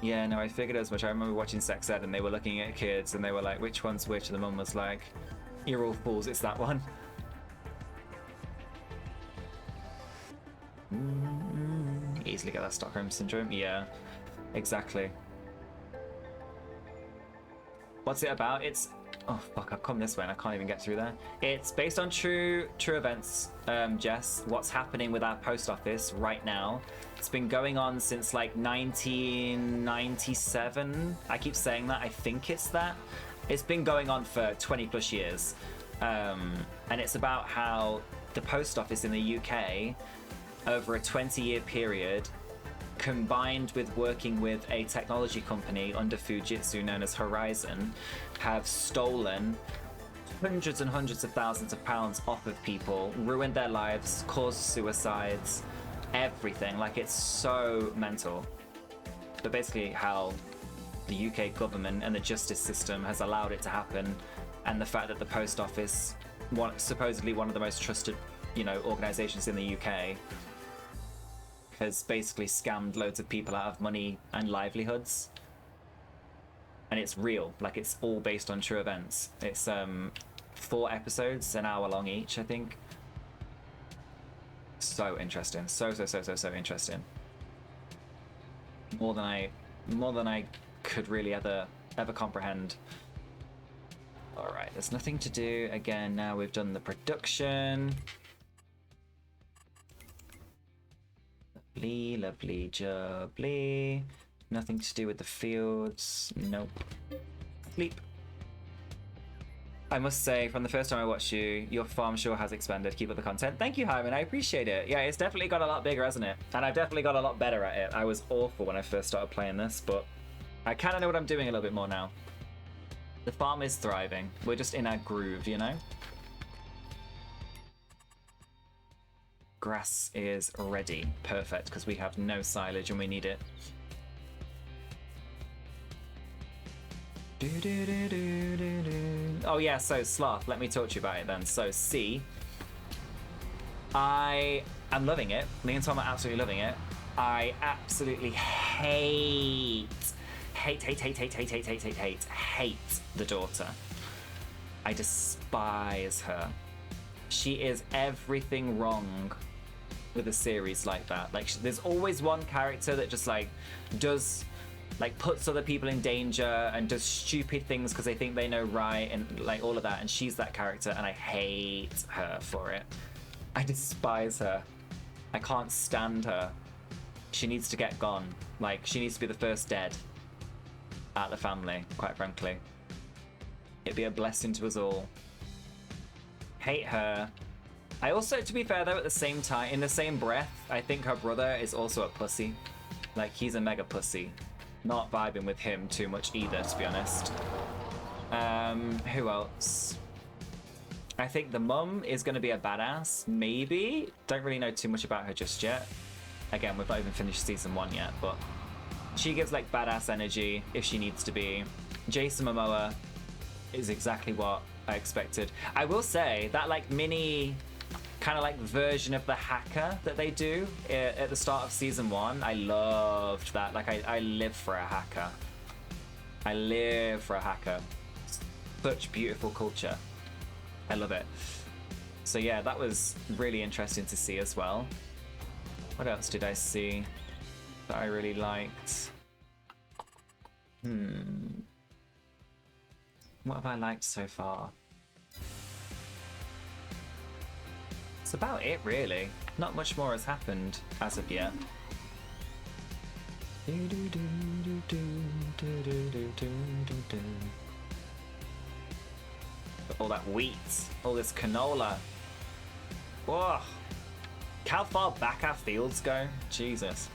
Yeah, no, I figured as much. I remember watching Sex Ed and they were looking at kids and they were like, which one's which? And the mum was like, you're all fools, it's that one. Easily get that Stockholm syndrome. Yeah, exactly. What's it about? Oh fuck, I've come this way and I can't even get through there. It's based on true events, Jess. What's happening with our post office right now. It's been going on since like 1997. I keep saying that, I think it's that. It's been going on for 20 plus years. And it's about how the post office in the UK, over a 20-year period, combined with working with a technology company under Fujitsu known as Horizon, have stolen hundreds and hundreds of thousands of pounds off of people, ruined their lives, caused suicides, everything. Like, it's so mental. But basically how the UK government and the justice system has allowed it to happen, and the fact that the post office, supposedly one of the most trusted, you know, organizations in the UK, has basically scammed loads of people out of money and livelihoods. And it's real, like it's all based on true events. It's 4 episodes, an hour long each, I think. So interesting, so interesting. More than I could really ever comprehend. All right, there's nothing to do again. Now we've done the production. Lovely, lovely, jubbly. Nothing to do with the fields. Nope. Sleep. I must say, from the first time I watched you, your farm sure has expanded. Keep up the content. Thank you, Highwind. I appreciate it. Yeah, it's definitely got a lot bigger, hasn't it? And I've definitely got a lot better at it. I was awful when I first started playing this, but I kind of know what I'm doing a little bit more now. The farm is thriving. We're just in our groove, you know? Grass is ready. Perfect, because we have no silage and we need it. Oh yeah, so Sloth, let me talk to you about it then. So C, I am loving it. Me and Tom are absolutely loving it. I absolutely hate the daughter. I despise her. She is everything wrong with a series like that. Like, there's always one character that just like does, like, puts other people in danger and does stupid things because they think they know right, and like all of that, and she's that character, and I hate her for it. I despise her. I can't stand her. She needs to get gone. Like, she needs to be the first dead at the family, quite frankly. It'd be a blessing to us all. Hate her. I also, to be fair though, at the same time, in the same breath, I think her brother is also a pussy. Like, he's a mega pussy. Not vibing with him too much either, to be honest. Who else? I think the mum is going to be a badass, maybe. Don't really know too much about her just yet. Again, we've not even finished season 1 yet, but she gives like badass energy if she needs to be. Jason Momoa is exactly what I expected. I will say that like mini kind of like version of the hacker that they do at the start of season 1, I loved that. Like, I live for a hacker. I live for a hacker. Such beautiful culture. I love it. So yeah, that was really interesting to see as well. What else did I see that I really liked? What have I liked so far? That's about it, really. Not much more has happened as of yet. All that wheat, all this canola. Whoa! How far back our fields go? Jesus.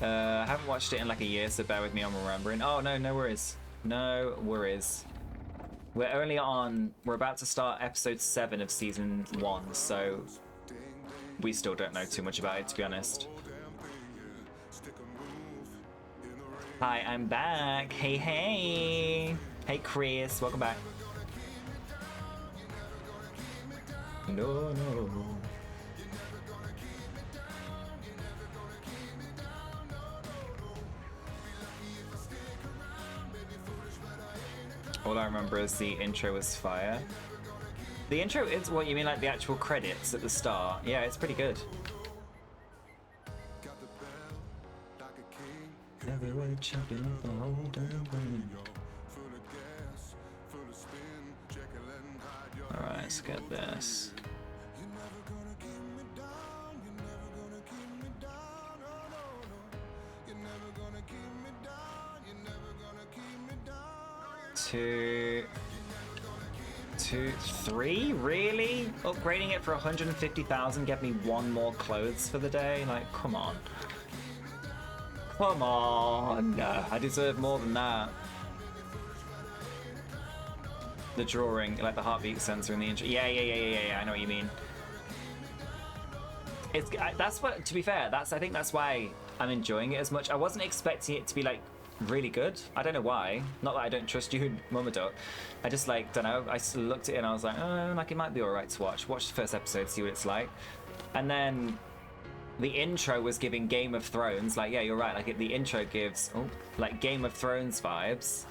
I haven't watched it in like a year, so bear with me on remembering. Oh no, no worries. No worries. We're about to start episode 7 of season 1, so we still don't know too much about it, to be honest. Hi, I'm back. Hey, hey. Hey, Chris, welcome back. No, no. All I remember is the intro was fire. The intro is what you mean, like the actual credits at the start? Yeah, it's pretty good. Everywhere Alright, let's get this. Two, 3? Really? Upgrading it for 150,000 get me one more clothes for the day? Like, come on. Come on! I deserve more than that. The drawing, like the heartbeat sensor in the intro. Yeah, I know what you mean. That's what, to be fair, I think that's why I'm enjoying it as much. I wasn't expecting it to be like really good. I don't know why. Not that I don't trust you, Momoduck. I just like, don't know. I looked at it and I was like, oh, like it might be alright to watch. Watch the first episode, see what it's like. And then the intro was giving Game of Thrones. Like, yeah, you're right. Like the intro gives like Game of Thrones vibes.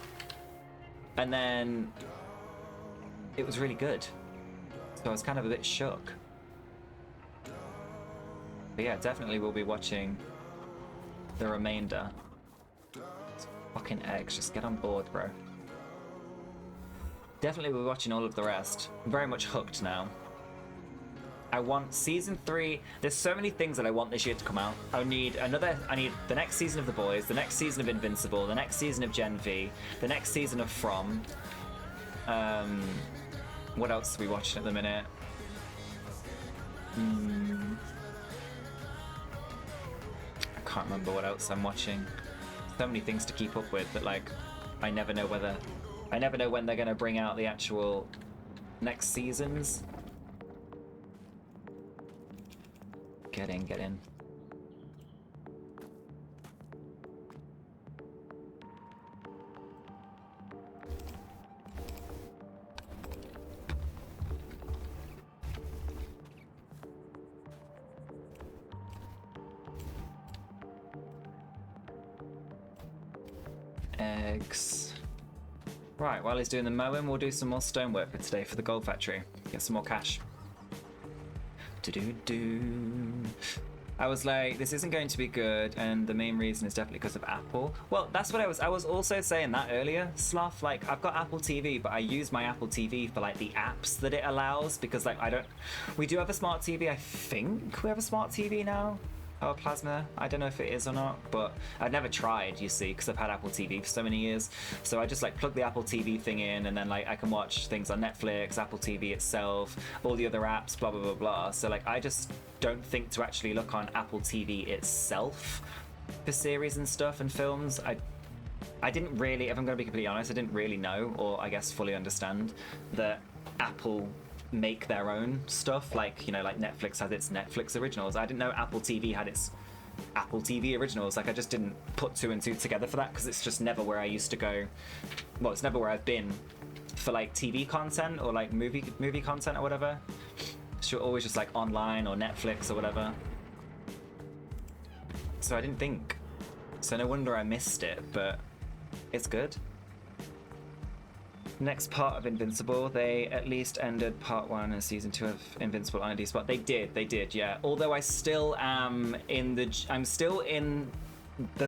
And then it was really good. So I was kind of a bit shook. But yeah, definitely we'll be watching the remainder. Fucking eggs, just get on board, bro. Definitely we'll be watching all of the rest. I'm very much hooked now. I want season 3. There's so many things that I want this year to come out. I need the next season of The Boys, the next season of Invincible, the next season of Gen V, the next season of From. What else are we watching at the minute? I can't remember what else I'm watching. So many things to keep up with, but like I never know when they're gonna bring out the actual next seasons. Get in. Eggs. Right, while he's doing the mowing, we'll do some more stonework for today for the gold factory. Get some more cash. I was like, this isn't going to be good, and the main reason is definitely because of Apple. Well, that's what I was also saying that earlier, Sloth. Like, I've got Apple TV, but I use my Apple TV for like the apps that it allows, because like we do have a smart TV. I think we have a smart TV now. Oh, Plasma. I don't know if it is or not, but I've never tried, you see, because I've had Apple TV for so many years. So I just like plug the Apple TV thing in, and then like I can watch things on Netflix, Apple TV itself, all the other apps, blah blah blah blah. So like I just don't think to actually look on Apple TV itself for series and stuff and films. I didn't really, if I'm going to be completely honest, I didn't really know, or I guess fully understand that Apple make their own stuff, like, you know, like Netflix has its Netflix originals. I didn't know Apple TV had its Apple TV originals. Like, I just didn't put 2 and 2 together for that, because it's just never where I used to go. Well, it's never where I've been for like TV content or like movie content or whatever. It's always just like online or Netflix or whatever. So I didn't think. So no wonder I missed it, but it's good. Next part of Invincible, they at least ended part 1 and season 2 of Invincible on a D spot. They did, yeah. Although I still am I'm still in the